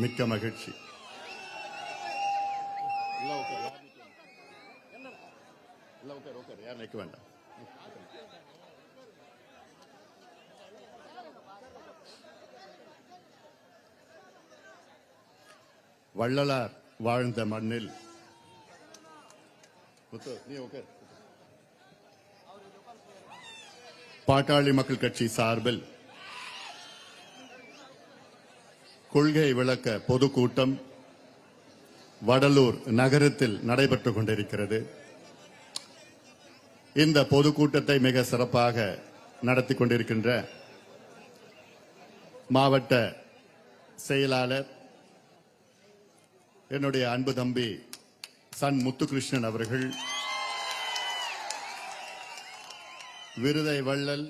மிக்க மகிழ்ச்சி. யார் நிற்க வேண்டாம். வள்ளலார் வாழ்ந்த மண்ணில் பாட்டாளி மக்கள் கட்சி சார்பில் கொள்கை விளக்க பொதுக்கூட்டம் வடலூர் நகரத்தில் நடைபெற்றுக் கொண்டிருக்கிறது. இந்த பொதுக்கூட்டத்தை மிக சிறப்பாக நடத்தி கொண்டிருக்கின்ற மாவட்ட செயலாளர் என்னுடைய அன்பு தம்பி சன் முத்துகிருஷ்ணன் அவர்கள், விருதை வள்ளல்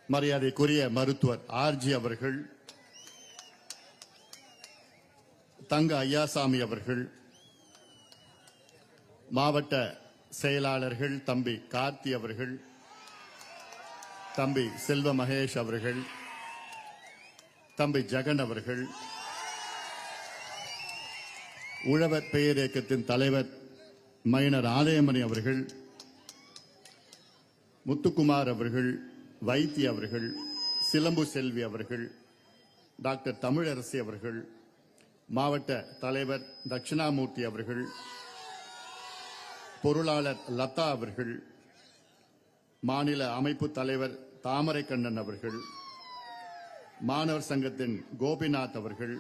மரியாதைக்குரிய மருத்துவர் ஆர்ஜி அவர்கள், தங்க ஐயாசாமி அவர்கள், மாவட்ட செயலாளர்கள் தம்பி கார்த்தி அவர்கள், தம்பி செல்வ மகேஷ் அவர்கள், தம்பி ஜெகன் அவர்கள், உழவர் பெயர் இயக்கத்தின் தலைவர் மைனர் ஆலயமணி அவர்கள், முத்துக்குமார் அவர்கள், வைத்தி அவர்கள், சிலம்பு செல்வி அவர்கள், டாக்டர் தமிழரசி அவர்கள், மாவட்ட தலைவர் தட்சிணாமூர்த்தி அவர்கள், பொருளாளர் லதா அவர்கள், மாநில அமைப்பு தலைவர் தாமரைக்கண்ணன் அவர்கள், மாணவர் சங்கத்தின் கோபிநாத் அவர்கள்,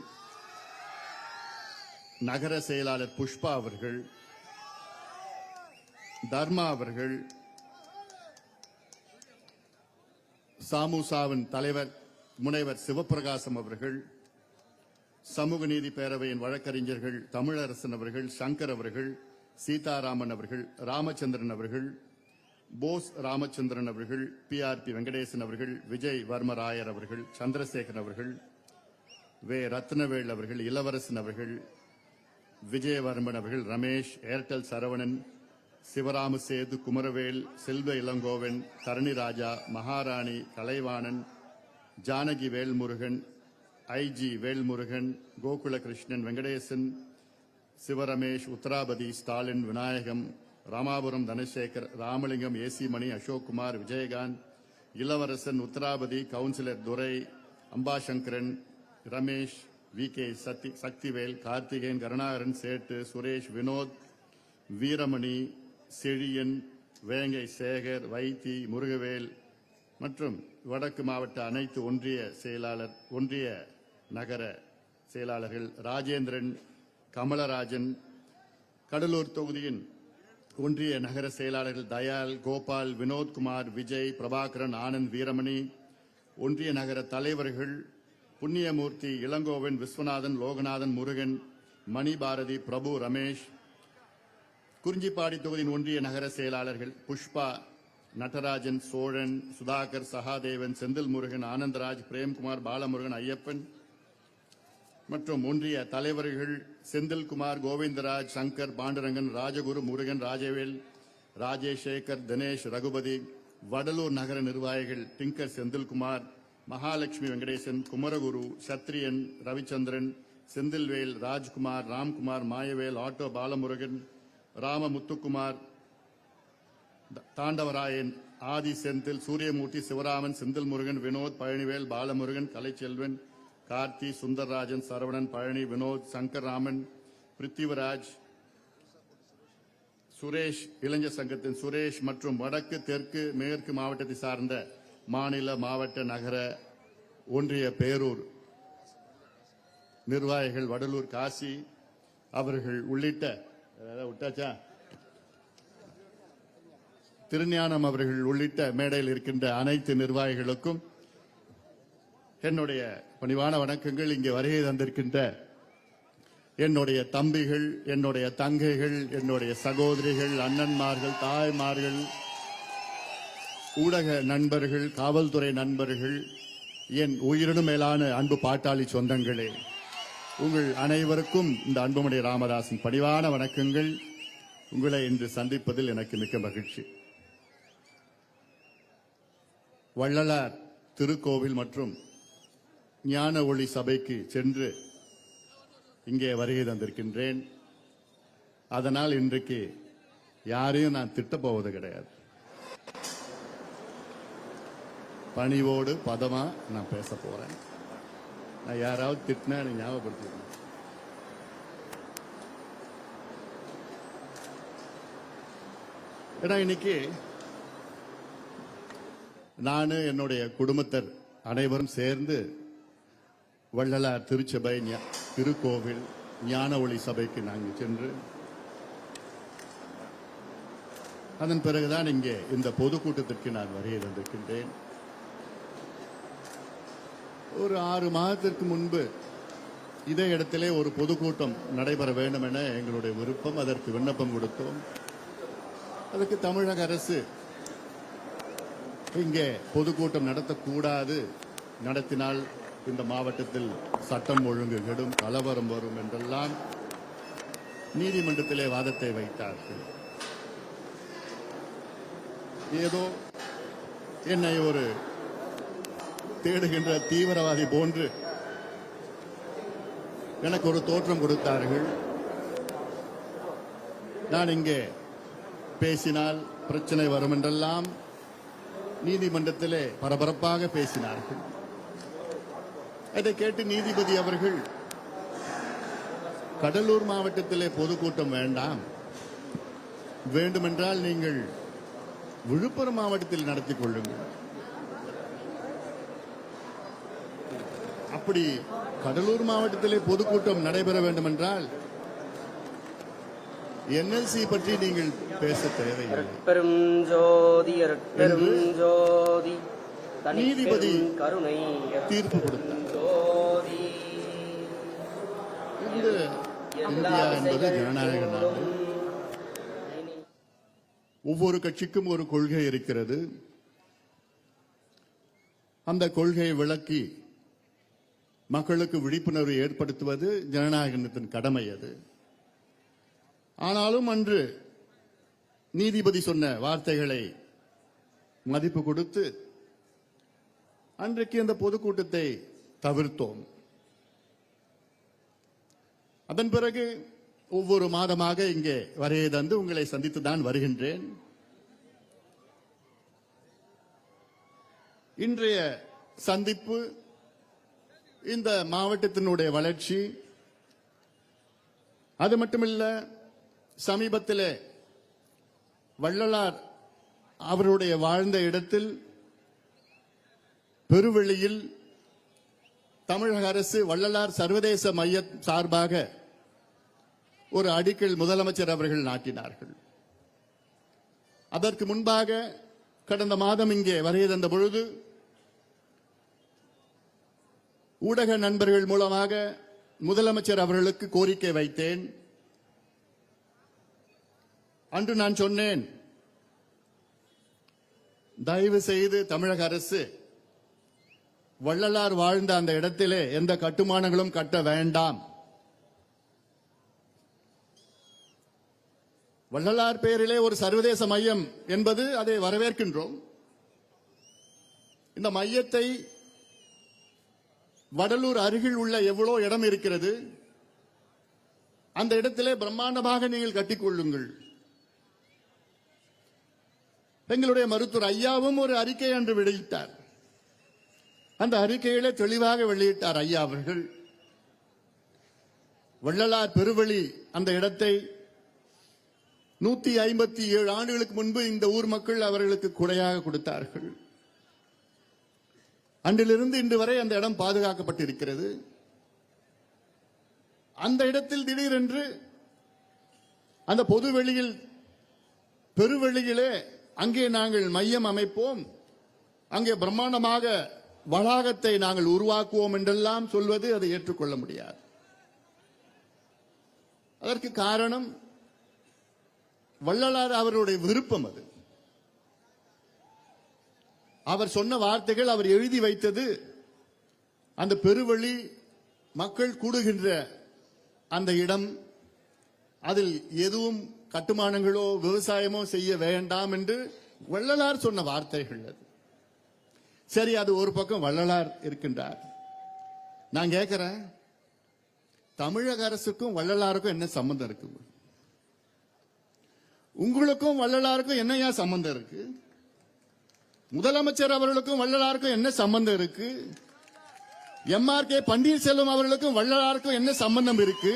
நகர செயலாளர் புஷ்பா அவர்கள், தர்மா அவர்கள், சாமுசாவின் தலைவர் முனைவர் சிவபிரகாசம் அவர்கள், சமூக நீதி பேரவையின் வழக்கறிஞர்கள் தமிழரசன் அவர்கள், சங்கர் அவர்கள், சீதாராமன் அவர்கள், ராமச்சந்திரன் அவர்கள், போஸ் ராமச்சந்திரன் அவர்கள், PRP வெங்கடேசன் அவர்கள், விஜய் வர்மராயர் அவர்கள், சந்திரசேகரன் அவர்கள், வே ரத்னவேல் அவர்கள், இளவரசன் அவர்கள், விஜயவர்மன் அவர்கள், ரமேஷ், ஏர்டெல் சரவணன், சிவராம சேது, குமரவேல், செல்வ இளங்கோவன், தரணி ராஜா, மகாராணி, கலைவாணன், ஜானகி வேல்முருகன், IG வேல்முருகன், கோகுல கிருஷ்ணன், வெங்கடேசன், சிவரமேஷ், உத்தராபதி, ஸ்டாலின், விநாயகம், ராமாபுரம் தனசேகர், ராமலிங்கம், AC மணி, அசோக்குமார், விஜயகாந்த், இளவரசன், உத்தராபதி, கவுன்சிலர் துரை, அம்பாசங்கரன், ரமேஷ், VK சக்திவேல், கார்த்திகேயன், கருணாகரன், சேட்டு, சுரேஷ், வினோத், வீரமணி, செழியன், வேங்கை சேகர், வைத்தி, முருகவேல் மற்றும் வடக்கு மாவட்ட அனைத்து ஒன்றிய நகர செயலாளர்கள் ராஜேந்திரன், கமலராஜன், கடலூர் தொகுதியின் ஒன்றிய நகர செயலாளர்கள் தயால், கோபால், வினோத்குமார், விஜய், பிரபாகரன், ஆனந்த், வீரமணி, ஒன்றிய நகர தலைவர்கள் புண்ணியமூர்த்தி, இளங்கோவன், விஸ்வநாதன், லோகநாதன், முருகன், மணிபாரதி, பிரபு, ரமேஷ், குறிஞ்சிப்பாடி தொகுதியின் ஒன்றிய நகர செயலாளர்கள் புஷ்பா, நடராஜன், சோழன், சுதாகர், சகாதேவன், செந்தில் முருகன், ஆனந்தராஜ், பிரேம்குமார், பாலமுருகன், ஐயப்பன் மற்றும் ஒன்றிய தலைவர்கள் செந்தில்குமார், கோவிந்தராஜ், சங்கர், பாண்டுரங்கன், ராஜகுரு, முருகன், ராஜவேல், ராஜேஷேகர், தினேஷ், ரகுபதி, வடலூர் நகர நிர்வாகிகள் டிங்கர் செந்தில்குமார், மகாலட்சுமி வெங்கடேசன், குமரகுரு, சத்ரியன், ரவிச்சந்திரன், செந்தில்வேல், ராஜ்குமார், ராம்குமார், மாயவேல், ஆட்டோ பாலமுருகன், ராமமுத்துக்குமார், தாண்டவராயன், ஆதி செந்தில், சூரியமூர்த்தி, சிவராமன், செந்தில் முருகன், வினோத், பழனிவேல், பாலமுருகன், கலைச்செல்வன், கார்த்தி, சுந்தர்ராஜன், சரவணன், பழனி, வினோத், சங்கர் ராமன், பிருத்திவிராஜ், சுரேஷ், இளைஞர் சங்கத்தின் சுரேஷ் மற்றும் வடக்கு, தெற்கு, மேற்கு மாவட்டத்தை சார்ந்த மாநில, மாவட்ட, நகர, ஒன்றிய, பேரூர் நிர்வாகிகள், வடலூர் காசி அவர்கள் உள்ளிட்ட திருஞானம் அவர்கள் உள்ளிட்ட மேடையில் இருக்கின்ற அனைத்து நிர்வாகிகளுக்கும் என்னுடைய பணிவான வணக்கங்கள். இங்கே வருகை தந்திருக்கின்ற என்னுடைய தம்பிகள், என்னுடைய தங்கைகள், என்னுடைய சகோதரிகள், அண்ணன்மார்கள், தாய்மார்கள், ஊடக நண்பர்கள், காவல்துறை நண்பர்கள், என் உயிரினும் மேலான அன்பு பாட்டாளி சொந்தங்களே, உங்கள் அனைவருக்கும் இந்த அன்புமணி ராமதாசின் பணிவான வணக்கங்கள். உங்களை இன்று சந்திப்பதில் எனக்கு மிக்க மகிழ்ச்சி. வள்ளலார் திருக்கோவில் மற்றும் ஞான ஒளி சபைக்கு சென்று இங்கே வருகை தந்திருக்கின்றேன். அதனால் இன்றைக்கு யாரையும் நான் திட்டப் போவது கிடையாது. பணிவோடு பதமா நான் பேச போறேன். நான் யாராவது திட்டினா எனக்கு ஞாபகப்படுத்திக்கணும். ஏன்னா இன்னைக்கு நான் என்னுடைய குடும்பத்தர் அனைவரும் சேர்ந்து வள்ளலார் திருச்சபை திருக்கோவில் ஞான ஒளி சபைக்கு நாங்கள் சென்று அதன் பிறகுதான் இங்கே இந்த பொதுக்கூட்டத்திற்கு நான் வருகை தந்திருக்கின்றேன். ஒரு 6 மாதத்திற்கு முன்பு இதே இடத்திலே ஒரு பொதுக்கூட்டம் நடைபெற வேண்டும் என எங்களுடைய விருப்பம். அதற்கு விண்ணப்பம் கொடுத்தோம். அதற்கு தமிழக அரசு இங்கே பொதுக்கூட்டம் நடத்தக்கூடாது, நடத்தினால் இந்த மாவட்டத்தில் சட்டம் ஒழுங்கு கெடும், கலவரம் வரும் என்றெல்லாம் நீதிமன்றத்திலே வாதத்தை வைத்தார்கள். ஏதோ என்னை ஒரு தேடுகின்ற தீவிரவாதி போன்று எனக்கு ஒரு தோற்றம் கொடுத்தார்கள். நான் இங்கே பேசினால் பிரச்சனை வரும் என்றெல்லாம் நீதிமன்றத்திலே பரபரப்பாக பேசினார்கள். அதை கேட்டு நீதிபதி அவர்கள் கடலூர் மாவட்டத்திலே பொதுக்கூட்டம் வேண்டாம், வேண்டுமென்றால் நீங்கள் விழுப்புரம் மாவட்டத்தில் நடத்திக் கொள்ளுங்கள். அப்படி கடலூர் மாவட்டத்திலே பொதுக்கூட்டம் நடைபெற வேண்டும் என்றால் NLC பற்றி நீங்கள் பேச தேவையில்லை. நீதிபதி தீர்ப்பு கொடுத்தார். இந்தியா என்பது ஜனநாயக நாடு. ஒவ்வொரு கட்சிக்கும் ஒரு கொள்கை இருக்கிறது. அந்த கொள்கையை விளக்கி மக்களுக்கு விழிப்புணர்வு ஏற்படுத்துவது ஜனநாயகத்தின் கடமை. அது ஆனாலும் அன்று நீதிபதி சொன்ன வார்த்தைகளை மதிப்பு கொடுத்து அன்றைக்கு அந்த பொதுக்கூட்டத்தை தவிர்த்தோம். அதன் பிறகு ஒவ்வொரு மாதமாக இங்கே வருகை தந்து உங்களை சந்தித்துதான் வருகின்றேன். இன்றைய சந்திப்பு இந்த மாவட்டத்தினுடைய வளர்ச்சி, அது மட்டுமல்ல, சமீபத்தில் வள்ளலார் அவருடைய வாழ்ந்த இடத்தில் பெருவெளியில் தமிழக அரசு வள்ளலார் சர்வதேச மைய சார்பாக ஒரு அடிக்கல் முதலமைச்சர் அவர்கள் நாட்டினார்கள். அதற்கு முன்பாக கடந்த மாதம் இங்கே வருகை தந்த பொழுது ஊடக நண்பர்கள் மூலமாக முதலமைச்சர் அவர்களுக்கு கோரிக்கை வைத்தேன். அன்று நான் சொன்னேன், தயவு செய்து தமிழக அரசு வள்ளலார் வாழ்ந்த அந்த இடத்திலே எந்த கட்டுமானங்களும் கட்ட வேண்டாம். வள்ளலார் பெயரிலே ஒரு சர்வதேச மையம் என்பது அதை வரவேற்கின்றோம். இந்த மையத்தை வடலூர் அருகில் உள்ள எவ்வளோ இடம் இருக்கிறது, அந்த இடத்திலே பிரம்மாண்டமாக நீங்கள் கட்டிக்கொள்ளுங்கள். எங்களுடைய மருத்துவர் ஐயாவும் ஒரு அறிக்கை அன்று வெளியிட்டார். அந்த அறிக்கையிலே தெளிவாக வெளியிட்டார் ஐயா அவர்கள். வள்ளலார் பெருவெளி அந்த இடத்தை 157 ஆண்டுகளுக்கு முன்பு இந்த ஊர் மக்கள் அவர்களுக்கு கொடையாக கொடுத்தார்கள். அன்றிலிருந்து இன்று வரை அந்த இடம் பாதுகாக்கப்பட்டிருக்கிறது. அந்த இடத்தில் திடீரென்று அந்த பொதுவெளியில் பெருவெளியிலே அங்கே நாங்கள் மையம் அமைப்போம், அங்கே பிரம்மாண்டமாக வளாகத்தை நாங்கள் உருவாக்குவோம் என்றெல்லாம் சொல்வது அதை ஏற்றுக்கொள்ள முடியாது. அதற்கு காரணம் வள்ளலார் அவருடைய விருப்பம். அது அவர் சொன்ன வார்த்தைகள், அவர் எழுதி வைத்தது. அந்த பெருவெளி மக்கள் கூடுகின்ற அந்த இடம், அதில் எதுவும் கட்டுமானங்களோ விவசாயமோ செய்ய வேண்டாம் என்று வள்ளலார் சொன்ன வார்த்தைகள். அது சரி, அது ஒரு பக்கம் வள்ளலார் இருக்கின்றார். நான் கேட்கிறேன், தமிழக அரசுக்கும் வள்ளலாருக்கும் என்ன சம்பந்தம் இருக்கு? உங்களுக்கும் வள்ளலாருக்கும் என்னையா சம்பந்தம் இருக்கு? முதலமைச்சர் அவர்களுக்கும் வள்ளலாருக்கும் என்ன சம்பந்தம் இருக்கு? எம்ஆர்கே பன்னீர்செல்வம் அவர்களுக்கும் வள்ளலாருக்கும் என்ன சம்பந்தம் இருக்கு?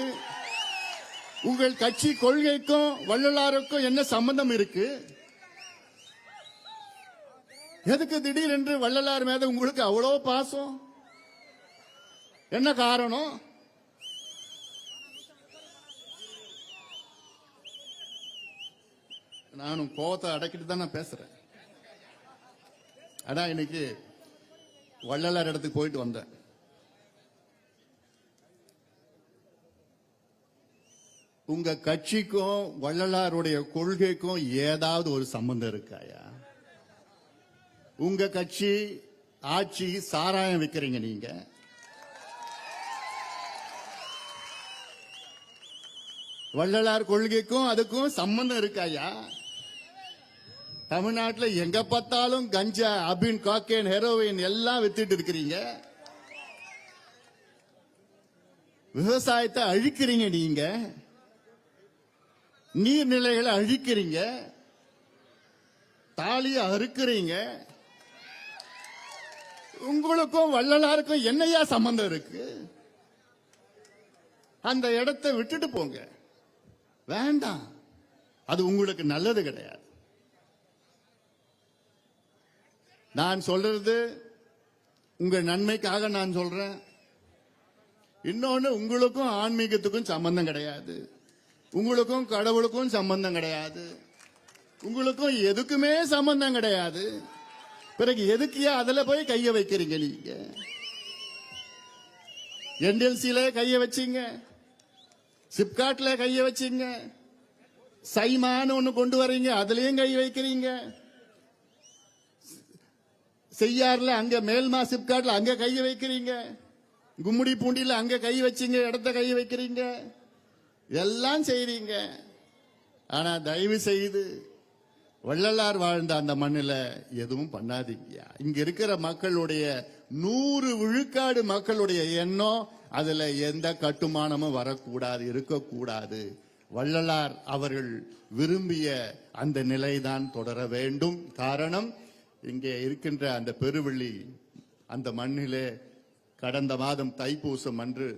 உங்கள் கட்சி கொள்கைக்கும் வள்ளலாருக்கும் என்ன சம்பந்தம் இருக்கு? எதுக்கு திடீரென்று வள்ளலார் மீது உங்களுக்கு அவ்வளவு பாசம்? என்ன காரணம்? நானும் கோவத்தை அடக்கிட்டு தான் நான் பேசுறேன். ஆனா இன்னைக்கு வள்ளலார் இடத்துக்கு போயிட்டு வந்தேன். உங்க கட்சிக்கும் வள்ளலாருடைய கொள்கைக்கும் ஏதாவது ஒரு சம்பந்தம் இருக்காயா? உங்க கட்சி ஆட்சி சாராயம் விற்கிறீங்க நீங்க. வள்ளலார் கொள்கைக்கும் அதுக்கும் சம்பந்தம் இருக்காயா? தமிழ்நாட்டில் எங்க பார்த்தாலும் கஞ்சா, அபின், காக்கேன், ஹெரோயின் எல்லாம் வித்துட்டு இருக்கிறீங்க. விவசாயத்தை அழிக்கிறீங்க நீங்க. நீர்நிலைகளை அழிக்கிறீங்க. தாலியை அறுக்கிறீங்க. உங்களுக்கும் வள்ளலாருக்கும் என்னையா சம்பந்தம் இருக்கு? அந்த இடத்தை விட்டுட்டு போங்க. வேண்டாம், அது உங்களுக்கு நல்லது கிடையாது. நான் சொல்றது உங்க நன்மைக்காக நான் சொல்றேன். இன்னொன்னு, உங்களுக்கும் ஆன்மீகத்துக்கும் சம்பந்தம் கிடையாது. உங்களுக்கும் கடவுளுக்கும் சம்பந்தம் கிடையாது. உங்களுக்கும் எதுக்குமே சம்பந்தம் கிடையாது. பிறகு எதுக்கியா அதுல போய் கைய வைக்கிறீங்க நீங்க? என்எல்சில கைய வச்சீங்க, சிப்காட்ல கைய வச்சீங்க, சைமான்னு ஒண்ணு கொண்டு வர்றீங்க, அதுலயும் கை வைக்கிறீங்க. செய்யாறுல அங்க மேல்மா சிப்காட்ல அங்க கைய வைக்கிறீங்க. கும்முடி பூண்டியில அங்க கை வச்சீங்க, இடத்த கை வைக்கிறீங்க, எல்லாம் செய்றீங்க. ஆனா தயவு செய்து வள்ளலார் வாழ்ந்த அந்த மண்ணில் எதுவும் பண்ணாதீங்க. இங்க இருக்கிற மக்களுடைய 100 விழுக்காடு மக்களுடைய எண்ணம், அதுல எந்த கட்டுமானமும் வரக்கூடாது, இருக்கக்கூடாது. வள்ளலார் அவர்கள் விரும்பிய அந்த நிலைதான் தொடர வேண்டும். காரணம், இங்கே இருக்கின்ற அந்த பெருவெள்ளி அந்த மண்ணிலே கடந்த மாதம் தைப்பூசம் அன்று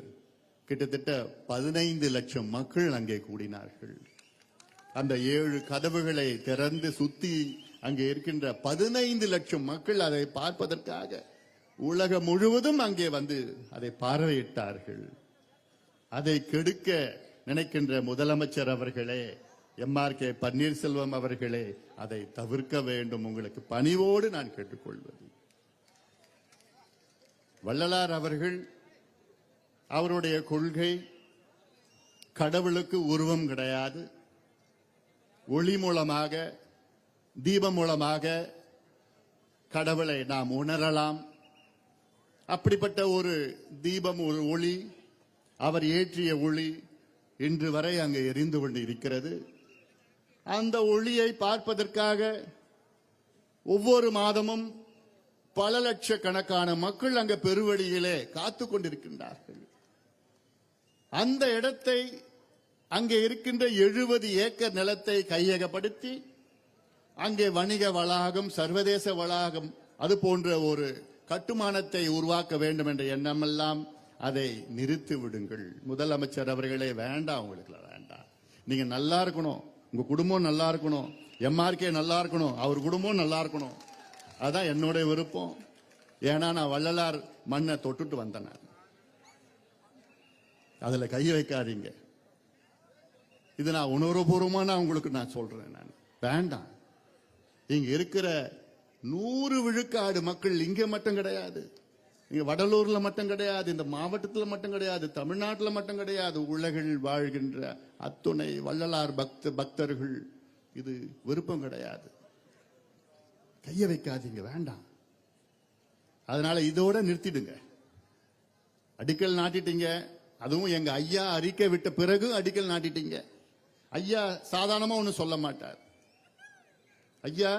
கிட்டத்தட்ட 15 லட்சம் மக்கள் அங்கே கூடினார்கள். அந்த 7 கதவுகளை திறந்து சுத்தி அங்கே இருக்கின்ற 15 லட்சம் மக்கள் அதை பார்ப்பதற்காக உலகம் முழுவதும் அங்கே வந்து அதை பார்வையிட்டார்கள். அதை கெடுக்க நினைக்கின்ற முதலமைச்சர் அவர்களே, எம்ஆர்கே பன்னீர்செல்வம் அவர்களே, அதை தவிர்க்க வேண்டும். உங்களுக்கு பணிவோடு நான் கேட்டுக்கொள்வது, வள்ளலார் அவர்கள் அவருடைய கொள்கை கடவுளுக்கு உருவம் கிடையாது. ஒளி மூலமாக, தீபம் மூலமாக கடவுளை நாம் உணரலாம். அப்படிப்பட்ட ஒரு தீபம், ஒரு ஒளி, அவர் ஏற்றிய ஒளி இன்று வரை அங்கே எரிந்து கொண்டு இருக்கிறது. அந்த ஒளியை பார்ப்பதற்காக ஒவ்வொரு மாதமும் பல லட்சக்கணக்கான மக்கள் அங்கே பெருவழியிலே காத்து கொண்டிருக்கின்றார்கள். அந்த இடத்தை, அங்கே இருக்கின்ற 70 ஏக்கர் நிலத்தை கையகப்படுத்தி அங்கே வணிக வளாகம், சர்வதேச வளாகம், அது போன்ற ஒரு கட்டுமானத்தை உருவாக்க வேண்டும் என்ற எண்ணமெல்லாம் அதை நிறுத்தி விடுங்கள். முதலமைச்சர் அவர்களே, வேண்டாம், உங்களுக்கு வேண்டாம். நீங்க நல்லா இருக்கணும், உங்க குடும்பம் நல்லா இருக்கணும், எம்ஆர்கே நல்லா இருக்கணும், அவர் குடும்பம் நல்லா இருக்கணும். அதான் என்னுடைய விருப்பம். ஏன்னா நான் வள்ளலார் மண்ணை தொட்டுட்டு வந்தேன். அதுல கை வைக்காதீங்க. இது நான் உணர்வுபூர்வமா நான் உங்களுக்கு நான் சொல்றேன். நான் வேண்டாம். இங்க இருக்கிற 100 விழுக்காடு மக்கள் இங்க மட்டும் கிடையாது, இங்க வடலூர்ல மட்டும் கிடையாது, இந்த மாவட்டத்தில் மட்டும் கிடையாது, தமிழ்நாட்டில் மட்டும் கிடையாது, உலகில் வாழ்கின்ற அத்துணை வள்ளலார் பக்தர்கள் இது விருப்பம் கிடையாது. கைய வைக்காதீங்க, வேண்டாம். அதனால இதோட நிறுத்திடுங்க. அடிக்கல் நாட்டிட்டீங்க, அதுவும் எங்க ஐயா அறிக்கை விட்ட பிறகு அடிக்கல் நாட்டிட்டீங்க. ஐயா சாதாரணமா ஒண்ணு சொல்ல மாட்டார். ஐயா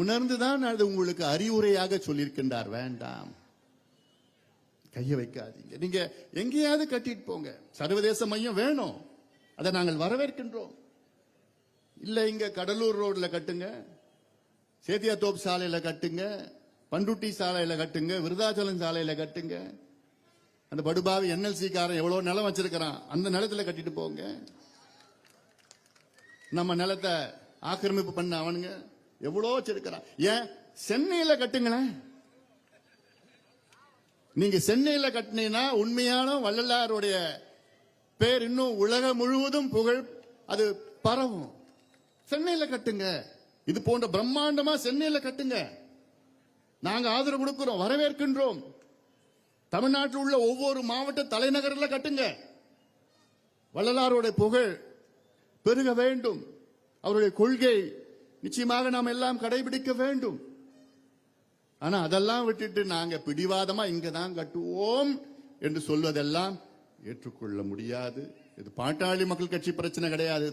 உணர்ந்துதான் அது உங்களுக்கு அறிவுரையாக சொல்லியிருக்கின்றார். வேண்டாம், கைய வைக்காதீங்க. நீங்க எங்கேயாவது கட்டிட்டு போங்க. சர்வதேச மையம் வேணும், அதை நாங்கள் வரவேற்கின்றோம். இல்ல இங்க கடலூர் ரோட்ல கட்டுங்க, சேத்தியாத்தோப்பு சாலையில கட்டுங்க, பண்ருட்டி சாலையில கட்டுங்க, விருதாச்சலம் சாலையில கட்டுங்க. அந்த படுபாவி என்எல்சி காரன் எவ்வளவு நிலம் வச்சிருக்கிறான், அந்த நிலத்துல கட்டிட்டு போங்க. நம்ம நிலத்தை ஆக்கிரமிப்பு பண்ண அவனுங்க எவ்வளோ வச்சிருக்கிறான். ஏன் சென்னையில கட்டுங்களேன். நீங்க சென்னையில கட்டினீங்கன்னா உண்மையான வள்ளலாருடைய பேர் இன்னும் உலகம் முழுவதும் புகழ் அது பரவும். சென்னையில கட்டுங்க, இது போன்ற பிரம்மாண்டமா சென்னையில கட்டுங்க. நாங்க ஆதரவு கொடுக்கிறோம், வரவேற்கின்றோம். தமிழ்நாட்டில் உள்ள ஒவ்வொரு மாவட்ட தலைநகரில் கட்டுங்க. வள்ளலாருடைய புகழ் பெருக வேண்டும். அவருடைய கொள்கை நிச்சயமாக நாம் எல்லாம் கடைபிடிக்க வேண்டும். ஆனா அதெல்லாம் விட்டுட்டு நாங்க பிடிவாதமா இங்கதான் கட்டுவோம் என்று சொல்வதெல்லாம் ஏற்றுக்கொள்ள முடியாது. இது பாட்டாளி மக்கள் கட்சி பிரச்சனை கிடையாது.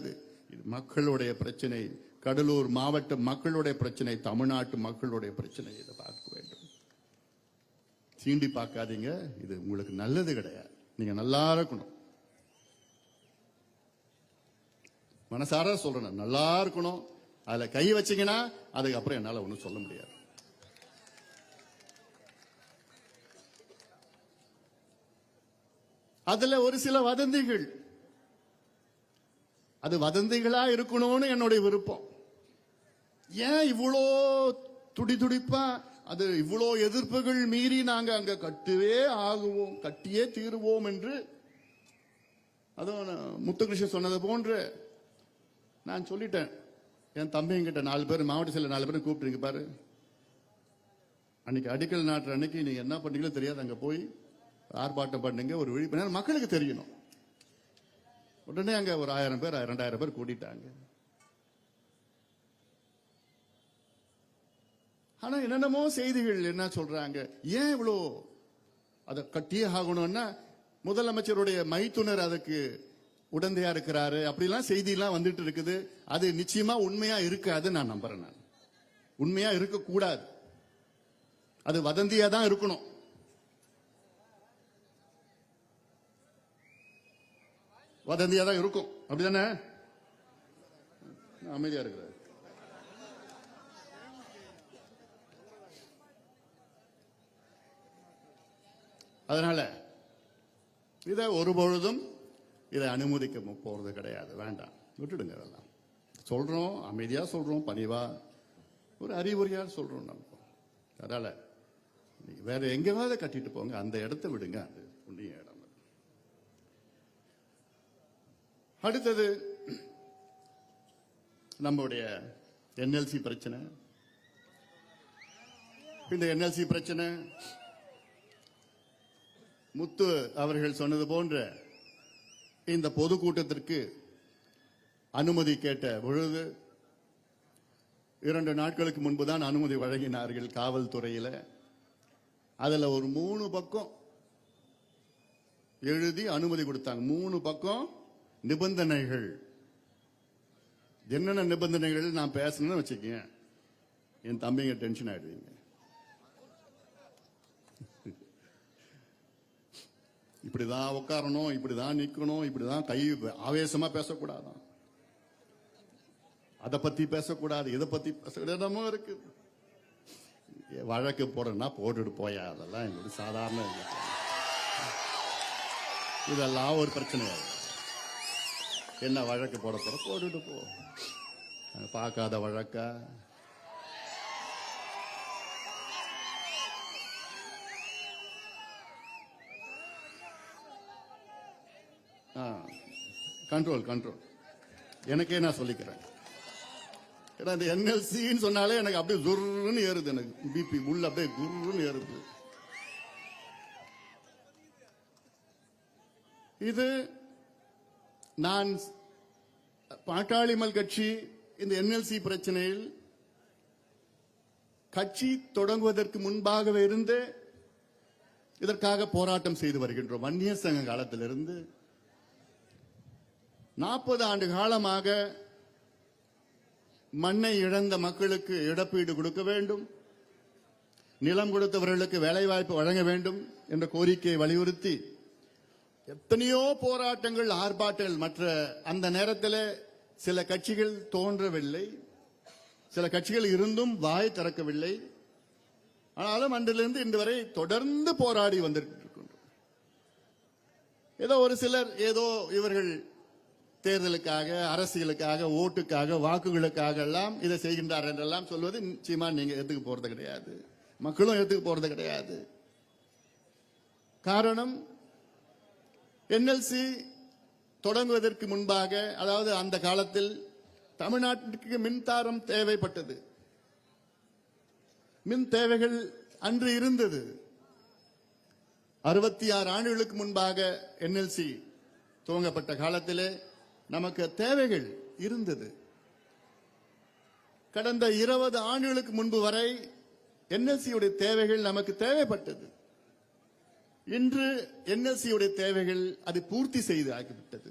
இது மக்களுடைய பிரச்சனை, கடலூர் மாவட்ட மக்களுடைய பிரச்சனை, தமிழ்நாட்டு மக்களுடைய பிரச்சனை. இதை பார்க்க வேண்டும். சீண்டி பார்க்காதீங்க, இது உங்களுக்கு நல்லது கிடையாது. நீங்க நல்லா இருக்கணும். மனசார சொல்றேன், நல்லா இருக்கணும். அதுல கை வச்சீங்கன்னா அதுக்கப்புறம் என்னால ஒன்னும் சொல்ல முடியாது. அதுல ஒரு சில வதந்திகள், அது வதந்திகளா இருக்கணும்னு என்னுடைய விருப்பம். ஏன் இவ்வளோ துடிதுடிப்பா, அது இவ்வளோ எதிர்ப்புகள் மீறி நாங்க அங்க கட்டுவே ஆகுவோம், கட்டியே தீருவோம் என்று அதுவும் முத்துகிருஷ்ணன் சொன்னது போன்று நான் சொல்லிட்டேன். என் தம்பிங்கிட்ட 4 பேர், மாவட்ட செயலர் 4 பேரும் கூப்பிட்டுருங்க பாரு, அன்னைக்கு அடிக்கல் நாட்டுற அன்னைக்கு நீங்க என்ன பண்ணீங்களோ தெரியாது, அங்க போய் ஆர்ப்பாட்டம் பண்ணுங்க, ஒரு விழிப்புணர்வு மக்களுக்கு தெரியணும். உடனே அங்க ஒரு 1000 பேர் 2000 பேர் கூட்டிட்டாங்க. ஆனா என்னென்னமோ செய்திகள் என்ன சொல்றாங்க, ஏன் இவ்வளோ அதை கட்டியே ஆகணும்னா முதலமைச்சருடைய மைத்துனர் அதுக்கு உடந்தையா இருக்கிறாரு, அப்படிலாம் செய்தி எல்லாம் வந்துட்டு இருக்குது. அது நிச்சயமா உண்மையா இருக்காது நான் நம்புறேன். நான் உண்மையா இருக்க கூடாது, அது வதந்தியா தான் இருக்கணும். வதந்தியா தான் இருக்கும், அப்படிதானே? அமைதியா இருக்கிறார். அதனால இதை ஒருபொழுதும் இதை அனுமதிக்க போறது கிடையாது. வேண்டாம், விட்டுடுங்க. அதெல்லாம் சொல்றோம், அமைதியா சொல்றோம், பணிவா ஒரு அறிவுரையா சொல்றோம் நம்ம. அதனால வேற எங்கேயாவது கட்டிட்டு போங்க, அந்த இடத்தை விடுங்க, அது புண்ணிய இடம். அடுத்தது நம்முடைய என்எல்சி பிரச்சனை. இந்த என்எல்சி பிரச்சனை முத்து அவர்கள் சொன்னது போன்ற இந்த பொதுக்கூட்டத்திற்கு அனுமதி கேட்ட பொழுது 2 நாட்களுக்கு முன்புதான் அனுமதி வழங்கினார்கள் காவல்துறையில. அதுல ஒரு 3 பக்கம் எழுதி அனுமதி கொடுத்தாங்க. 3 பக்கம் நிபந்தனைகள். என்னென்ன நிபந்தனைகள் நான் பேசணும்னு வச்சுக்கேன், என் தம்பிங்க டென்ஷன் ஆயிடுவீங்க. இப்படிதான் உட்காரணும், இப்படிதான் நிக்கணும், இப்படிதான் கை ஆவேசமா பேசக்கூடாதான், அதை பத்தி பேசக்கூடாது, இதை பத்தி பேசக்கூடாது இருக்கு. வழக்கு போடுறேன்னா போட்டுட்டு போயா, அதெல்லாம் எங்களுக்கு சாதாரண இல்லை. இதெல்லாம் ஒரு பிரச்சனை. என்ன வழக்கு போட போற, போட்டுட்டு போ. பார்க்காத வழக்கா? கண்ட்ரோல் கண்ட்ரோல் எனக்கே நான் சொல்லிக்கிறேன். ஏன்னா இந்த என்எல்சின்னு சொன்னாலே எனக்கு அப்படியே குர்ன்னு ஏறுது, எனக்கு பிபி உள்ள அப்படியே குர்ன்னு ஏறுது. இது நான் பாட்டாளி மக்கள் கட்சி இந்த என்எல்சி பிரச்சனையில் கட்சி தொடங்குவதற்கு முன்பாகவே இருந்து இதற்காக போராட்டம் செய்து வருகின்றோம். வன்னியர் சங்க காலத்திலிருந்து 40 ஆண்டு காலமாக மண்ணை இழந்த மக்களுக்கு இழப்பீடு கொடுக்க வேண்டும், நிலம் கொடுத்தவர்களுக்கு வேலைவாய்ப்பு வழங்க வேண்டும் என்ற கோரிக்கையை வலியுறுத்தி எத்தனையோ போராட்டங்கள், ஆர்ப்பாட்டங்கள். மற்ற அந்த நேரத்தில் சில கட்சிகள் தோன்றவில்லை, சில கட்சிகள் இருந்தும் வாய் திறக்கவில்லை. ஆனாலும் அன்றிலிருந்து இன்று வரை தொடர்ந்து போராடி வந்திருக்கின்றோம். ஏதோ ஒரு சிலர் ஏதோ இவர்கள் தேர்தலுக்காக, அரசியலுக்காக, ஓட்டுக்காக, வாக்குகளுக்காக எல்லாம் இதை செய்கின்றார் என்றெல்லாம் சொல்வது நிச்சயமா நீங்க ஏத்துக்க போறது கிடையாது, மக்களும் ஏத்துக்க போறது கிடையாது. காரணம், என்எல்சி தொடங்குவதற்கு முன்பாக, அதாவது அந்த காலத்தில் தமிழ்நாட்டிற்கு மின்சாரம் தேவைப்பட்டது. மின் தேவைகள் அன்று இருந்தது. 66 ஆண்டுகளுக்கு முன்பாக என்எல்சி துவங்கப்பட்ட காலத்திலே நமக்கு தேவைகள் இருந்தது. கடந்த 20 ஆண்டுகளுக்கு முன்பு வரை என்எல்சியுடைய தேவைகள் நமக்கு தேவைப்பட்டது. இன்று என்எல்சியுடைய தேவைகள் அது பூர்த்தி செய்து ஆகிவிட்டது,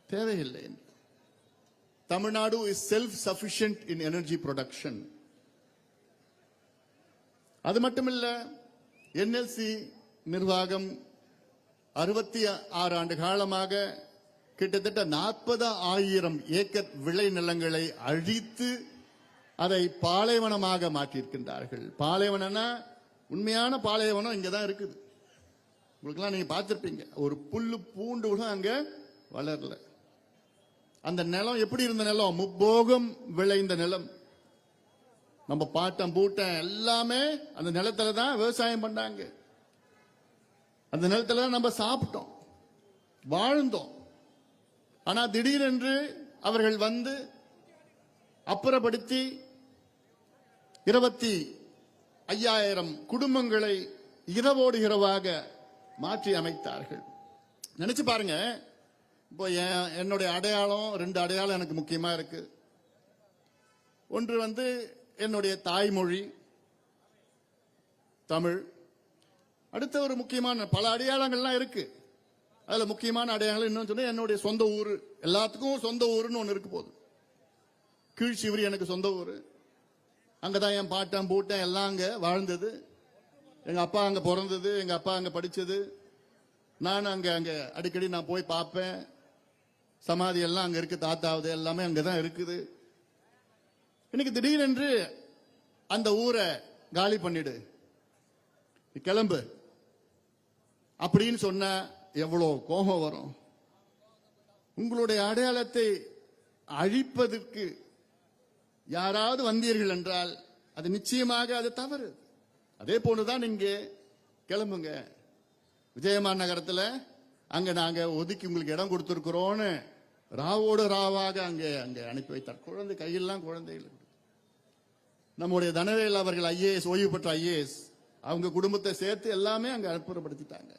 தேவையில்லை. Tamil Nadu is self sufficient in energy production. அது மட்டுமல்ல, என்எல்சி நிர்வாகம் 66 ஆண்டு காலமாக கிட்டத்தட்ட 40,000 ஏக்கர் விளை நிலங்களை அழித்து அதை பாலைவனமாக மாற்றியிருக்கின்றார்கள். பாலைவனம்னா உண்மையான பாலைவனம் இங்கதான் இருக்குது. உங்களுக்கெல்லாம் நீங்க பார்த்திருப்பீங்க, ஒரு புல்லு பூண்டு கூட அங்க வளரல. அந்த நிலம் எப்படி இருந்த நிலம்? முப்போகம் விளைந்த நிலம். நம்ம பாட்டம் பூட்டம் எல்லாமே அந்த நிலத்துல தான் விவசாயம் பண்ணாங்க. அந்த நிலத்துல தான் நம்ம சாப்பிட்டோம், வாழ்ந்தோம். ஆனா திடீரென்று அவர்கள் வந்து அப்புறப்படுத்தி 25,000 குடும்பங்களை இரவோடு இரவாக மாற்றி அமைத்தார்கள். நினைச்சு பாருங்க. இப்போ என்னுடைய அடையாளம், 2 அடையாளம் எனக்கு முக்கியமா இருக்கு. ஒன்று வந்து என்னுடைய தாய்மொழி தமிழ். அடுத்த ஒரு முக்கியமான பல அடையாளங்கள்லாம் இருக்கு. அதுல முக்கியமான அடையாளம் இன்னும் சொன்னா என்னுடைய சொந்த ஊர். எல்லாத்துக்கும் சொந்த ஊருன்னு ஒன்று இருக்கு. போது கீழ்ச்சிவரி எனக்கு சொந்த ஊர். அங்கதான் என் பாட்டம் பூட்டம் எல்லாம் அங்க வாழ்ந்தது. எங்க அப்பா அங்க பிறந்தது, எங்க அப்பா அங்க படிச்சது. நான் அங்க அடிக்கடி நான் போய் பார்ப்பேன். சமாதி எல்லாம் அங்க இருக்கு, தாத்தாவது எல்லாமே அங்கதான் இருக்குது. இன்னைக்கு திடீரென்று அந்த ஊரை காலி பண்ணிடு, கிளம்பு அப்படின்னு சொன்ன எவ்வளவு கோபம் வரும். உங்களுடைய அடையாளத்தை அழிப்பதற்கு யாராவது வந்தீர்கள் என்றால் அது நிச்சயமாக அது தவறு. அதே போலதான் இங்கே கிளம்புங்க, விஜயமான் நகரத்தில் அங்க நாங்க ஒதுக்கி உங்களுக்கு இடம் கொடுத்திருக்கிறோன்னு ராவோடு ராவாக அங்கே அனுப்பி வைத்தார். குழந்தை கையெல்லாம் குழந்தைகள். நம்முடைய தனவேல் அவர்கள் ஐஏஎஸ், ஓய்வு பெற்ற ஐஏஎஸ், அவங்க குடும்பத்தை சேர்த்து எல்லாமே அங்க அப்புறப்படுத்திட்டாங்க.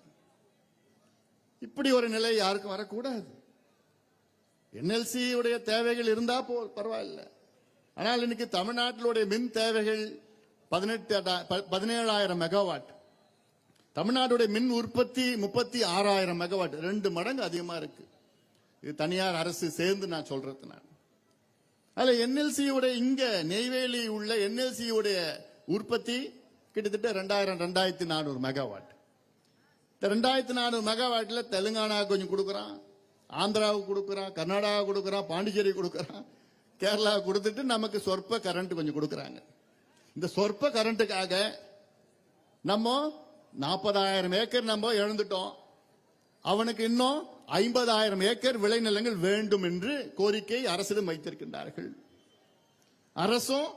இப்படி ஒரு நிலை யாருக்கும் வரக்கூடாது. என்எல்சி உடைய தேவைகள் இருந்தா பரவாயில்ல. ஆனால் இன்னைக்கு தமிழ்நாட்டிலுடைய மின் தேவைகள் 17,000 மெகாவாட். தமிழ்நாட்டுடைய மின் உற்பத்தி 36,000 மெகாவாட், 2 மடங்கு அதிகமா இருக்கு. இது தனியார் அரசு சேர்ந்து நான் சொல்றது. நான் அதுல என்எல்சி உடைய இங்க நெய்வேலி உள்ள என்எல்சி உடைய உற்பத்தி கிட்டத்தட்ட 2,400 மெகாவாட். இந்த 2,400 மெகாவாட்ல தெலுங்கானா கொஞ்சம் கொடுக்கறான், ஆந்திராவுக்கு கொடுக்கறான், கர்நாடகா கொடுக்கறான், பாண்டிச்சேரி கொடுக்கறான், கேரளா கொடுத்துட்டு நமக்கு சொற்ப கரண்ட் கொஞ்சம் கொடுக்கறாங்க. இந்த சொற்ப கரண்ட்டுக்காக நம்ம 40,000 ஏக்கர் நம்ம இழந்துட்டோம். அவனுக்கு இன்னும் 50,000 ஏக்கர் விளைநிலங்கள் வேண்டும் என்று கோரிக்கை அரசிடம் வைத்திருக்கின்றார்கள். அரசும்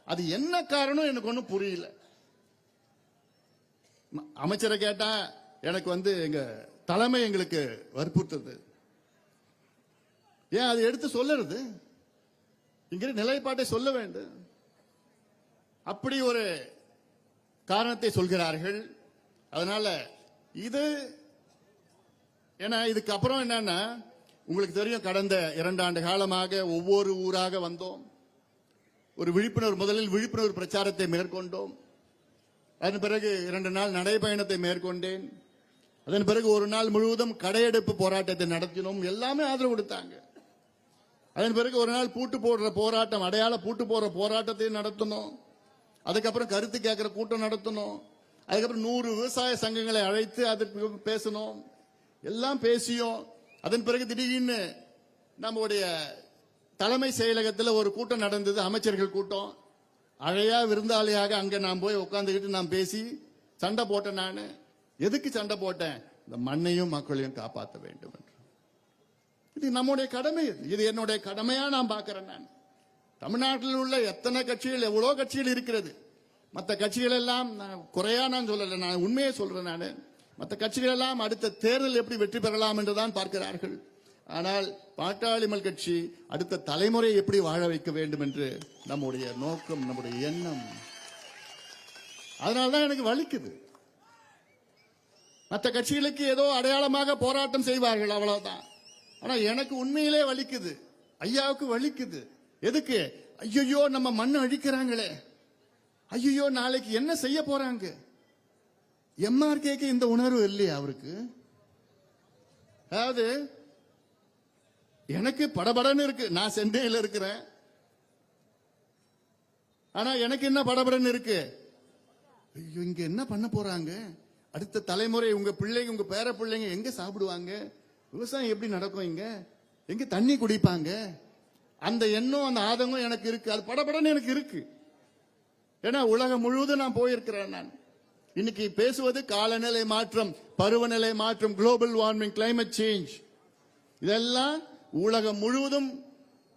அது என்ன காரணம் எனக்கு ஒன்றும் புரியல. அமைச்சரை கேட்டா எனக்கு வந்து எங்க தலைமை எங்களுக்கு வற்புறுத்தது. ஏன் அது எடுத்து சொல்லுறது? இங்க நிலைப்பாட்டை சொல்ல வேண்டும். அப்படி ஒரு காரணத்தை சொல்கிறார்கள். அதனால இது ஏன்னா இதுக்கு அப்புறம் என்னன்னா, உங்களுக்கு தெரியும், கடந்த 2 ஆண்டு காலமாக ஒவ்வொரு ஊராக வந்தோம். ஒரு விழிப்புணர்வு, முதலில் விழிப்புணர்வு பிரச்சாரத்தை மேற்கொண்டோம். அதன் பிறகு 2 நாள் நடைபயணத்தை மேற்கொண்டேன். அதன் பிறகு ஒரு நாள் முழுவதும் கடையெடுப்பு போராட்டத்தை நடத்தினோம். எல்லாமே ஆதரவு கொடுத்தாங்க. அதன் பிறகு ஒரு நாள் பூட்டு போடுற போராட்டம், அடையாள பூட்டு போடுற போராட்டத்தை நடத்தினோம். அதுக்கப்புறம் கருத்து கேட்கிற கூட்டம் நடத்தணும். அதுக்கப்புறம் 100 விவசாய சங்கங்களை அழைத்து அதற்கு பேசணும். எல்லாம் பேசியும் அதன் பிறகு திடீர்னு நம்முடைய தலைமை செயலகத்தில் ஒரு கூட்டம் நடந்தது, அமைச்சர்கள் கூட்டம். அழையா விருந்தாளியாக அங்க நான் போய் உட்கார்ந்துக்கிட்டு நான் பேசி சண்டை போட்டேன். நான் எதுக்கு சண்டை போட்டேன்? இந்த மண்ணையும் மக்களையும் காப்பாற்ற வேண்டும் என்று. இது நம்முடைய கடமை. இது என்னுடைய கடமையா நான் பார்க்கிறேன். நான் தமிழ்நாட்டில் உள்ள எத்தனை கட்சிகள், எவ்வளோ கட்சிகள் இருக்கிறது. மற்ற கட்சிகள் எல்லாம் குறையா நான் சொல்லல, நான் உண்மையை சொல்றேன். நான் மற்ற கட்சிகள் எல்லாம் அடுத்த தேர்தல் எப்படி வெற்றி பெறலாம் என்றுதான் பார்க்கிறார்கள். ஆனால் பாட்டாளி மக்கள் கட்சி அடுத்த தலைமுறை எப்படி வாழ வைக்க வேண்டும் என்று நம்முடைய நோக்கம், நம்முடைய எண்ணம். அதனால்தான் எனக்கு வலிக்குது. மற்ற கட்சிகளுக்கு ஏதோ அடையாளமாக போராட்டம் செய்வார்கள், அவ்வளவுதான். ஆனா எனக்கு உண்மையிலே வலிக்குது, ஐயாவுக்கு வலிக்குது. எதுக்கு? ஐயோ நம்ம மண்ணை அழிக்கிறாங்களே, ஐயோ நாளைக்கு என்ன செய்ய போறாங்க. எம்ஆர்கேக்கு இந்த உணர்வு இல்லையா அவருக்கு? அதாவது எனக்கு படபடன்னு இருக்கு. நான் சென்னையில் இருக்கிறேன். ஆனா எனக்கு என்ன படபடன்னு இருக்கு? ஐயோ இங்க என்ன பண்ண போறாங்க, அடுத்த தலைமுறை, உங்க பிள்ளைங்க, உங்க பேர பிள்ளைங்க எங்க சாப்பிடுவாங்க, விவசாயம் எப்படி நடக்கும், இங்க எங்க தண்ணி குடிப்பாங்க, அந்த எண்ணம், அந்த ஆதங்கம் எனக்கு இருக்கு. அது படபடன்னு எனக்கு இருக்கு. ஏன்னா உலகம் முழுவதும் நான் போயிருக்கிறேன். நான் இன்னைக்கு பேசுவது காலநிலை மாற்றம், பருவநிலை மாற்றம், குளோபல் வார்மிங், கிளைமேட் சேஞ்ச். இதெல்லாம் உலகம் முழுவதும்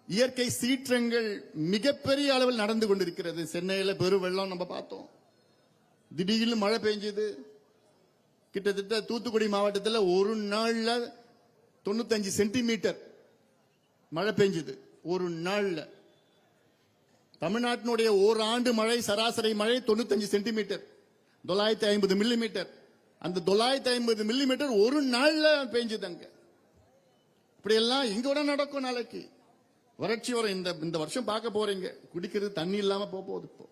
இயற்கை சீற்றங்கள் மிகப்பெரிய அளவில் நடந்து கொண்டிருக்கிறது. சென்னையில் பெரு வெள்ளம் நம்ம பார்த்தோம். திடீர்னு மழை பெஞ்சது. கிட்டத்தட்ட தூத்துக்குடி மாவட்டத்தில் ஒரு நாள்ல 95 சென்டிமீட்டர் மழை பெஞ்சது ஒரு நாள்ல. தமிழ்நாட்டினுடைய ஓராண்டு மழை, சராசரி மழை 95 சென்டிமீட்டர், 950 மில்லிமீட்டர். அந்த 950 மில்லிமீட்டர் ஒரு நாள்ல பெஞ்சது அங்க. இப்படி எல்லாம் இங்க கூட நடக்கும். நாளைக்கு வறட்சி வரும். இந்த வருஷம் பார்க்க போறீங்க, குடிக்கிறது தண்ணி இல்லாம போகுது இப்போ.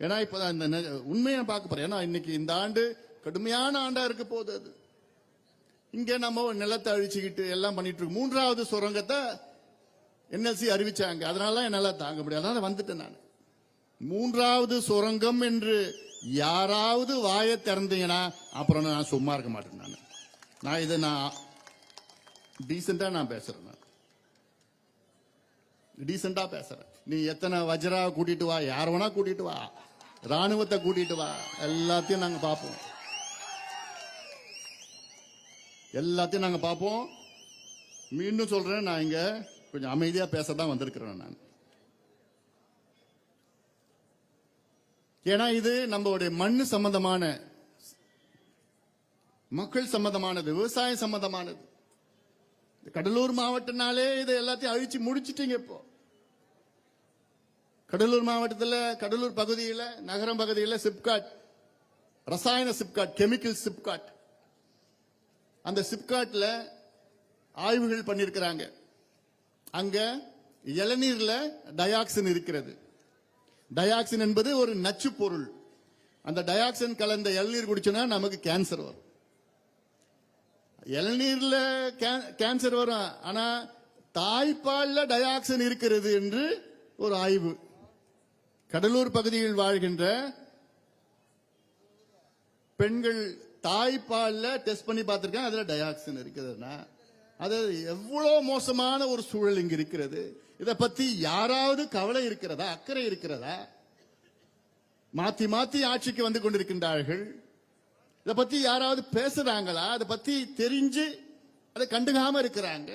ஏன்னா இப்பதான் இந்த உண்மையை பார்க்க போறேன். ஏன்னா இன்னைக்கு இந்த ஆண்டு கடுமையான ஆண்டா இருக்க போகுது. அது இங்க நம்ம நிலத்தை அழிச்சுக்கிட்டு எல்லாம் பண்ணிட்டு இருக்கோம். 3வது சுரங்கத்தை என்எல்சி அறிவிச்சாங்க. அதனால என்னால தாங்க முடியாது, அதனால வந்துட்டேன் நான். 3வது சுரங்கம் என்று யாராவது வாயை திறந்தீங்கன்னா அப்புறம் நான் சும்மா இருக்க மாட்டேன். நான் இதை டீசெண்டா நான் பேசுறேன். டீசெண்டா பேசுறேன். நீ எத்தனை வஜ்ரா கூட்டிட்டு வா, யார வேணா கூட்டிட்டு வா, ராணுவத்தை கூட்டிட்டு வா, எல்லாத்தையும் நாங்க பார்ப்போம். எல்லாத்தையும் நாங்க பார்ப்போம். மீண்டும் சொல்றேன், நான் இங்க கொஞ்சம் அமைதியா பேசதான் வந்திருக்கிறேன் நான். ஏன்னா இது நம்மளுடைய மண் சம்பந்தமான, மக்கள் சம்பந்தமானது, விவசாயம் சம்பந்தமானது. கடலூர் மாவட்டனாலே இதை எல்லாத்தையும் அழிச்சு முடிச்சிட்டீங்க. இப்போ கடலூர் மாவட்டத்தில், கடலூர் பகுதியில், நகரம் பகுதியில் சிப்காட், ரசாயன சிப்காட், கெமிக்கல் சிப்காட், அந்த சிப்காட்ல ஆய்வுகள் பண்ணிருக்கிறாங்க. அங்க இளநீர்ல டயாக்சின் இருக்கிறது. டயாக்சின் என்பது ஒரு நச்சு பொருள். அந்த டயாக்சின் கலந்த இளநீர் குடிச்சோன்னா நமக்கு கேன்சர் வரும். இளநீர்ல கேன்சர் வரும். ஆனா தாய்ப்பால்ல டயாக்சின் இருக்கிறது என்று ஒரு ஆய்வு. கடலூர் பகுதியில் வாழ்கின்ற பெண்கள் தாய்ப்பால்ல டெஸ்ட் பண்ணி பார்த்திருக்காங்க, அதுல டயாக்சின் இருக்குதுன்னா அது எவ்வளவு மோசமான ஒரு சூழல் இங்கு இருக்கிறது. இதை பத்தி யாராவது கவலை இருக்கிறதா, அக்கறை இருக்கிறதா? மாத்தி மாத்தி ஆட்சிக்கு வந்து கொண்டிருக்கின்றார்கள். இதை பத்தி யாராவது பேசுறாங்களா? அதை பத்தி தெரிஞ்சு அதை கண்டுக்காம இருக்கிறாங்க.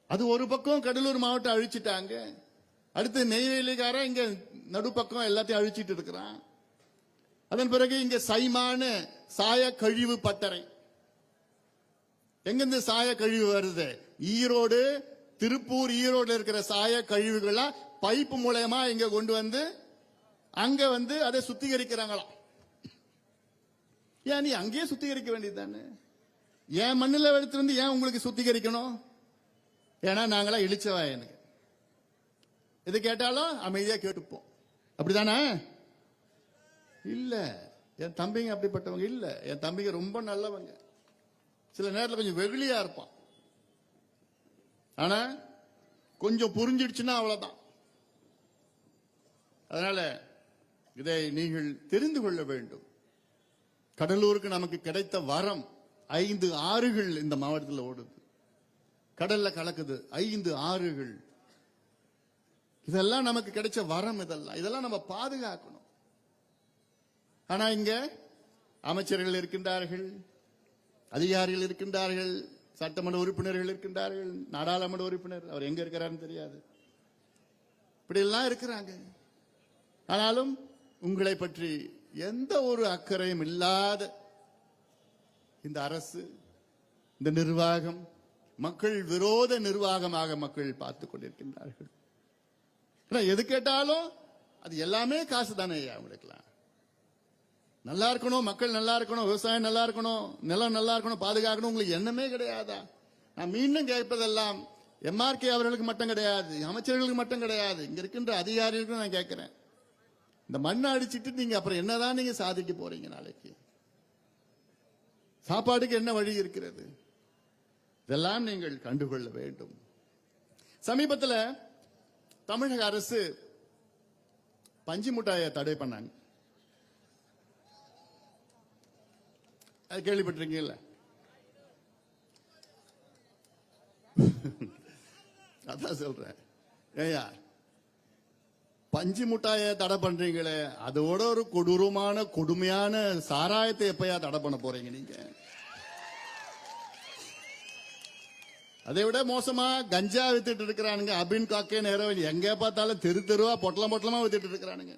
அது ஒரு பக்கம் கடலூர் மாவட்டம் அழிச்சிட்டாங்க. அடுத்து நெய்வேலிக்கார இங்க நடுப்பக்கம் எல்லாத்தையும் அழிச்சிட்டு இருக்கிறான். அதன் பிறகு இங்க சைமான சாய கழிவு பட்டறை. எங்கிருந்து சாய கழிவு வருது? ஈரோடு, திருப்பூர், ஈரோடு இருக்கிற சாய கழிவுகளா பைப்பு மூலமா இங்க கொண்டு வந்து அங்க வந்து அதை சுத்திகரிக்கிறாங்களாம். ஏன் நீ அங்கேயே சுத்திகரிக்க வேண்டியது தானே? ஏன் மண்ணில் எடுத்து வந்து ஏன் உங்களுக்கு சுத்திகரிக்கணும்? ஏன்னா நாங்களா இழிச்சவா, எனக்கு இது கேட்டாலும் அமைதியா கேட்டுப்போம். அப்படிதானே? இல்ல, என் தம்பிங்க அப்படிப்பட்டவங்க இல்ல. என் தம்பிங்க ரொம்ப நல்லவங்க. சில நேரத்தில் கொஞ்சம் வெகுளியா இருப்பான். ஆனா கொஞ்சம் புரிஞ்சிடுச்சுன்னா அவ்வளவுதான். அதனால இதை நீங்கள் தெரிந்து கொள்ள வேண்டும். கடலூருக்கு நமக்கு கிடைத்த வரம் 5 ஆறுகள் இந்த மாவட்டத்தில் ஓடுது, கடல்ல கலக்குது 5 ஆறுகள். இதெல்லாம் நமக்கு கிடைச்ச வரம். இதெல்லாம் நம்ம பாதுகாக்கணும். ஆனா இங்க அமைச்சர்கள் இருக்கின்றார்கள், அதிகாரிகள் இருக்கின்றார்கள், சட்டமன்ற உறுப்பினர்கள் இருக்கின்றார்கள், நாடாளுமன்ற உறுப்பினர் அவர் எங்க இருக்கிறாருன்னு தெரியாது, இப்படி எல்லாம் இருக்கிறாங்க. ஆனாலும் உங்களை பற்றி எந்த ஒரு அக்கறையும் இல்லாத இந்த அரசு, இந்த நிர்வாகம் மக்கள் விரோத நிர்வாகமாக மக்கள் பார்த்துக் கொண்டிருக்கின்றார்கள். எது கேட்டாலும் அது எல்லாமே காசு தானே. அவங்களுக்குலாம் நல்லா இருக்கணும், மக்கள் நல்லா இருக்கணும், விவசாயம் நல்லா இருக்கணும், நிலம் நல்லா இருக்கணும், பாதுகாக்கணும், உங்களுக்கு எண்ணமே கிடையாதா? நான் மீண்டும் கேட்பதெல்லாம் எம்ஆர்கே அவர்களுக்கு மட்டும் கிடையாது, அமைச்சர்களுக்கு மட்டும் கிடையாது, இங்க இருக்கின்ற அதிகாரிகளுக்கும் நான் கேட்கிறேன். இந்த மண்ணை அடிச்சிட்டு நீங்க அப்புறம் என்னதான் நீங்க சாதிக்க போறீங்க? நாளைக்கு சாப்பாடுக்கு என்ன வழி இருக்கிறது? இதெல்லாம் நீங்கள் கண்டுகொள்ள வேண்டும். சமீபத்தில் தமிழக அரசு பஞ்சு மிட்டாயை தடை பண்ணாங்க. அது கேள்விப்பட்டிருக்கீங்கல்ல? அதான் சொல்றேன். ஏயா, பஞ்சு மிட்டாயை தடை பண்றீங்களே, அதோட ஒரு கொடூரமான கொடுமையான சாராயத்தை எப்பயா தடை பண்ண போறீங்க நீங்க? அதை விட மோசமா கஞ்சா வித்துட்டு இருக்கிறானுங்க. அபின் காக்கே நேரம் எங்க பார்த்தாலும் தெரு தெருவா பொட்டலமா வித்துட்டு இருக்கிறானுங்க.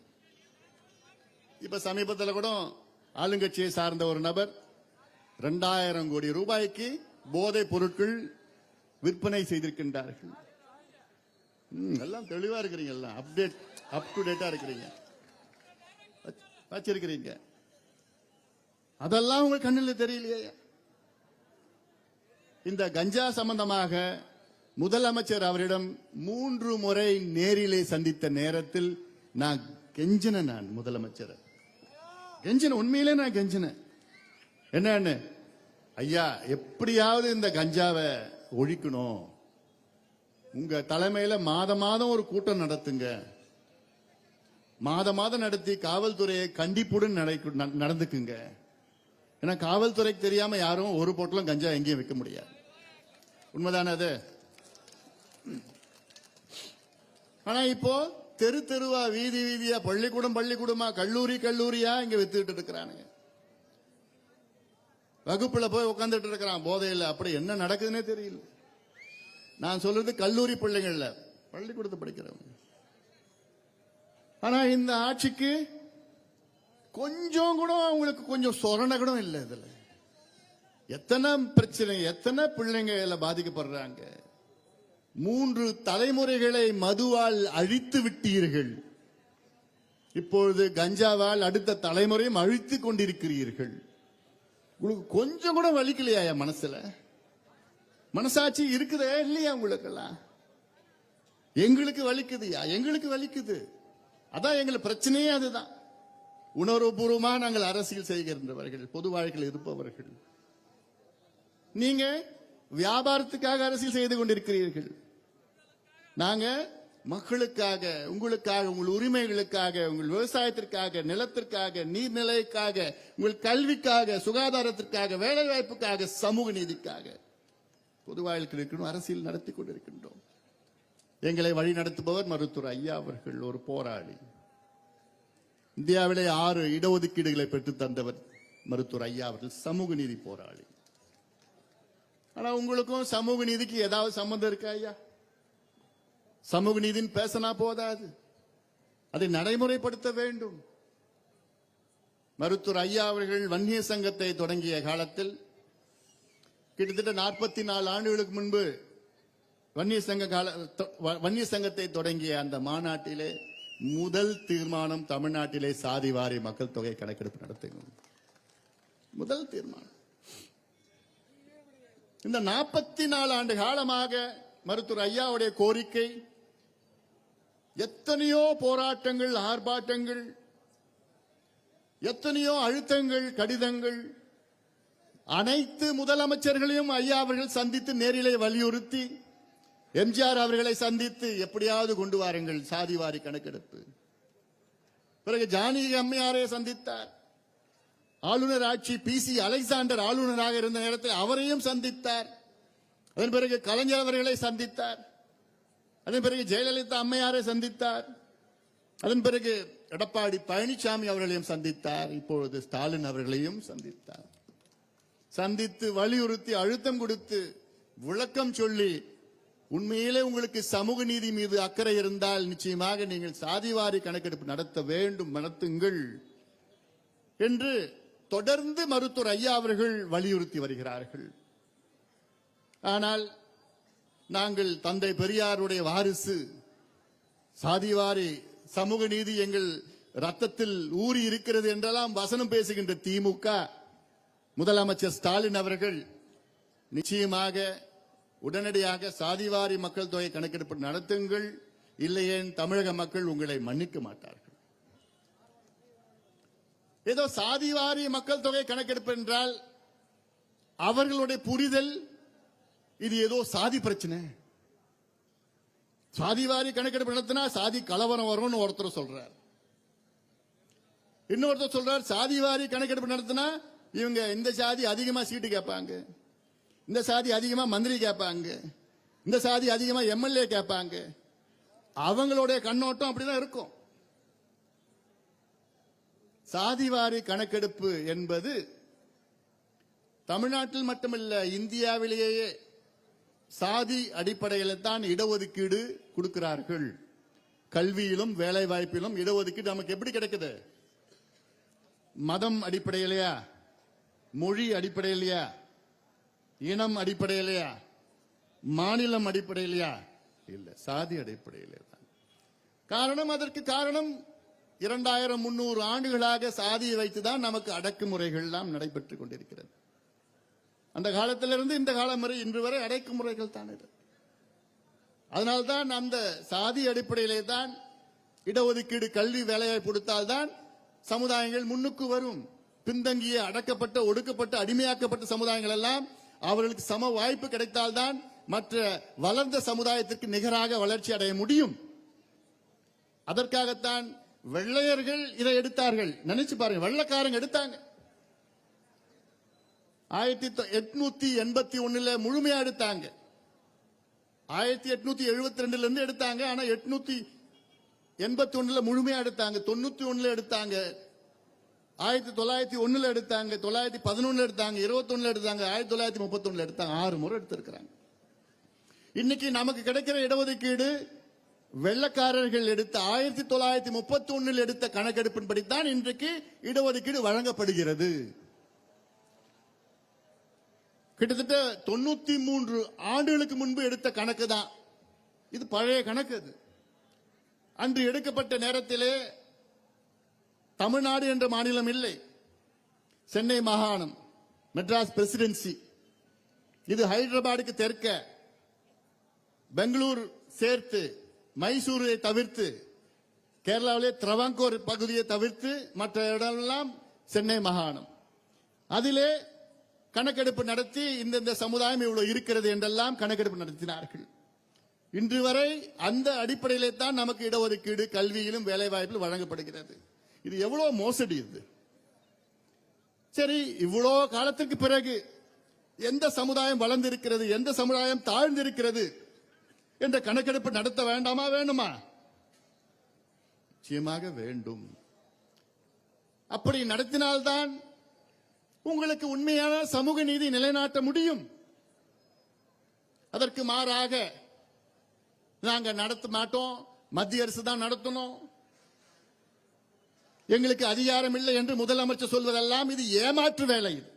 இப்ப சமீபத்தில் கூட ஆளுங்கட்சியை சார்ந்த ஒரு நபர் 2000 கோடி ரூபாய்க்கு போதைப் பொருட்கள் விற்பனை செய்திருக்கின்றார்கள். எல்லாம் தெளிவா இருக்கிறீங்க, எல்லாம் அப் டு டேட்டா இருக்கிறீங்க, வச்சிருக்கிறீங்க. அதெல்லாம் உங்க கண்ணில் தெரியலையே. இந்த கஞ்சா சம்பந்தமாக முதலமைச்சர் அவரிடம் 3 முறை நேரிலே சந்தித்த நேரத்தில் நான் கெஞ்சினேன். நான் முதலமைச்சர் கெஞ்சின, உண்மையிலே நான் கெஞ்சினேன். என்னன்னு, ஐயா எப்படியாவது இந்த கஞ்சாவை ஒழிக்கணும், உங்க தலைமையில மாதம் ஒரு கூட்டம் நடத்துங்க, மாதம் நடத்தி காவல்துறையை கண்டிப்புடன் நடந்துக்குங்க. ஏன்னா காவல்துறைக்கு தெரியாம யாரும் ஒரு பொட்டலும் கஞ்சா எங்கேயும் விற்க முடியாது. உண்மைதானே அது? ஆனா இப்போ தெரு தெருவா, வீதி வீதியா, பள்ளிக்கூடமா, கல்லூரியா இங்க வித்துட்டு இருக்கிறானுங்க. வகுப்புல போய் உட்கார்ந்துட்டு இருக்கிறான் போதையில். அப்படி என்ன நடக்குதுன்னே தெரியல. நான் சொல்றது கல்லூரி பிள்ளைங்கள்ல, பள்ளிக்கூடத்தை படிக்கிறவங்க. ஆனா இந்த ஆட்சிக்கு கொஞ்சம் கூட அவங்களுக்கு கொஞ்சம் சொரண கூட இல்லை. இதுல எத்தனை பிரச்சனை, எத்தனை பிள்ளைங்க இதுல பாதிக்கப்படுறாங்க. 3 தலைமுறைகளை மதுவால் அழித்து விட்டீர்கள். இப்பொழுது கஞ்சாவால் அடுத்த தலைமுறையும் அழித்துக் கொண்டிருக்கிறீர்கள். உங்களுக்கு கொஞ்சம் கூட வலிக்கலையா மனசுல? மனசாட்சி இருக்குதே இல்லையா உங்களுக்கெல்லாம்? எங்களுக்கு வலிக்குதுயா, எங்களுக்கு வலிக்குது. அதான் எங்களுக்கு பிரச்சனையே அதுதான். உணர்வுபூர்வமா நாங்கள் அரசியல் செய்கின்றவர்கள், பொது வாழ்க்கையில் இருப்பவர்கள். நீங்க வியாபாரத்துக்காக அரசியல் செய்து கொண்டிருக்கிறீர்கள். நாங்க மக்களுக்காக, உங்களுக்காக, உங்கள் உரிமைகளுக்காக, உங்கள் விவசாயத்திற்காக, நிலத்திற்காக, நீர்நிலைக்காக, உங்கள் கல்விக்காக, சுகாதாரத்திற்காக, வேலை வாய்ப்புக்காக, சமூக நீதிக்காக பொது வாழ்க்கையில் இருக்கணும், அரசியல் நடத்தி கொண்டிருக்கின்றோம். எங்களை வழி நடத்துபவர் மருத்துவர் ஐயா அவர்கள், ஒரு போராளி. இந்தியாவிலே 6 இடஒதுக்கீடுகளை பெற்று தந்தவர் மருத்துவர் ஐயா அவர்கள், சமூக நீதி போராளி. ஆனா உங்களுக்கும் சமூக நீதிக்கு ஏதாவது சம்பந்தம் இருக்கா ஐயா? சமூக நீதின்னு பேசினா போதாது, அதை நடைமுறைப்படுத்த வேண்டும். மருத்துவர் ஐயா அவர்கள் வன்னிய சங்கத்தை தொடங்கிய காலத்தில் கிட்டத்தட்ட 44 ஆண்டுகளுக்கு முன்பு வன்னிய சங்கத்தை தொடங்கிய அந்த மாநாட்டிலே முதல் தீர்மானம் தமிழ்நாட்டிலே சாதிவாரி மக்கள் தொகை கணக்கெடுப்பு நடத்தும். முதல் தீர்மானம். இந்த 44 ஆண்டு காலமாக மருத்துவர் ஐயாவுடைய கோரிக்கை, எத்தனையோ போராட்டங்கள், ஆர்ப்பாட்டங்கள், எத்தனையோ அழுத்தங்கள், கடிதங்கள், அனைத்து முதலமைச்சர்களையும் ஐயா அவர்கள் சந்தித்து நேரிலே வலியுறுத்தி, எம்ஜிஆர் அவர்களை சந்தித்து எப்படியாவது கொண்டு வாருங்கள் சாதிவாரி கணக்கெடுப்பு. பிறகு ஜானகி அம்மையாரை சந்தித்தார். ஆளுநர் ஆட்சி PC அலெக்சாண்டர் ஆளுநராக இருந்த நேரத்தில் அவரையும் சந்தித்தார். அதன் பிறகு கலைஞர் அவர்களை சந்தித்தார். அதன் பிறகு ஜெயலலிதா அம்மையாரை சந்தித்தார். அதன் பிறகு எடப்பாடி பழனிசாமி அவர்களையும் சந்தித்தார். இப்பொழுது ஸ்டாலின் அவர்களையும் சந்தித்தார். சந்தித்து வலியுறுத்தி அழுத்தம் கொடுத்து விளக்கம் சொல்லி, உண்மையிலே உங்களுக்கு சமூக நீதி மீது அக்கறை இருந்தால் நிச்சயமாக நீங்கள் சாதிவாரி கணக்கெடுப்பு நடத்த வேண்டும், நடத்துங்கள் என்று தொடர்ந்து மருத்துவர் ஐயா அவர்கள் வலியுறுத்தி வருகிறார்கள். ஆனால் நாங்கள் தந்தை பெரியாருடைய வாரிசு, சாதிவாரி சமூக நீதி எங்கள் ரத்தத்தில் ஊறி இருக்கிறது என்றெல்லாம் வசனம் பேசுகின்ற திமுக, முதலமைச்சர் ஸ்டாலின் அவர்கள் நிச்சயமாக உடனடியாக சாதிவாரி மக்கள் தொகை கணக்கெடுப்பு நடத்துங்கள், இல்லையேன் தமிழக மக்கள் உங்களை மன்னிக்க மாட்டார்கள். ஏதோ சாதிவாரி மக்கள் தொகை கணக்கெடுப்பு என்றால் அவர்களுடைய புரிதல் இது ஏதோ சாதி பிரச்சனை. சாதிவாரி கணக்கெடுப்பு நடத்தினா சாதி கலவரம் வரும்னு ஒருத்தர் சொல்றார். இன்னொருத்தர் சொல்றார் சாதிவாரி கணக்கெடுப்பு நடத்தினா இவங்க இந்த சாதி அதிகமா சீட்டு கேட்பாங்க, இந்த சாதி அதிகமா மந்திரி கேட்பாங்க, இந்த சாதி அதிகமா MLA கேட்பாங்க. அவங்களுடைய கண்ணோட்டம் அப்படிதான் இருக்கும். சாதிவாரி கணக்கெடுப்பு என்பது தமிழ்நாட்டில் மட்டுமல்ல, இந்தியாவிலேயே சாதி அடிப்படையில் தான் இடஒதுக்கீடு கொடுக்கிறார்கள். கல்வியிலும் வேலை வாய்ப்பிலும் இடஒதுக்கீடு நமக்கு எப்படி கிடைக்குது? மதம் அடிப்படையிலையா, மொழி அடிப்படையிலையா, இனம் அடிப்படையிலையா, மாநிலம் அடிப்படையிலையா? இல்ல, சாதி அடிப்படையிலே தான். காரணம், அதற்கு காரணம் 2300 ஆண்டுகளாக சாதியை வைத்துதான் நமக்கு அடக்குமுறைகள் எல்லாம் நடைபெற்றுக் கொண்டிருக்கிறது. அந்த காலத்திலிருந்து இந்த காலம் வரை இன்று வரை அடக்குமுறைகள் தான் இது. அதனால்தான் அந்த சாதி அடிப்படையிலே தான் இடஒதுக்கீடு, கல்வி, வேலையை கொடுத்தால்தான் சமுதாயங்கள் முன்னுக்கு வரும். பின்தங்கிய, அடக்கப்பட்ட, ஒடுக்கப்பட்ட, அடிமையாக்கப்பட்ட சமுதாயங்கள் எல்லாம் அவர்களுக்கு சம வாய்ப்பு கிடைத்தால்தான் மற்ற வளர்ந்த சமுதாயத்திற்கு நிகராக வளர்ச்சி அடைய முடியும். அதற்காகத்தான் வெள்ளையர்கள் இதை எடுத்தார்கள். நினைச்சு பாருங்க, வெள்ளைக்காரங்க எடுத்தாங்க. 1881 முழுமையா எடுத்தாங்க. 1872 இருந்து எடுத்தாங்க. ஆனா 881 முழுமையா எடுத்தாங்க. 91 எடுத்தாங்க, 1901 எடுத்தாங்க, 911 எடுத்தாங்க, 21 எடுத்தாங்க, 1931 எடுத்தாங்க. 6 முறை எடுத்திருக்கிறாங்க. இன்னைக்கு நமக்கு கிடைக்கிற இடஒதுக்கீடு வெள்ளக்காரர்கள் எடுத்த 1931 எடுத்த கணக்கெடுப்பின்படித்தான் இன்றைக்கு இடஒதுக்கீடு வழங்கப்படுகிறது. கிட்டத்தட்ட 93 ஆண்டுகளுக்கு முன்பு எடுத்த கணக்கு தான் இது. பழைய கணக்கு அது. அன்று எடுக்கப்பட்ட நேரத்திலே தமிழ்நாடு என்ற மாநிலம் இல்லை, சென்னை மாகாணம், மெட்ராஸ் பிரசிடென்சி, இது ஹைதராபாத்துக்கு தெற்க, பெங்களூர் சேர்த்து, மைசூரை தவிர்த்து, கேரளாவிலே திரவாங்கூர் பகுதியை தவிர்த்து மற்ற இடமெல்லாம் சென்னை மாகாணம். அதிலே கணக்கெடுப்பு நடத்தி இந்த சமுதாயம் இவ்வளவு இருக்கிறது என்றெல்லாம் கணக்கெடுப்பு நடத்தினார்கள். இன்று வரை அந்த அடிப்படையிலே தான் நமக்கு இடஒதுக்கீடு கல்வியிலும் வேலை வாய்ப்பிலும் வழங்கப்படுகிறது. இது எவ்வளவு மோசடி இது. சரி, இவ்வளோ காலத்திற்கு பிறகு எந்த சமுதாயம் வளர்ந்திருக்கிறது, எந்த சமுதாயம் தாழ்ந்திருக்கிறது என்ற கணக்கெடுப்பு நடத்த வேண்டாமா? வேண்டுமா? நிச்சயமாக வேண்டும். அப்படி நடத்தினால்தான் உங்களுக்கு உண்மையான சமூக நீதி நிலைநாட்ட முடியும். அதற்கு மாறாக நாங்க நடத்த மாட்டோம், மத்திய அரசு தான் நடத்தணும், எங்களுக்கு அதிகாரம் இல்லை என்று முதலமைச்சர் சொல்வதெல்லாம் இது ஏமாற்று வேலை. இது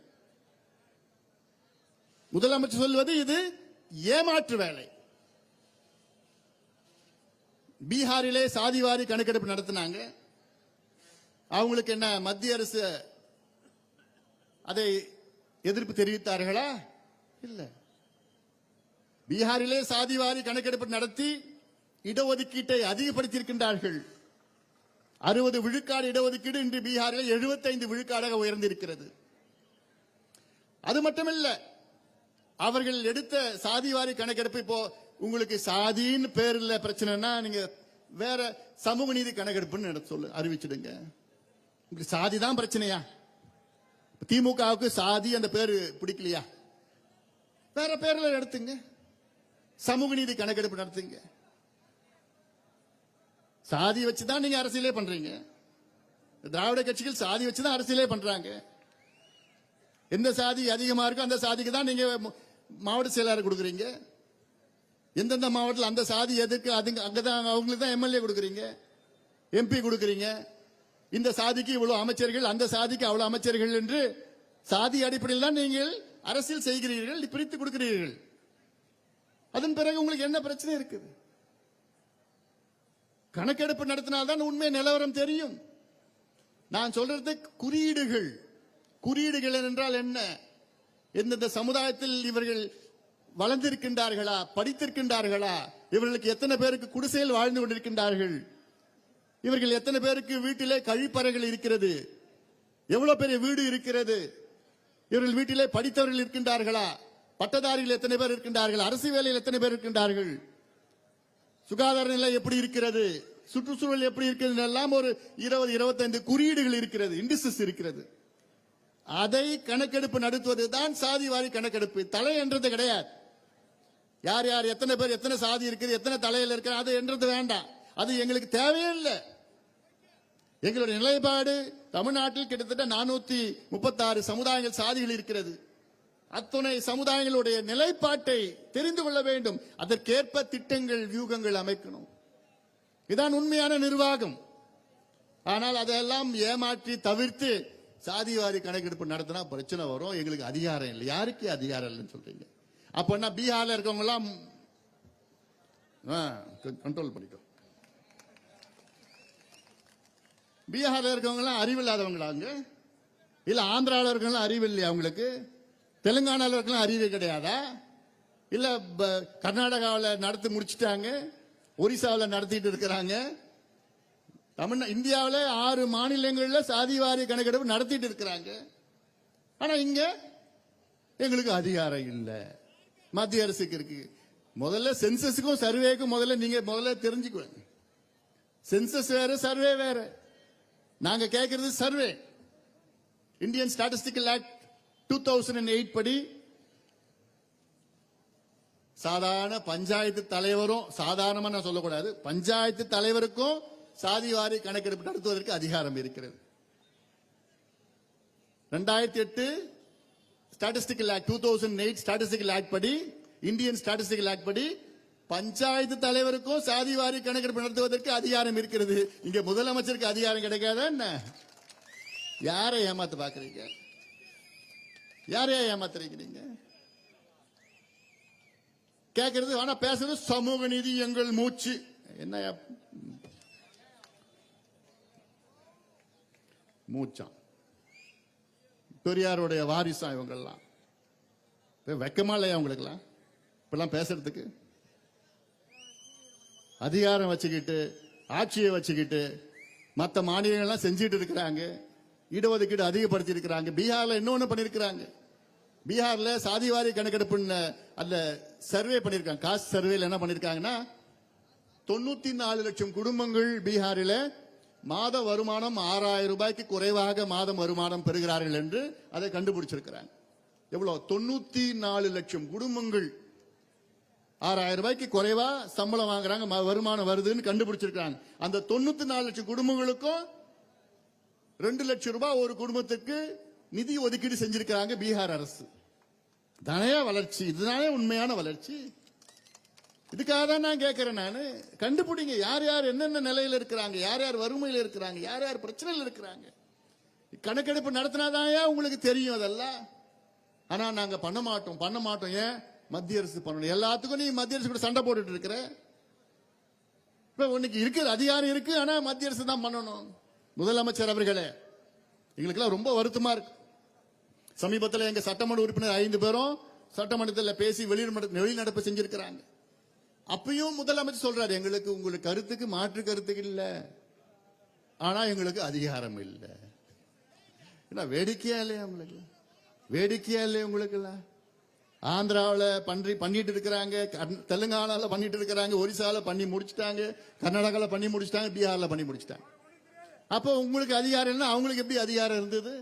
முதலமைச்சர் சொல்வது இது ஏமாற்று வேலை. பீகாரிலே சாதிவாரி கணக்கெடுப்பு நடத்தினாங்க. அவங்களுக்கு என்ன மத்திய அரசு அதை எதிர்ப்பு தெரிவித்தார்களா? இல்ல. பீகாரிலே சாதிவாரி கணக்கெடுப்பு நடத்தி இடஒதுக்கீட்டை அதிகப்படுத்தியிருக்கின்றார்கள். 60 விழுக்காடு இடஒதுக்கீடு இன்று பீகாரில் 75 விழுக்காடாக உயர்ந்திருக்கிறது. அது மட்டுமல்ல, அவர்கள் எடுத்த சாதிவாரி கணக்கெடுப்பு, இப்போ உங்களுக்கு சாதின்னு பேர் இல்ல பிரச்சனைனா நீங்க வேற சமூக நீதி கணக்கெடுப்புன்னு சொல்லு அறிவிச்சிடுங்க. உங்களுக்கு சாதி தான் பிரச்சனையா? திமுகவுக்கு சாதி அந்த பேரு பிடிக்கலையா? வேற பேர்ல எடுத்துங்க, சமூக நீதி கணக்கெடுப்பு நடத்துங்க. சாதி வச்சுதான் நீங்க அரசியலே பண்றீங்க. திராவிட கட்சிகள் சாதி வச்சுதான் அரசியலே பண்றாங்க. எந்த சாதி அதிகமா இருக்கோ அந்த சாதிக்கு தான் நீங்க மாவட்ட செயலாளர் கொடுக்குறீங்க. எந்தெந்த மாவட்டத்தில் அந்த சாதி எதுக்கு அங்கதான் அவங்களுக்கு தான் எம்எல்ஏ கொடுக்குறீங்க, எம்பி கொடுக்குறீங்க. இந்த சாதிக்கு இவ்வளவு அமைச்சர்கள், அந்த சாதிக்கு அவ்வளவு அமைச்சர்கள் என்று சாதி அடிப்படையில் தான் நீங்கள் அரசியல் செய்கிறீர்கள், பிரித்து கொடுக்கிறீர்கள். அதன் பிறகு உங்களுக்கு என்ன பிரச்சனை இருக்குது? கணக்கெடுப்பு நடத்தினால்தான் உண்மை நிலவரம் தெரியும். நான் சொல்றது குறியீடுகள். குறியீடுகள் என்றால் என்ன? எந்தெந்த சமுதாயத்தில் இவர்கள் வளர்ந்திருக்கின்றார்களா, படித்திருக்கின்றார்களா, இவர்களுக்கு எத்தனை பேருக்கு குடிசையில் வாழ்ந்து கொண்டிருக்கின்றார்கள், இவர்கள் எத்தனை பேருக்கு வீட்டிலே கழிப்பறைகள் இருக்கிறது, எவ்வளவு பெரிய வீடு இருக்கிறது, இவர்கள் வீட்டிலே படித்தவர்கள் இருக்கின்றார்களா, பட்டதாரிகள் எத்தனை பேர் இருக்கின்றார்கள், அரசு வேலையில் எத்தனை பேர் இருக்கின்றார்கள், சுகாதார நிலை எப்படி இருக்கிறது, சுற்றுச்சூழல் எப்படி இருக்கிறது எல்லாம் ஒரு 20-25 குறியீடுகள் இருக்கிறது, இண்டிசஸ் இருக்கிறது. அதை கணக்கெடுப்பு நடத்துவதுதான் சாதிவாரி கணக்கெடுப்பு. தலை என்றது கிடையாது. யார் யார் எத்தனை பேர் எத்தனை சாதி இருக்குது, எத்தனை தலையில் இருக்கிற அது என்றது வேண்டாம். அது எங்களுக்கு தேவையே இல்லை. எங்களுடைய நிலைப்பாடு தமிழ்நாட்டில் கிட்டத்தட்ட 436 சமுதாயங்கள் சாதிகள் இருக்கிறது. அத்துணை சமுதாயங்களுடைய நிலைப்பாட்டை தெரிந்து கொள்ள வேண்டும். அதற்கேற்ப திட்டங்கள் வியூகங்கள் அமைக்கணும். இதான் உண்மையான நிர்வாகம். ஆனால் அதெல்லாம் ஏமாற்றி தவிர்த்து சாதிவாரி கணக்கெடுப்பு நடத்தினா பிரச்சனை வரும். எங்களுக்கு அதிகாரம் இல்லை. யாருக்கு அதிகாரம் இல்லைன்னு சொல்றீங்க? அப்ப பீகார்ல இருக்கவங்க எல்லாம் கண்ட்ரோல் பண்ணிக்கோ. பீகார்ல இருக்கவங்க எல்லாம் அறிவில்லாதவங்களாங்க? இல்ல ஆந்திராவில் இருக்கவங்க அறிவு இல்லையா அவங்களுக்கு? தெலுங்கானாவில் இருக்கலாம் அறிவே கிடையாதா? இல்ல கர்நாடகாவில் நடத்தி முடிச்சுட்டாங்க, ஒரிசாவில் நடத்திட்டு இருக்கிறாங்க. இந்தியாவில் 6 மாநிலங்களில் சாதிவாரி கணக்கெடுப்பு நடத்திட்டு இருக்கிறாங்க. ஆனா இங்க எங்களுக்கு அதிகாரம் இல்லை. மத்திய அரசுக்கு இருக்கு. முதல்ல சென்சஸுக்கும் சர்வேக்கும் முதல்ல தெரிஞ்சுக்குவாங்க. சென்சஸ் வேற, சர்வே வேற. நாங்க கேட்கறது சர்வே. இந்தியன் ஸ்டாட்டிஸ்டிக்கல் ஆக்ட் 2008 படி சாதாரண பஞ்சாயத்து தலைவரும், சாதாரணமா நான் சொல்லக்கூடாது, பஞ்சாயத்து தலைவருக்கும் சாதிவாரி கணக்கெடுப்பு நடத்துவதற்கு அதிகாரம் இருக்கிறது. 2008 ஸ்டாட்டிஸ்டிக்கல் ஆக்ட் 2008 ஸ்டாட்டிஸ்டிக்கல் ஆக்ட் படி, இந்தியன் ஸ்டாட்டிஸ்டிக்கல் ஆக்ட் படி பஞ்சாயத்து தலைவருக்கும் சாதிவாரி கணக்கெடுப்பு நடத்துவதற்கு அதிகாரம் இருக்கிறது. இங்க முதலமைச்சருக்கு அதிகாரம் கிடைக்காதா என்ன? யாரை ஏமாத்த பாக்குறீங்க? யாரையா ஏமாத்துறீங்க நீங்க? கேட்கறது ஆனா பேசுறது சமூக நீதி எங்கள் மூச்சு. என்ன மூச்சான்? பெரியாருடைய வாரிசா இவங்கெல்லாம்? வெக்கமா இல்லையா உங்களுக்கெல்லாம் இப்பெல்லாம் பேசுறதுக்கு? அதிகாரம் வச்சுக்கிட்டு, ஆட்சியை வச்சுக்கிட்டு மற்ற மாநிலங்கள்லாம் செஞ்சுட்டு இருக்கிறாங்க. இடஒதுக்கீடு அதிகப்படுத்தி இருக்கிறாங்க. பீகார்ல இன்னொன்னு பண்ணிருக்கிறாங்க. பீகார்ல சாதிவாரி கணக்கெடுப்பு அல்ல சர்வே பண்ணிருக்காங்க. காஸ்ட் சர்வேல என்ன பண்ணிருக்காங்கன்னா 94 லட்சம் குடும்பங்கள் பீகாரில் மாத வருமானம் 6000 ரூபாய்க்கு குறைவாக மாதம் வருமானம் பெறுகிறார்கள் என்று அதை கண்டுபிடிச்சிருக்கிறாங்க. எவ்வளவு? 94 லட்சம் குடும்பங்கள் 6000 ரூபாய்க்கு குறைவா சம்பளம் வாங்குறாங்க, வருமானம் வருதுன்னு கண்டுபிடிச்சிருக்காங்க. அந்த 94 லட்சம் குடும்பங்களுக்கும் 2 லட்சம் ரூபாய் ஒரு குடும்பத்துக்கு நிதி ஒதுக்கீடு செஞ்சிருக்காங்க பீகார் அரசு. தானே வளர்ச்சி? இதுதானே உண்மையான வளர்ச்சி? இதுக்காக தான் நான் கேட்கிறேன். நானு கண்டுபிடிங்க யார் யார் என்னென்ன நிலையில இருக்கிறாங்க, யார் யார் வறுமையில் இருக்கிறாங்க, யார் யார் பிரச்சனையில் இருக்கிறாங்க. கணக்கெடுப்பு நடத்தினாதான் உங்களுக்கு தெரியும் அதெல்லாம். ஆனா நாங்க பண்ண மாட்டோம். ஏன்? மத்திய அரசு பண்ணணும். எல்லாத்துக்கும் நீ மத்திய அரசு கூட சண்டை போட்டுட்டு இருக்கிற. இப்ப உனக்கு இருக்கு அதிகாரம் இருக்கு, ஆனா மத்திய அரசு தான் பண்ணணும். முதலமைச்சர் அவர்களே, எங்களுக்கெல்லாம் ரொம்ப வருத்தமா இருக்கு. சமீபத்தில் எங்க சட்டமன்ற உறுப்பினர் 5 பேரும் சட்டமன்றத்தில் பேசி வெளிநடப்பு செஞ்சிருக்கிறாங்க. அப்பயும் முதலமைச்சர் சொல்றாரு, எங்களுக்கு உங்களுக்கு கருத்துக்கு மாற்று கருத்துக்கு இல்ல, ஆனா எங்களுக்கு அதிகாரம் இல்லை. வேடிக்கையா இல்லையா உங்களுக்கு? வேடிக்கையா இல்லையா உங்களுக்கு? ஆந்திராவில் பண்ணிட்டு இருக்கிறாங்க, தெலுங்கானால பண்ணிட்டு இருக்கிறாங்க, ஒரிசால பண்ணி முடிச்சிட்டாங்க, கர்நாடகால பண்ணி முடிச்சிட்டாங்க, பீகார்ல பண்ணி முடிச்சிட்டாங்க. அப்போ உங்களுக்கு அதிகாரம் இல்லைன்னா அவங்களுக்கு எப்படி அதிகாரம் இருந்தது?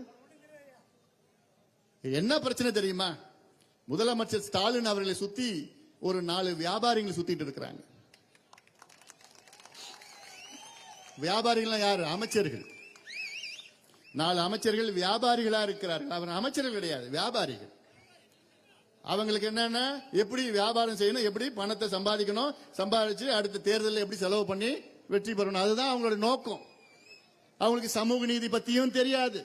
என்ன பிரச்சனை தெரியுமா? முதலமைச்சர் ஸ்டாலின் அவர்களை சுத்தி ஒரு 4 வியாபாரிகள் சுத்திட்டு இருக்கிறாங்க. வியாபாரிகள் யாரு? அமைச்சர்கள். 4 அமைச்சர்கள் வியாபாரிகளா இருக்கிறார்கள். அவர் அமைச்சர்கள் கிடையாது, வியாபாரிகள். அவங்களுக்கு என்னன்னா எப்படி வியாபாரம் செய்யணும், எப்படி பணத்தை சம்பாதிக்கணும், சம்பாதிச்சு அடுத்த தேர்தலில் எப்படி செலவு பண்ணி வெற்றி பெறணும், அதுதான் அவங்களோட நோக்கம். அவங்களுக்கு சமூக நீதி பத்தியும் தெரியாது,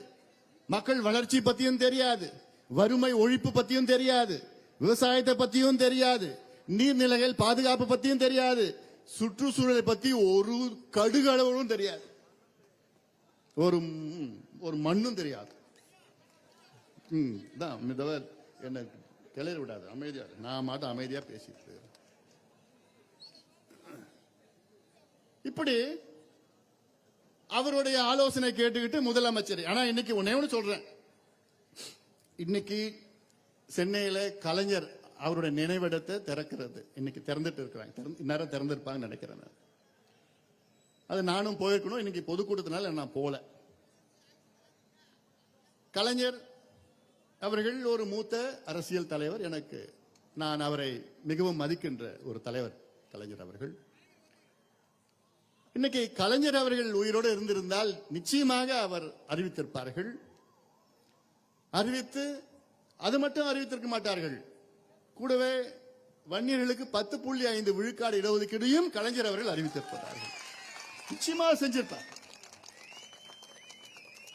மக்கள் வளர்ச்சி பத்தியும் தெரியாது, வறுமை ஒழிப்பு பத்தியும் தெரியாது, விவசாயத்தை பத்தியும் தெரியாது, நீர்நிலைகள் பாதுகாப்பு பத்தியும் தெரியாது, சுற்றுச்சூழலை பத்தி ஒரு கடுகளவும் தெரியாது, ஒரு மண்ணும் தெரியாது. என்ன கிளறி விடாது, அமைதியா நான் மாட்ட அமைதியா பேசிட்டு. இப்படி அவருடைய ஆலோசனை கேட்டுக்கிட்டு முதலமைச்சர். ஆனா இன்னைக்கு ஒண்ணு சொல்றேன், இன்னைக்கு சென்னையில கலைஞர் அவருடைய நினைவிடத்தை திறக்கிறது இன்னைக்கு திறந்துட்டு இருக்கிறாங்க. இந்நேரம் திறந்திருப்பாங்க நினைக்கிறேன். அது நானும் போயிருக்கணும், இன்னைக்கு பொதுக்கூட்டத்தினால நான் போல. கலைஞர் அவர்கள் ஒரு மூத்த அரசியல் தலைவர், எனக்கு நான் அவரை மிகவும் மதிக்கின்ற ஒரு தலைவர் கலைஞர் அவர்கள். இன்னைக்கு கலைஞர் அவர்கள் உயிரோடு இருந்திருந்தால் நிச்சயமாக அவர் அறிவித்திருப்பார்கள். அறிவித்து அது மட்டும் அறிவித்திருக்க மாட்டார்கள், கூடவே வன்னியர்களுக்கு 10.5 விழுக்காடு இடஒதுக்கீடையும் கலைஞர் அவர்கள் அறிவித்திருப்பார்கள், நிச்சயமாக செஞ்சிருப்பார்.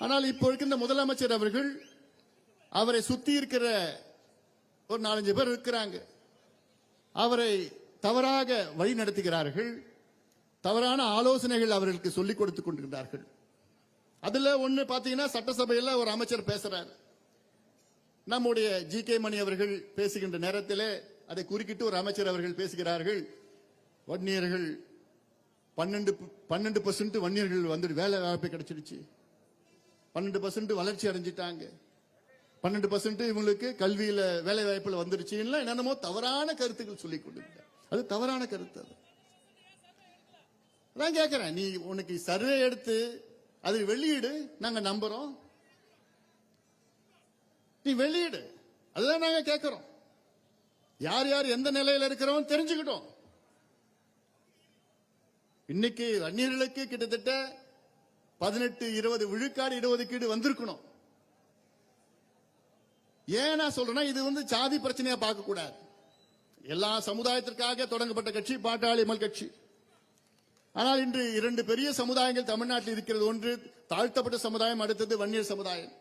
ஆனால் இப்போ இருக்கின்ற முதலமைச்சர் அவர்கள், அவரை சுத்தி இருக்கிற ஒரு 4-5 பேர் இருக்கிறாங்க, அவரை தவறாக வழி நடத்துகிறார்கள், தவறான ஆலோசனைகள் அவர்களுக்கு சொல்லிக் கொடுத்துக் கொண்டிருக்கிறார்கள். அதுல ஒண்ணு பாத்தீங்கன்னா, சட்டசபையில் ஒரு அமைச்சர் பேசுறார், நம்முடைய ஜி.கே. மணி அவர்கள் பேசுகின்ற நேரத்தில் அதை குறுக்கிட்டு ஒரு அமைச்சர் அவர்கள் பேசுகிறார்கள், வன்னியர்கள் 12% வன்னியர்கள் வந்து வேலை வாய்ப்பு கிடைச்சிருச்சு, 12% வளர்ச்சி அடைஞ்சிட்டாங்க, 12% இவங்களுக்கு கல்வியில வேலை வாய்ப்புல வந்துருச்சு, என்னென்னமோ தவறான கருத்துக்கள் சொல்லிக் கொண்டிருக்க. அது தவறான கருத்து. நான் கேட்கிறேன், நீ உனக்கு சர்வே எடுத்து அது வெளியிடு, நாங்க நம்புறோம். நீ வெளியிடு, அதுதான் நாங்க கேட்கிறோம். யார் யார் எந்த நிலையில இருக்கிறோம் தெரிஞ்சுக்கிட்டோம். இன்னைக்கு வன்னியர்களுக்கு கிட்டத்தட்ட 18-20 விழுக்காடு இடஒதுக்கீடு வந்திருக்கணும். ஏன் நான் சொல்றேன்னா, இது சாதி பிரச்சனையா பார்க்க கூடாது. எல்லா சமுதாயத்திற்காக தொடங்கப்பட்ட கட்சி பாட்டாளி மக்கள் கட்சி. ஆனால் இன்று 2 பெரிய சமுதாயங்கள் தமிழ்நாட்டில் இருக்கிறது. ஒன்று தாழ்த்தப்பட்ட சமுதாயம், அடுத்தது வன்னியர் சமுதாயம்.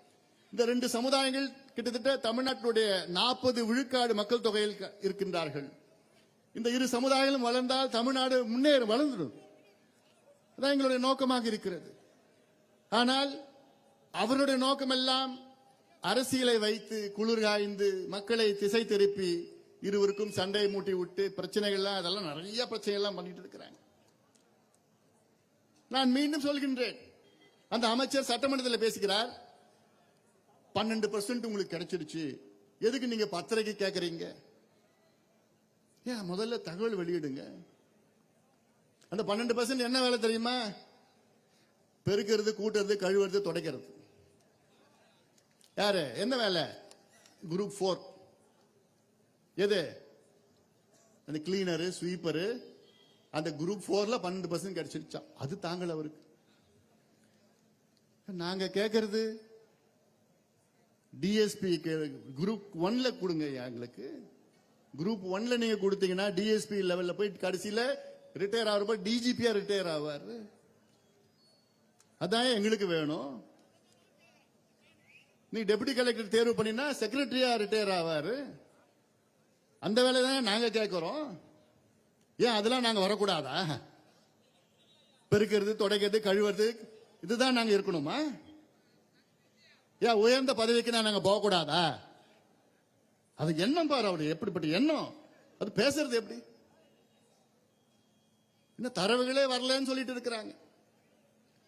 இந்த 2 சமுதாயங்கள் கிட்டத்தட்ட தமிழ்நாட்டினுடைய 40 விழுக்காடு மக்கள் தொகையில் இருக்கின்றார்கள். இந்த 2 சமுதாயங்களும் வளர்ந்தால் தமிழ்நாடு வளர்ந்துடும். அதான் எங்களுடைய நோக்கமாக இருக்கிறது. ஆனால் அவருடைய நோக்கமெல்லாம் அரசியலை வைத்து குளிர் காய்ந்து மக்களை திசை திருப்பி இருவருக்கும் சண்டை மூட்டி விட்டு பிரச்சனைகள்லாம், அதெல்லாம் நிறைய பிரச்சனைகள்லாம் பண்ணிட்டு இருக்கிறாங்க. நான் மீண்டும் சொல்கின்றேன், அந்த அமைச்சர் சட்டமன்றத்தில் பேசுகிறார், 12% உங்களுக்கு கிடைச்சிருச்சு, எதுக்கு நீங்க பத்திரிகை கேட்கறீங்க? ஏன் முதல்ல தகவல் வெளியிடுங்க. அந்த 12% என்ன வேலை தெரியுமா? பெருக்கிறது, கூட்டுறது, கழுவுறது, துடைக்கிறது. யாரு என்ன வேலை? குரூப் 4. எது? அந்த கிளீனரு, ஸ்வீப்பரு, அந்த குரூப் 4ல 12% கிடைச்சிருச்சா? அது தாங்கள் அவருக்கு. நாங்க கேட்கறது டிஎஸ்பி குரூப் 1ல கொடுங்க. எங்களுக்கு குரூப் 1ல நீங்க கொடுத்தீங்கன்னா டிஎஸ்பி லெவல்ல போய் கடைசியில ரிட்டையர் ஆகிறப்ப டிஜிபியா ரிட்டையர் ஆவாரு. அதான் எங்களுக்கு வேணும். நீ டெபுட்டி கலெக்டர் தேர்வு பண்ணினா செக்ரட்டரியா ரிட்டையர் ஆவாரு. அந்த வேலை தான் நாங்க கேட்கிறோம். ஏன் அதெல்லாம் நாங்க வரக்கூடாதா? பெருக்கிறது, துடைக்கிறது, கழுவுறது, இதுதான் நாங்க இருக்கணுமா? ஏன் உயர்ந்த பதவிக்கு நாங்க போகக்கூடாதா? அது எண்ணம் பாரு, அவரு எப்படிப்பட்ட எண்ணம். அது பேசுறது எப்படி? இன்னும் தரவுகளே வரலன்னு சொல்லிட்டு இருக்கிறாங்க.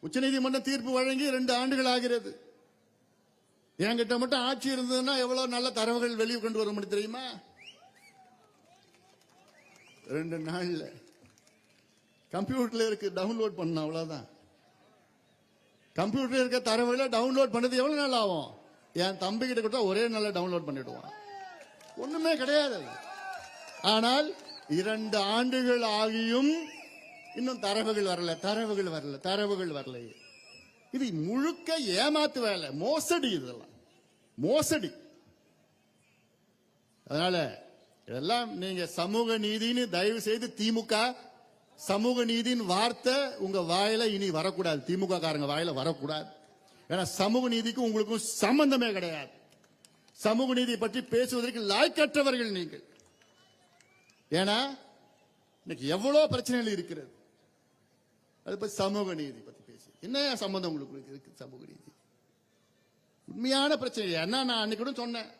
உச்சநீதிமன்றம் தீர்ப்பு வழங்கி 2 ஆண்டுகள் ஆகிறது. என்கிட்ட மட்டும் ஆட்சி இருந்ததுன்னா எவ்வளவு நல்ல தரவுகள் வெளியே கொண்டு வர முடியும் தெரியுமா? 2 நாள்ல கம்ப்யூட்டர்ல இருக்கு, டவுன்லோட் பண்ண அவ்வளவுதான். கம்ப்யூட்டர் இருக்க தரவுகளை டவுன்லோட் பண்ணது எவ்வளவு நாள் ஆகும்? என் தம்பி கிட்ட கொடுத்தா ஒரே நாள்ல டவுன்லோட் பண்ணிடுவான். ஒண்ணுமே கிடையாது. ஆனால் 2 ஆண்டுகள் ஆகியும் இன்னும் தரவுகள் வரல. இது முழுக்க ஏமாத்து வேலை, மோசடி. இதெல்லாம் மோசடி. அதனால இதெல்லாம் நீங்க சமூக நீதினு தயவு செய்து திமுக சமூக நீதியின் வார்த்தை உங்க வாயில இனி வரக்கூடாது. திமுக காரங்க வாயில வரக்கூடாது. ஏன்னா சமூக நீதிக்கும் உங்களுக்கும் சம்பந்தமே கிடையாது. சமூக நீதி பற்றி பேசுவதற்கு லாய்க்கற்றவர்கள் நீங்கள். ஏன்னா இன்னைக்கு எவ்வளவு பிரச்சனைகள் இருக்கிறது. அது பத்தி சமூக நீதி பத்தி பேசி என்ன சம்பந்தம் உங்களுக்கு இருக்கு? சமூக நீதி உண்மையான பிரச்சனை. ஏன்னா நான் அன்னைக்கு கூட சொன்னேன்,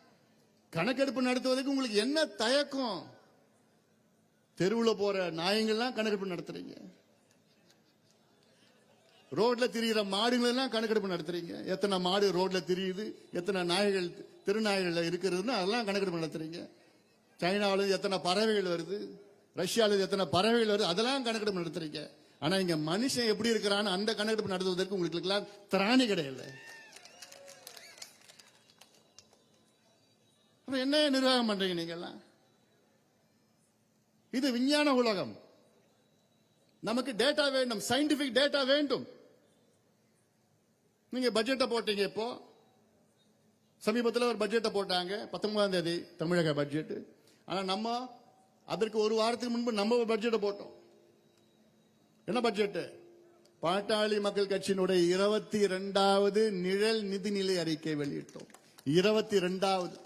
கணக்கெடுப்பு நடத்துவதற்கு உங்களுக்கு என்ன தயக்கம்? தெருவில் போற நாயங்கள்லாம் கணக்கெடுப்பு நடத்துறீங்க, ரோட்ல திரிகிற மாடுகள் எல்லாம் கணக்கெடுப்பு நடத்துறீங்க. எத்தனை மாடு ரோட்ல திரியுது, எத்தனை நாய்கள் திருநாய்கள் இருக்கிறதுன்னு அதெல்லாம் கணக்கெடுப்பு நடத்துறீங்க. சைனாவில் எத்தனை பறவைகள் வருது, ரஷ்யாவில் எத்தனை பறவைகள் வருது, அதெல்லாம் கணக்கெடுப்பு நடத்துறீங்க. ஆனா இங்க மனுஷன் எப்படி இருக்கிறான்னு அந்த கணக்கெடுப்பு நடத்துவதற்கு உங்களுக்கு எல்லாம் திராணி கிடையாது. என்ன நிர்வாகம் பண்றீங்க நீங்க எல்லாம்? இது விஞ்ஞான உலகம். நமக்கு டேட்டா வேண்டும், சயின்டிபிக் டேட்டா வேண்டும். நீங்க பட்ஜெட்டை போட்டீங்க. இப்போ சமீபத்தில் ஒரு பட்ஜெட்டை போட்டாங்க, 19ஆம் தேதி தமிழக பட்ஜெட். ஆனா நம்ம அதற்கு ஒரு வாரத்துக்கு முன்பு நம்ம பட்ஜெட்டை போட்டோம். என்ன பட்ஜெட்? பாட்டாளி மக்கள் கட்சியினுடைய 22வது நிழல் நிதிநிலை அறிக்கை வெளியிட்டோம். 22வது.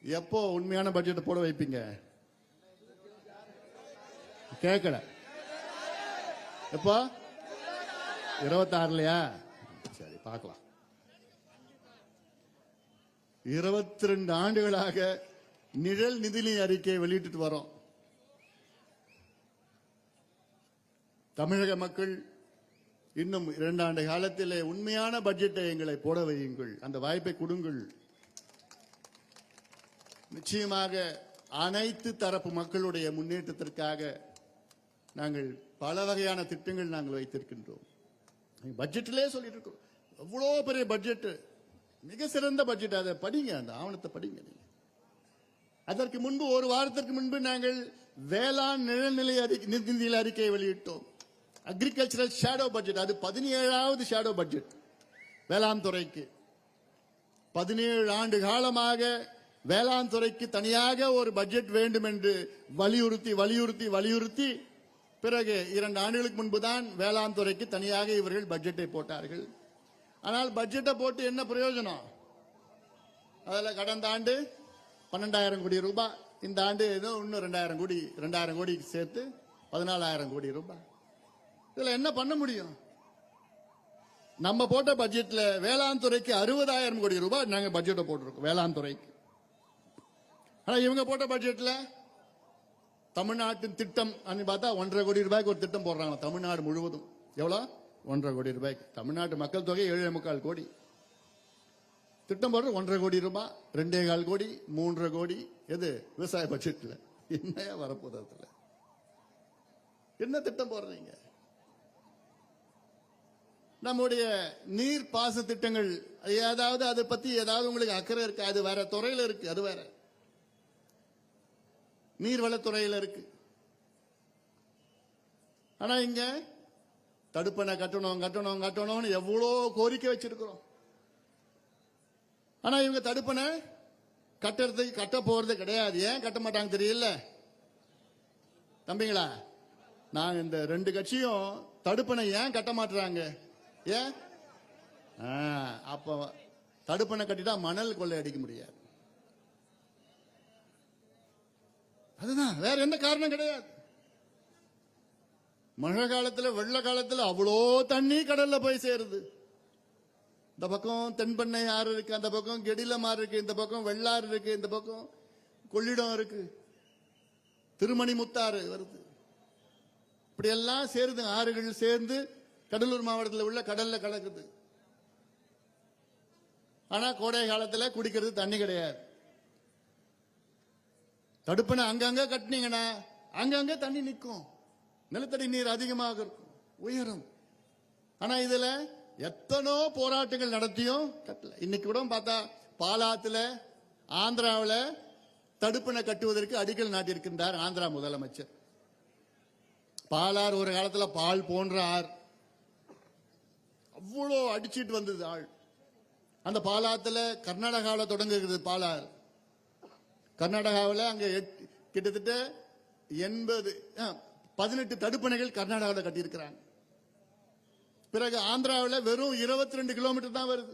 எப்போ உண்மையான பட்ஜெட் போட வைப்பீங்க? கேட்கல. எப்போ? 26லயா? சரி, பார்க்கலாம். 22 ஆண்டுகளாக நிழல் நிதிநிலை அறிக்கை வெளியிட்டு வரோம். தமிழக மக்கள் இன்னும் 2 ஆண்டு காலத்திலே உண்மையான பட்ஜெட்டை எங்களை போட வையுங்கள், அந்த வாய்ப்பை கொடுங்கள். நிச்சயமாக அனைத்து தரப்பு மக்களுடைய முன்னேற்றத்திற்காக நாங்கள் பல வகையான திட்டங்கள் நாங்கள் வைத்திருக்கின்றோம். பட்ஜெட்டிலே சொல்லிட்டு இருக்கோம். எவ்வளவு பெரிய பட்ஜெட், மிக சிறந்த பட்ஜெட். அதை படிங்க, அந்த ஆவணத்தை படிங்க. நீங்க அதற்கு முன்பு ஒரு வாரத்திற்கு முன்பு நாங்கள் வேளாண் நிழல்நிலை நிதிநிலை அறிக்கையை வெளியிட்டோம். அக்ரிகல்ச்சரல் ஷேடோ பட்ஜெட், அது 17வது ஷேடோ பட்ஜெட் வேளாண் துறைக்கு. 17 ஆண்டு காலமாக வேளாண் துறைக்கு தனியாக ஒரு பட்ஜெட் வேண்டும் என்று வலியுறுத்தி பிறகு 2 ஆண்டுகளுக்கு முன்புதான் வேளாண் துறைக்கு தனியாக இவர்கள் பட்ஜெட்டை போட்டார்கள். ஆனால் பட்ஜெட்டை போட்டு என்ன பிரயோஜனம்? அதில் கடந்த ஆண்டு 12,000 கோடி ரூபாய், இந்த ஆண்டு ஏதோ இன்னும் 2,000 கோடி சேர்த்து 14,000 கோடி ரூபாய். இதுல என்ன பண்ண முடியும்? நம்ம போட்ட பட்ஜெட்ல வேளாண் துறைக்கு 60,000 கோடி ரூபாய் நாங்க பட்ஜெட்டை போட்டிருக்கோம் வேளாண் துறைக்கு. ஆனா இவங்க போட்ட பட்ஜெட்ல தமிழ்நாட்டின் திட்டம் பார்த்தா 1,50 கோடி ரூபாய்க்கு ஒரு திட்டம் போடுறாங்க. தமிழ்நாடு முழுவதும் எவ்வளவு? 1,50 கோடி ரூபாய்க்கு. தமிழ்நாட்டு மக்கள் தொகை 7.25 கோடி. திட்டம் போடுறது 1,50 கோடி ரூபாய், 2.25 கோடி, 3.5 கோடி. எது? விவசாய பட்ஜெட்ல என்னையா வரப்போதுல என்ன திட்டம் போடுறீங்க? நம்முடைய நீர் பாச திட்டங்கள் ஏதாவது அதை பத்தி ஏதாவது உங்களுக்கு அக்கறை இருக்கு? அது வேற துறையில இருக்கு, அது வேற நீர்வளத்துறையில இருக்கு. ஆனா இங்க தடுப்பணை கட்டணும் எவ்வளோ கோரிக்கை வச்சிருக்கிறோம். ஆனா இவங்க தடுப்பணை கட்ட போறது கிடையாது. ஏன் கட்ட மாட்டாங்க தெரியல தம்பிங்களா? நாங்க இந்த 2 கட்சியும் தடுப்பணை ஏன் கட்ட மாட்டுறாங்க? ஏன்? அப்ப தடுப்பணை கட்டிட்டா மணல் கொள்ளை அடிக்க முடியாது. அதுதான், வேற எந்த காரணம் கிடையாது. மழை காலத்துல வெள்ள காலத்துல அவ்வளோ தண்ணி கடல்ல போய் சேருது. இந்த பக்கம் தென்பண்ணை ஆறு இருக்கு, அந்த பக்கம் கெடிலம் ஆறு இருக்கு, இந்த பக்கம் வெள்ளாறு இருக்கு, இந்த பக்கம் கொள்ளிடம் இருக்கு, திருமணி முத்தாறு வருது. இப்படி எல்லாம் சேருது, ஆறுகள் சேர்ந்து கடலூர் மாவட்டத்தில் உள்ள கடல்ல கலக்குது. ஆனா கோடை காலத்துல குடிக்கிறது தண்ணி கிடையாது. தடுப்பணை அங்கங்க கட்டினீங்கன்னா அங்கங்க தண்ணி நிற்கும், நிலத்தடி நீர் அதிகமாக இருக்கும், உயரும். ஆனா இதுல எத்தனோ போராட்டங்கள் நடத்தியும் கட்டல. இன்னைக்கு கூட பார்த்தா பாலாத்துல ஆந்திராவில் தடுப்பணை கட்டுவதற்கு அடிக்கல் நாட்டியிருக்கின்றார் ஆந்திரா முதலமைச்சர். பாலாறு ஒரு காலத்துல பால் போன்ற ஆறு, அவ்வளோ அடிச்சிட்டு வந்தது ஆள். அந்த பாலாத்துல கர்நாடகாவில் தொடங்குகிறது பாலாறு. கர்நாடகாவில் அங்க கிட்டத்தட்ட 18 தடுப்பணைகள் கர்நாடகாவில் கட்டியிருக்கிறாங்க. பிறகு ஆந்திராவில் வெறும் 22 கிலோமீட்டர் தான் வருது.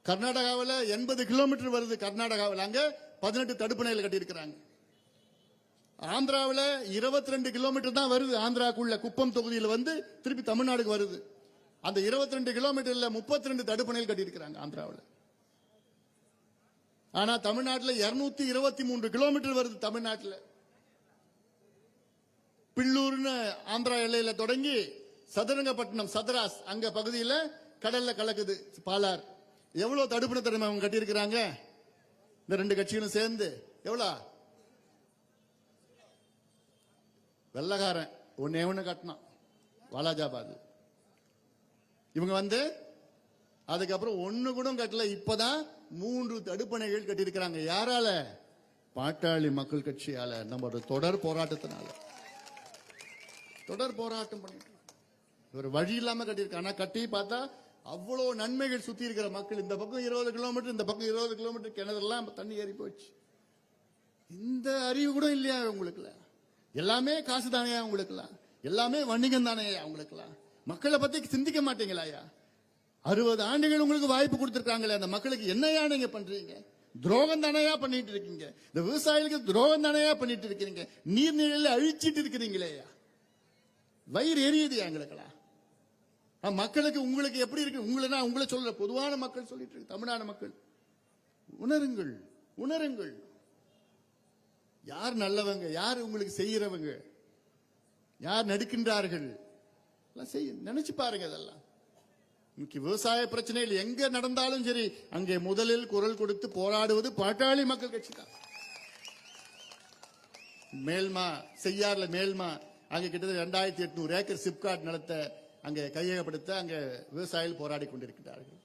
கர்நாடகாவில் 80 கிலோமீட்டர் வருது. கர்நாடகாவில் அங்க 18 தடுப்பணைகள் கட்டியிருக்கிறாங்க. ஆந்திராவில் 22 கிலோமீட்டர் தான் வருது. ஆந்திராக்குள்ள குப்பம் தொகுதியில் வந்து திருப்பி தமிழ்நாடுக்கு வருது. அந்த 22 கிலோமீட்டர்ல 32 தடுப்பணைகள் கட்டியிருக்கிறாங்க ஆந்திராவில். ஆனா தமிழ்நாட்டில் 223 கிலோமீட்டர் வருது. தமிழ்நாட்டில் பில்லூர்னு ஆந்திரா எல்லையில தொடங்கி சதுரங்கப்பட்டினம் சதராஸ் அங்க பகுதியில் கடல்ல கலக்குது பாலார். எவ்வளவு தடுப்பணை திறமை அவங்க கட்டியிருக்கிறாங்க இந்த ரெண்டு கட்சிகளும் சேர்ந்து. எவ்வளவு வெள்ளக்காரன் ஒன்னு கட்டினான் வாலாஜாபாத். இவங்க வந்து அதுக்கப்புறம் ஒண்ணு கூட கட்டல. இப்பதான் 3 தடுப்பணைகள் கட்டியிருக்கிறாங்க. யாரால? பாட்டாளி மக்கள் கட்சியால. நம்ம தொடர் போராட்டத்தினால தொடர் போராட்டம் பண்ணிட்டு ஒரு வழி இல்லாம கட்டியிருக்காங்க. ஆனா கட்டி பார்த்தா அவ்வளவு நன்மைகள். சுத்தி இருக்கிற மக்கள் இந்த பக்கம் 20 கிலோமீட்டர், இந்த பக்கம் 20 கிலோமீட்டர் கிணறுலாம் தண்ணி ஏறி போச்சு. இந்த அறிவு கூட இல்லையா உங்களுக்குல? எல்லாமே காசு தானையா உங்களுக்குலாம்? எல்லாமே வணிகம் தானையா உங்களுக்குலாம்? மக்களை பத்தி சிந்திக்க மாட்டீங்களா? 60 ஆண்டுகள் உங்களுக்கு வாய்ப்பு கொடுத்திருக்காங்களே, அந்த மக்களுக்கு என்னையா நீங்க பண்றீங்க? துரோகம் தானையா பண்ணிட்டு இருக்கீங்க. இந்த விவசாயிகளுக்கு துரோகம் தானையா பண்ணிட்டு இருக்கீங்க. நீர்நிலையில அழிச்சிட்டு இருக்கிறீங்களே. வயிறு எரியுது எங்களுக்கெல்லாம். மக்களுக்கு உங்களுக்கு எப்படி இருக்கு? உங்களை சொல்ற பொதுவான மக்கள் சொல்லிட்டு இருக்கு. தமிழ்நாடு மக்கள் உணருங்கள், உணருங்கள். யார் நல்லவங்க, யார் உங்களுக்கு செய்யறவங்க, யார் நடிக்கின்றார்கள் நினைச்சு பாருங்க. அதெல்லாம் விவசாய பிரச்சனைகள் எங்க நடந்தாலும் சரி, அங்கே முதலில் குரல் கொடுத்து போராடுவது பாட்டாளி மக்கள் கட்சி தான். மேல்மா செய்யார்ல மேல்மா அங்க கிட்டத்தட்ட 2800 ஏக்கர் சிப்காட் நிலத்தை அங்க கையகப்படுத்த அங்க விவசாயிகள் போராடி கொண்டிருக்கிறார்கள்.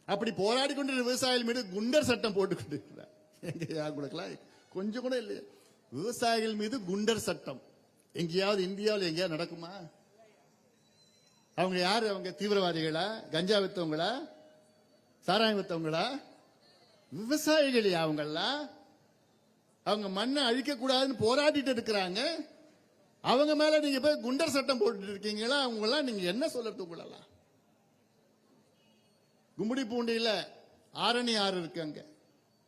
அப்படி போராடி கொண்டிருக்கிற விவசாயிகள் மீது குண்டர் சட்டம் போட்டுக் கொண்டிருக்கிறார். எங்க கொஞ்சம் கூட இல்லையா? விவசாயிகள் மீது குண்டர் சட்டம் எங்கேயாவது இந்தியாவில் எங்கேயாவது நடக்குமா? அவங்க யாரு? அவங்க தீவிரவாதிகளா? கஞ்சா வித்தவங்களா? சாராயம் வித்தவங்களா? விவசாயிகள் அவங்கெல்லாம். அவங்க மண்ணை அழிக்க கூடாதுன்னு போராடிட்டு இருக்கிறாங்க. அவங்க மேல நீங்க போய் குண்டர் சட்டம் போட்டு இருக்கீங்களா? அவங்க எல்லாம் நீங்க என்ன சொல்றது? உங்களெல்லாம் கும்மிடி பூண்டியில ஆரணி ஆறு இருக்கு. அங்க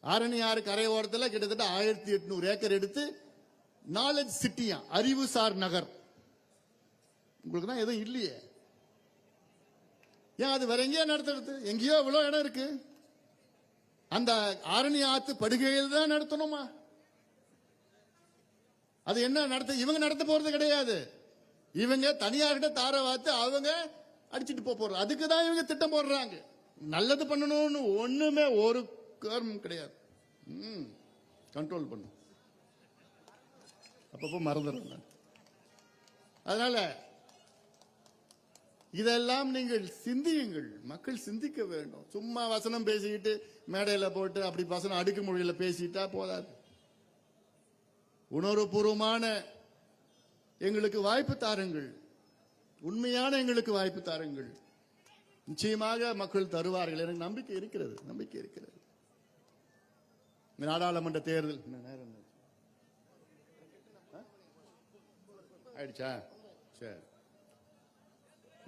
ஆரணி ஆறு கரையோரத்தில் கிட்டத்தட்ட 1800 ஏக்கர் எடுத்து நாலேஜ் சிட்டியா, அறிவுசார் நகர். உங்களுக்கு தான் எதுவும் இல்லையே. ஏன் அது வேற எங்கேயோ நடத்துறது? எங்கேயோ இவ்வளவு இடம் இருக்கு. அந்த ஆரணி ஆத்து படுகையில் தான் நடத்தணுமா? அது என்ன நடத்த? இவங்க நடத்த போறது கிடையாது. இவங்க தனியார்கிட்ட தார வாத்து அவங்க அடிச்சுட்டு போறது. அதுக்கு தான் இவங்க திட்டம் போடுறாங்க. நல்லது பண்ணணும்னு ஒண்ணுமே ஒரு காரணம் கிடையாது. கண்ட்ரோல் பண்ணும். அப்பப்போ மறந்துடுறேன். அதனால இதெல்லாம் நீங்கள் சிந்தியுங்கள். மக்கள் சிந்திக்க வேண்டும். சும்மா வசனம் பேசிக்கிட்டு மேடையில போட்டு அப்படி வசனம் அடுக்குமொழியில பேசிட்டா போதாது. உணர்வுபூர்வமான எங்களுக்கு வாய்ப்பு தாருங்கள். உண்மையான எங்களுக்கு வாய்ப்பு தாருங்கள். நிச்சயமாக மக்கள் தருவார்கள். எனக்கு நம்பிக்கை இருக்கிறது, நம்பிக்கை இருக்கிறது. நாடாளுமன்ற தேர்தல் ஆயிடுச்சா? சரி.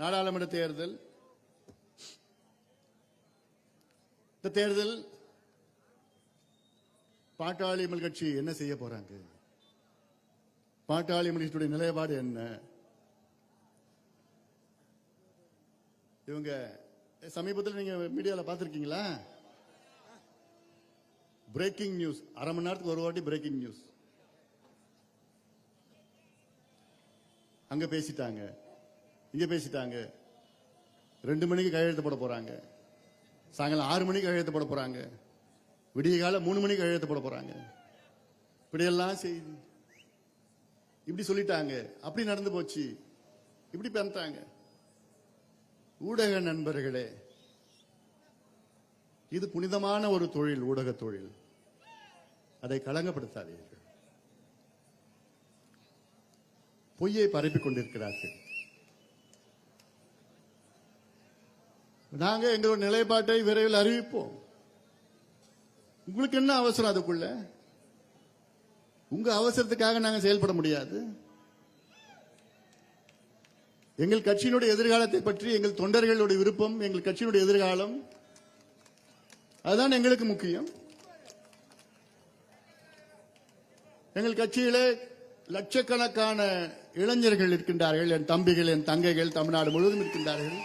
நாடாளுமன்ற தேர்தல், இந்த தேர்தல் பாட்டாளி மக்கள் கட்சி என்ன செய்ய போறாங்க? பாட்டாளி மக்கள் கட்சியுடைய நிலைப்பாடு என்ன? இவங்க சமீபத்தில் நீங்க மீடியாவில் பார்த்திருக்கீங்களா? பிரேக்கிங் நியூஸ், அரை மணி நேரத்துக்கு ஒரு வாட்டி பிரேக்கிங் நியூஸ். அங்க பேசிட்டாங்க, இங்க பேசிட்டாங்க. 2 மணிக்கு கையெழுத்து போட போறாங்க, சாயங்காலம் 6 மணிக்கு கையெழுத்து போட போறாங்க, விடிய கால 3 மணிக்கு கையெழுத்து போட போறாங்க. இப்படியெல்லாம் செய்தி இப்படி சொல்லிட்டாங்க, அப்படி நடந்து போச்சு, இப்படி பண்ணிட்டாங்க. ஊடக நண்பர்களே, இது புனிதமான ஒரு தொழில், ஊடக தொழில். அதை களங்கப்படுத்தாதீர்கள். பொய்யை பரப்பிக் கொண்டிருக்கிறார்கள். நாங்க எங்களோட நிலைப்பாட்டை விரைவில் அறிவிப்போம். உங்களுக்கு என்ன அவசரம்? அதுக்குள்ள உங்க அவசரத்துக்காக நாங்க செயல்பட முடியாது. எங்கள் கட்சியினுடைய எதிர்காலத்தை பற்றி, எங்கள் தொண்டர்களுடைய விருப்பம், எங்கள் கட்சியினுடைய எதிர்காலம், அதுதான் எங்களுக்கு முக்கியம். எங்கள் கட்சியிலே லட்சக்கணக்கான இளைஞர்கள் இருக்கின்றார்கள். என் தம்பிகள், என் தங்கைகள் தமிழ்நாடு முழுவதும் இருக்கின்றார்கள்.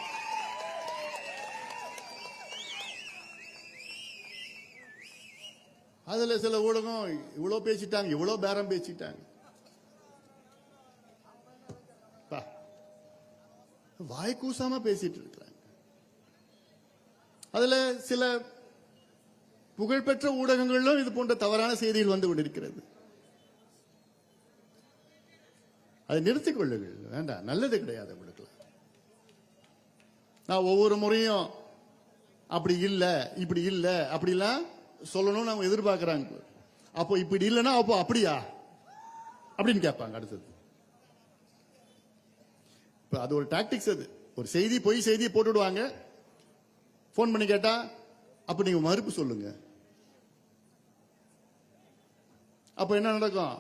அதுல சில ஊடகம் இவ்வளவு பேசிட்டாங்க, இவ்வளவு பேரம் பேசிட்டாங்க. வாய் கூசாம பேசிட்டு இருக்கிறாங்க. அதுல சில புகழ்பெற்ற ஊடகங்களிலும் இது போன்ற தவறான செய்திகள் வந்து கொண்டிருக்கிறது. அதை நிறுத்திக் கொள்ளுங்கள். வேண்டாம், நல்லது கிடையாது உங்களுக்கு. நான் ஒவ்வொரு முறையும் அப்படி இல்ல, இப்படி இல்ல, அப்படிலாம் சொல்லணும்னு அவங்க எதிர்பார்க்கிறாங்க. அப்போ இப்படி இல்லைன்னா அப்போ அப்படியா அப்படின்னு கேட்பாங்க அடுத்தது. இப்ப அது ஒரு டாக்டிக்ஸ். அது ஒரு செய்தி, பொய் செய்தியை போட்டுடுவாங்க. போன் பண்ணி கேட்டா அப்ப நீங்க மறுப்பு சொல்லுங்க. அப்ப என்ன நடக்கும்?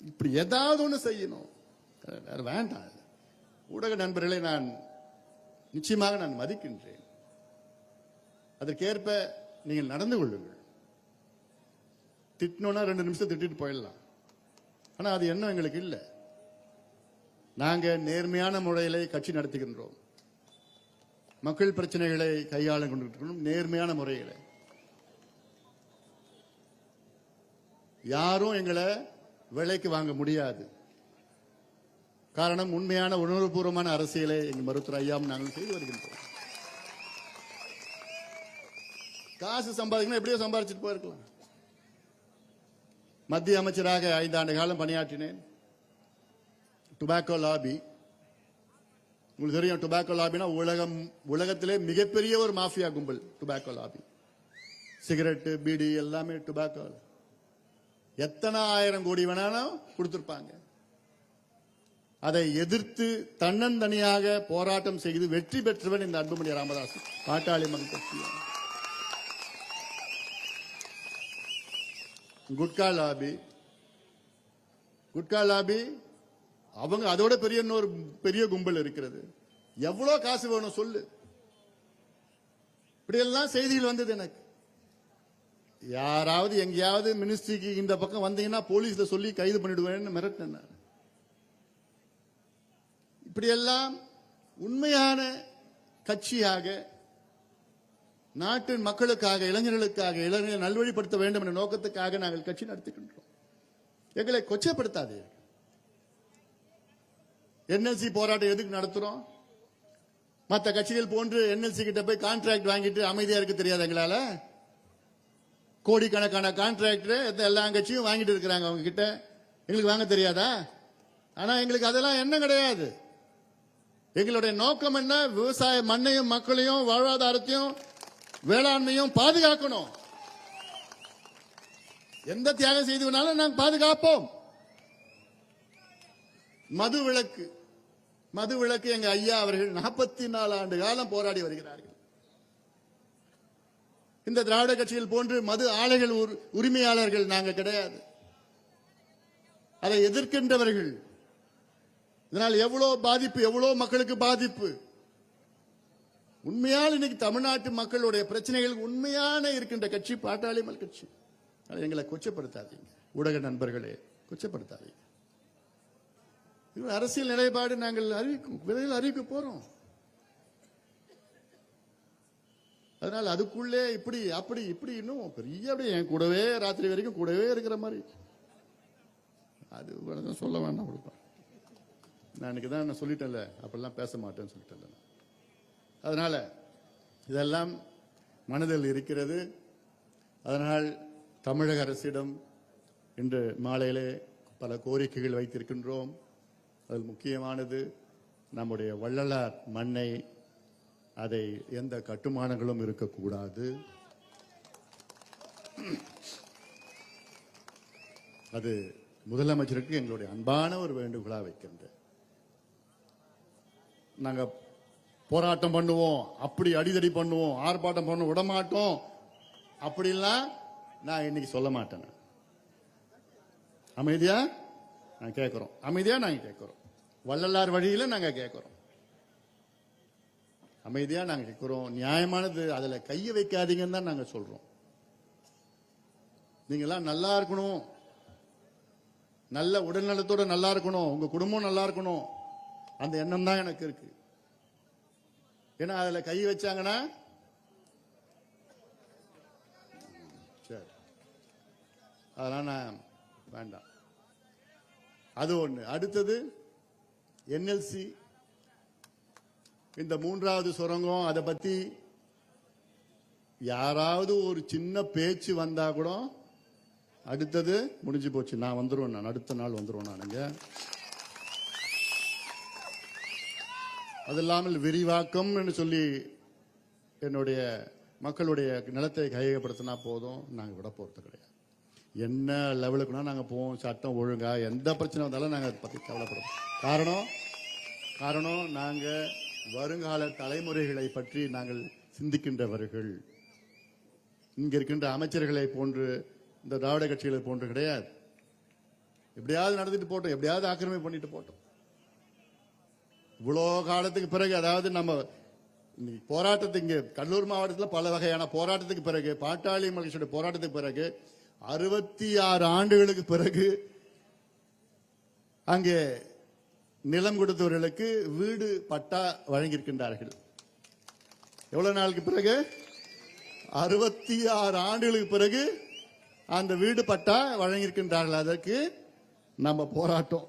இப்படி ஏதாவது ஒண்ணு செய்யணும். வேண்டாம். ஊடக நண்பர்களை நான் நிச்சயமாக நான் மதிக்கின்றேன். அதற்கேற்ப நீங்கள் நடந்து கொள்ளுங்கள். திட்டணும்னா 2 நிமிஷம் திட்டிட்டு போயிடலாம். ஆனா அது என்ன எங்களுக்கு இல்லை. நாங்க நேர்மையான முறையிலே கட்சி நடத்துகின்றோம். மக்கள் பிரச்சனைகளை கையாள கொண்டிருக்கிறோம் நேர்மையான முறையில். யாரும் எங்களை விலைக்கு வாங்க முடியாது. காரணம், உண்மையான உணர்வுபூர்வமான அரசியலை எங்கள் மருத்துவர் ஐயாவும் நாங்கள் செய்து வருகின்றோம். காசு சம்பாதிக்கணும், எப்படியோ சம்பாதிச்சுட்டு போயிருக்கலாம். மத்திய அமைச்சராக 5 ஆண்டு காலம் பணியாற்றினேன். டுபாக்கோ லாபி, உங்களுக்கு தெரியும். டுபாக்கோ லாபினா உலகத்திலே மிகப்பெரிய ஒரு மாஃபியா கும்பல் டுபாக்கோ லாபி. சிகரெட்டு, பீடி எல்லாமே டுபாக்கோ. எத்தனை ஆயிரம் கோடி வேணாலும் கொடுத்திருப்பாங்க. அதை எதிர்த்து தன்னந்தனியாக போராட்டம் செய்து வெற்றி பெற்றவன் இந்த அன்புமணி ராமதாஸ், பாட்டாளி மக்கள் கட்சி. குட்கா லாபி அவங்க அதோட இன்னொரு பெரிய கும்பல் இருக்கிறது. எவ்வளவு காசு வேணும் சொல்லு. இப்படி எல்லாம் செய்திகள் வந்தது எனக்கு. யாராவது எங்கேயாவது மினிஸ்ட்ரிக்கு இந்த பக்கம் வந்தீங்கன்னா போலீஸ்ல சொல்லி கைது பண்ணிடுவேன்னு மிரட்டினார். இப்படியெல்லாம் உண்மையான கட்சியாக, நாட்டின் மக்களுக்காக, இளைஞர்களுக்காக, இளைஞர்கள் நல்வழிப்படுத்த வேண்டும் என்ற நோக்கத்துக்காக நாங்கள் கட்சி நடத்துகின்றோம். எங்களை கொச்சைப்படுத்தாதே. என்எல்சி போராட்டம் எதுக்கு நடத்துறோம்? மற்ற கட்சிகள் போன்று என்எல்சி கிட்ட போய் கான்ட்ராக்ட் வாங்கிட்டு அமைதியா இருக்க தெரியாது எங்களால. கோடிக்கணக்கான கான்ட்ராக்டர் எல்லா கட்சியும் வாங்கிட்டு இருக்கிறாங்க அவங்க கிட்ட. எங்களுக்கு வாங்க தெரியாதா? ஆனா எங்களுக்கு அதெல்லாம் என்ன கிடையாது. எங்களுடைய நோக்கம் என்ன? விவசாய மண்ணையும் மக்களையும் வாழ்வாதாரத்தையும் வேளாண்மையும் பாதுகாக்கணும். எந்த தியாகம் செய்து வேணாலும் நாங்கள் பாதுகாப்போம். மது விலக்கு எங்க ஐயா அவர்கள் 44 ஆண்டு காலம் போராடி வருகிறார்கள். இந்த திராவிட கட்சிகள் போன்று மது ஆலைகள் உரிமையாளர்கள் நாங்க கிடையாது. அதை எதிர்க்கின்றவர்கள். இதனால் எவ்வளவு பாதிப்பு, எவ்வளவு மக்களுக்கு பாதிப்பு. உண்மையால் இன்னைக்கு தமிழ்நாட்டு மக்களுடைய பிரச்சனைகள் உண்மையான இருக்கின்ற கட்சி பாட்டாளி மக்கள் கட்சி. எங்களை கொச்சப்படுத்தாதீங்க ஊடக நண்பர்களே, கொச்சப்படுத்தாதீங்க. அரசியல் நிலைப்பாடு நாங்கள் விரைவில் அறிவிக்க போறோம். அதனால அதுக்குள்ளே இப்படி அப்படி இப்படி இன்னும் பெரிய என் கூடவே ராத்திரி வரைக்கும் கூடவே இருக்கிற மாதிரி அது சொல்ல வேண்டாம். கொடுப்பேன் நான் இன்னைக்குதான் நான் சொல்லிட்டேன்ல, அப்படிலாம் பேச மாட்டேன்னு சொல்லிட்டேன். அதனால இதெல்லாம் மனதில் இருக்கிறது. அதனால் தமிழக அரசிடம் இன்று மாலையிலே பல கோரிக்கைகள் வைத்திருக்கின்றோம். அதில் முக்கியமானது நம்முடைய வள்ளலார் மண்ணை அதை எந்த கட்டுமானங்களும் இருக்கக்கூடாது. அது முதலமைச்சருக்கு எங்களுடைய அன்பான ஒரு வேண்டுகோளா வைக்கின்றேன். நாங்க போராட்டம் பண்ணுவோம், அப்படி அடிதடி பண்ணுவோம், ஆர்ப்பாட்டம் பண்ண விடமாட்டோம் அப்படிலாம் நான் இன்னைக்கு சொல்ல மாட்டேன். அமைதியா நான் கேட்கிறோம், அமைதியா நாங்க கேட்கிறோம், வள்ளலார் வழியில நாங்க கேட்கிறோம், அமைதியா நாங்க கேட்கிறோம். நியாயமானது, அதுல கையை வைக்காதீங்கன்னு தான் நாங்க சொல்றோம். நீங்க எல்லாம் நல்லா இருக்கணும், நல்ல உடல்நலத்தோட நல்லா இருக்கணும், உங்க குடும்பம் நல்லா இருக்கணும், அந்த எண்ணம் தான் எனக்கு இருக்கு. ஏன்னா அதுல கை வச்சாங்கன்னா சரி, அதெல்லாம் நான் வேண்டாம். அது ஒண்ணு. அடுத்தது என்எல்சி, இந்த 3வது சுரங்கம், அதை பத்தி யாராவது ஒரு சின்ன பேச்சு வந்தா கூட அடுத்தது முடிஞ்சு போச்சு, நான் வந்துருவேன், நான் அடுத்த நாள் வந்துருவேன். நானுங்க அது இல்லாமல் விரிவாக்கம் என்று சொல்லி என்னுடைய மக்களுடைய நிலத்தை கையகப்படுத்தினா போதும், நாங்கள் விட போறது கிடையாது. என்ன லெவலுக்குனா நாங்கள் போவோம், சட்டம் ஒழுங்கா எந்த பிரச்சனை வந்தாலும் நாங்கள் அதை பற்றி கவலைப்படுவோம். காரணம் நாங்கள் வருங்கால தலைமுறைகளை பற்றி நாங்கள் சிந்திக்கின்றவர்கள். இங்க இருக்கின்ற அமைச்சர்களை போன்று, இந்த திராவிட கட்சிகளை போன்று கிடையாது. எப்படியாவது நடந்துட்டு போட்டோம், எப்படியாவது ஆக்கிரமிப்பு பண்ணிட்டு போட்டோம். இவ்வளோ காலத்துக்கு பிறகு, அதாவது நம்ம போராட்டத்துக்கு இங்க கடலூர் மாவட்டத்தில் பல வகையான போராட்டத்துக்கு பிறகு, பாட்டாளி மகிழ்ச்சியோட போராட்டத்துக்கு பிறகு 66 ஆண்டுகளுக்கு பிறகு அங்கே நிலம் கொடுத்தவர்களுக்கு வீடு பட்டா வழங்கியிருக்கின்றார்கள். எவ்வளவு நாளுக்கு பிறகு? 66 ஆண்டுகளுக்கு பிறகு அந்த வீடு பட்டா வழங்கியிருக்கின்றார்கள். அதற்கு நம்ம போராட்டம்.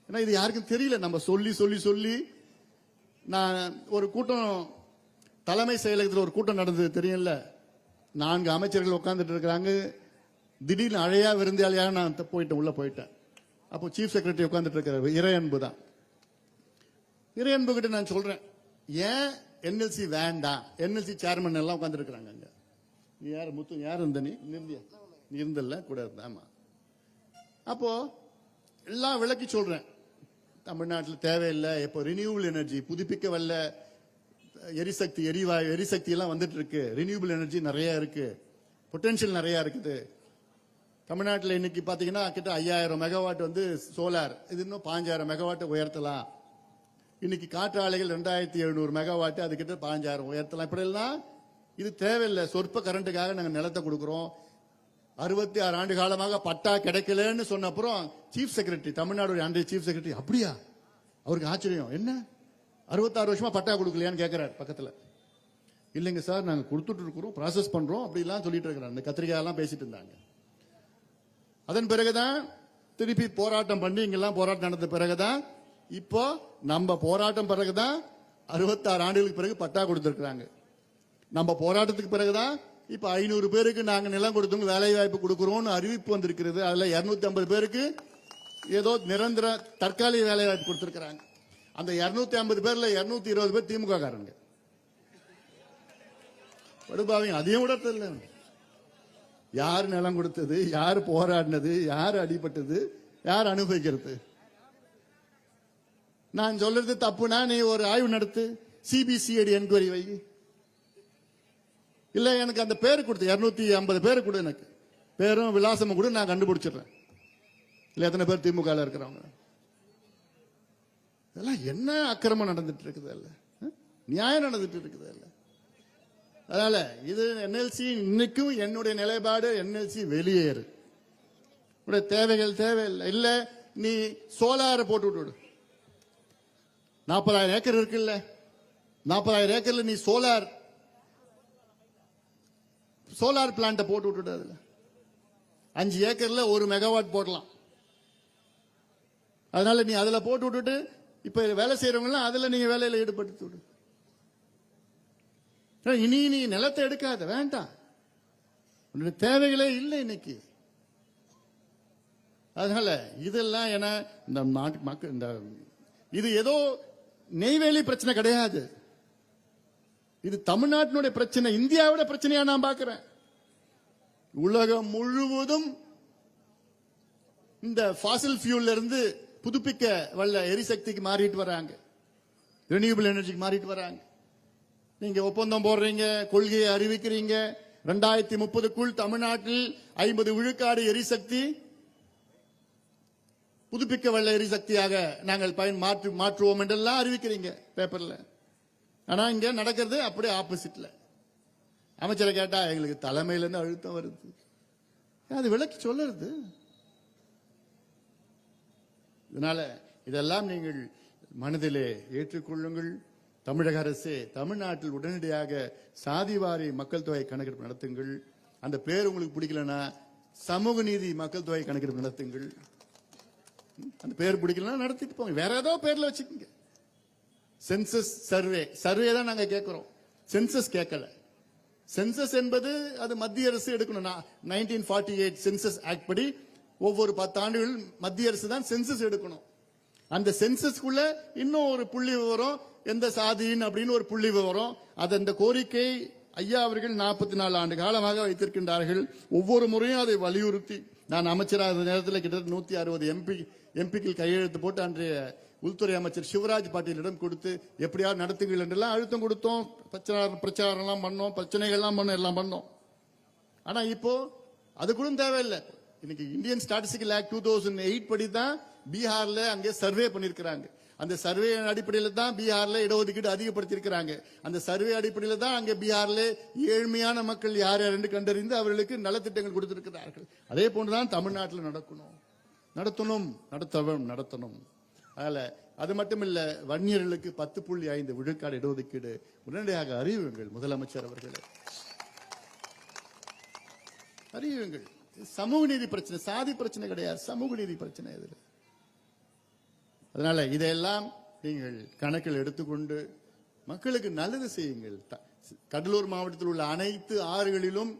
ஏன்னா இது யாருக்கும் தெரியல. நம்ம சொல்லி சொல்லி சொல்லி, நான் ஒரு கூட்டம், தலைமை செயலகத்தில் ஒரு கூட்டம் நடந்தது தெரியல. 4 அமைச்சர்கள் உட்கார்ந்துட்டு இருக்கிறாங்க. திடீர்னு அழையா விருந்தாளியாக நான் போயிட்டேன், உள்ள போயிட்டேன். அப்போ சீஃப் செக்ரட்டரி உட்கார்ந்துட்டு இருக்கிற இறையன்பு தான். இறையன்பு கிட்ட நான் சொல்றேன், ஏன் என்எல்சி வேண்டாம், என்எல்சி சேர்மன் எல்லாம் உட்கார்ந்து இருக்கிறாங்க. அங்க நீ யாரு முத்து, யார் இருந்த? நீ இருந்தல்ல கூட இருந்த. ஆமா. அப்போ எல்லாம் விளக்கி சொல்றேன், தமிழ்நாட்டில் தேவையில்லை, இப்போ ரினியூவபிள் எனர்ஜி, புதுப்பிக்க வல்ல எரிசக்தி, எரிவாயு எரிசக்தி எல்லாம் வந்துட்டு இருக்கு. ரினியூவபிள் எனர்ஜி நிறைய இருக்கு, பொட்டன்ஷியல் நிறைய இருக்குது. தமிழ்நாட்டில் இன்னைக்கு பாத்தீங்கன்னா கிட்ட 5000 மெகாவாட் வந்து சோலார், இது இன்னும் 5000 மெகாவாட் உயர்த்தலாம். இன்னைக்கு காற்று ஆலைகள் 2700 மெகாவாட், அது கிட்ட 5000 உயர்த்தலாம். இப்படி எல்லாம் இது தேவையில்லை. சொற்ப கரண்ட்டுக்காக நாங்கள் நிலத்தை கொடுக்கிறோம். 66 ஆண்டு காலமாக பட்டா கிடைக்கலன்னு சொன்ன அப்புறம் சீஃப் செக்ரட்டரி, தமிழ்நாடு அன்றைய சீஃப் செக்ரட்டரி, அப்படியா? அவருக்கு ஆச்சரியம், என்ன 66 வருஷமா பட்டா கொடுக்கலையான்னு கேட்கிறார் பக்கத்துல. இல்லைங்க சார், நாங்க கொடுத்துட்டு இருக்கிறோம், ப்ராசஸ் பண்றோம் அப்படிலாம் சொல்லிட்டு இருக்கிறாங்க. இந்த கத்திரிக்காய் எல்லாம் பேசிட்டு இருந்தாங்க. அதன் பிறகுதான் திருப்பி போராட்டம் பண்ணி, இங்கெல்லாம் போராட்டம் நடந்த பிறகுதான், இப்போ நம்ம போராட்டம் பிறகுதான் 66 ஆண்டுகளுக்கு பிறகு பட்டா கொடுத்திருக்கிறாங்க. நம்ம போராட்டத்துக்கு பிறகுதான் இப்ப 500 பேருக்கு நாங்க நிலம் கொடுத்தவங்க வேலை வாய்ப்பு கொடுக்கிறோம்னு அறிவிப்பு வந்திருக்கிறது. அதுல 250 பேருக்கு ஏதோ நிரந்தர தற்காலிக வேலை வாய்ப்பு கொடுத்திருக்கிறாங்க. அந்த 250 பேர்ல 220 பேர் திமுக காரங்க. படுபாவீங்க. அதையும் கூட தெரியல யார் நிலம் கொடுத்தது, யார் போராடினது, யார் அடிபட்டது, யார் அனுபவிக்கிறது. நான் சொல்றது தப்புனா நீ ஒரு ஆய்வு நடத்து, சிபிசிஐடி என்கொயரி வை. இல்ல எனக்கு அந்த பேரு கொடுத்து 250 பேரு கொடு, எனக்கு பேரும் விலாசமும் கூட நான் கண்டுபிடிச்சிடுறேன். இல்ல எத்தனை பேர் திமுக இருக்கிறவங்க. இதெல்லாம் என்ன அக்கிரமம் நடந்துட்டு இருக்குது, இல்ல நியாயம் நடந்துட்டு இருக்குது இல்ல. அதனால இது என்எல்சி, இன்னைக்கும் என்னுடைய நிலைப்பாடு, என்எல்சி வெளியேறு. தேவைகள் தேவையில்லை. இல்ல நீ சோலார போட்டு விட்டு, 40,000 ஏக்கர் இருக்குல்ல, 40,000 ஏக்கர்ல நீ சோலார் பிளான்ட் போட்டு விட்டுட்டு, அதுல 5 ஏக்கர்ல 1 மெகாவாட் போடலாம். அதனால நீ அதுல போட்டு விட்டுட்டு, இப்ப வேலை செய்யறவங்க அதுல நீங்க வேலையில ஈடுபடுத்தி விடு. இனி நீ நிலத்தை எடுக்காத, வேண்டாம். உன்னுடைய தேவைகளே இல்லை இன்னைக்கு. அதனால இதெல்லாம் ஏன்னா இந்த நாட்டு மக்கள் இந்த இது ஏதோ நெய்வேலி பிரச்சனை கிடையாது. இது தமிழ்நாட்டினுடைய பிரச்சனை, இந்தியாவோட பிரச்சனையா நான் பார்க்கிறேன். உலகம் முழுவதும் இந்த ஃபாசில் ஃபியூல்ல இருந்து புதுப்பிக்க வல்ல எரிசக்திக்கு மாறிட்டு வராங்க, ரெனியூபிள் எனர்ஜிக்கு மாறிட்டு வராங்க. நீங்க ஒப்பந்தம் போடுறீங்க, கொள்கையை அறிவிக்கிறீங்க, 2030க்குள் தமிழ்நாட்டில் 50 விழுக்காடு எரிசக்தி புதுப்பிக்க வல்ல எரிசக்தியாக நாங்கள் மாற்றுவோம் என்றெல்லாம் அறிவிக்கிறீங்க பேப்பர்ல. ஆனா இங்க நடக்கிறது அப்படியே ஆப்போசிட்ல. அமைச்சரை கேட்டா எங்களுக்கு தலைமையில இருந்து அழுத்தம் வருது, அது விளக்கி சொல்லுறது. இதனால இதெல்லாம் நீங்கள் மனதிலே ஏற்றுக்கொள்ளுங்கள். தமிழக அரசே தமிழ்நாட்டில் உடனடியாக சாதிவாரி மக்கள் தொகை கணக்கெடுப்பு நடத்துங்கள். அந்த பேர் உங்களுக்கு பிடிக்கலன்னா சமூக நீதி மக்கள் தொகை கணக்கெடுப்பு நடத்துங்கள். அந்த பேர் பிடிக்கலன்னா நடத்திட்டு போங்க, வேற ஏதோ பேர்ல வச்சுக்கோங்க. சென்சஸ் சர்வே தான் நாங்க கேட்கிறோம், சென்சஸ் கேட்கல. சென்சஸ் என்பது அது மத்திய அரசு எடுக்கணும். 1948 சென்சஸ் ஆக்ட் படி ஒவ்வொரு 10 ஆண்டுகள் மத்திய அரசு தான் சென்சஸ் எடுக்கணும். அந்த சென்சஸ்க்குள்ள இன்னும் ஒரு புள்ளி விவரம், எந்த சாதியின் அப்படின்னு ஒரு புள்ளி விவரம். அது அந்த கோரிக்கை ஐயா அவர்கள் 44 ஆண்டு காலமாக வைத்திருக்கின்றார்கள். ஒவ்வொரு முறையும் அதை வலியுறுத்தி நான் அமைச்சராக நேரத்தில் கிட்டத்தட்ட 160 எம்பிக்கள் கையெழுத்து போட்டு அன்றைய உள்துறை அமைச்சர் சிவராஜ் பாட்டீலிடம் கொடுத்து எப்படியாவது நடத்துங்கள் என்றெல்லாம் அழுத்தம் கொடுத்தோம். பிரச்சாரம் எல்லாம் பண்ணோம், பிரச்சனைகள்லாம் பண்ணோம், எல்லாம் பண்ணோம். ஆனா இப்போ அது கூட தேவையில்லை. இன்னைக்கு இந்தியன் ஸ்டாட்டிஸ்டிக்கல் ஆக்ட் 2008 படி தான் பீகார்ல அங்கே சர்வே பண்ணிருக்கிறாங்க. அந்த சர்வே அடிப்படையில் தான் பீகார்ல இடஒதுக்கீடு அதிகப்படுத்தியிருக்கிறாங்க. அந்த சர்வே அடிப்படையில் தான் அங்கே பீகார்ல ஏழ்மையான மக்கள் யார் யார் என்று கண்டறிந்து அவர்களுக்கு நலத்திட்டங்கள் கொடுத்திருக்கிறார்கள். அதே போன்றுதான் தமிழ்நாட்டில் நடத்தணும். அதனால அது மட்டும் இல்ல, வன்னியர்களுக்கு 10.5 விழுக்காடு இடஒதுக்கீடு உடனடியாக அறிவியுங்கள் முதலமைச்சர் அவர்களே, அறிவியுங்கள். சமூக நீதி பிரச்சனை, சாதி பிரச்சனை கிடையாது, சமூக நீதி பிரச்சனை இதுல. அதனால இதையெல்லாம் நீங்கள் கணக்கில் எடுத்துக்கொண்டு மக்களுக்கு நல்லது செய்யுங்கள். கடலூர் மாவட்டத்தில் உள்ள அனைத்து ஆறுகளிலும்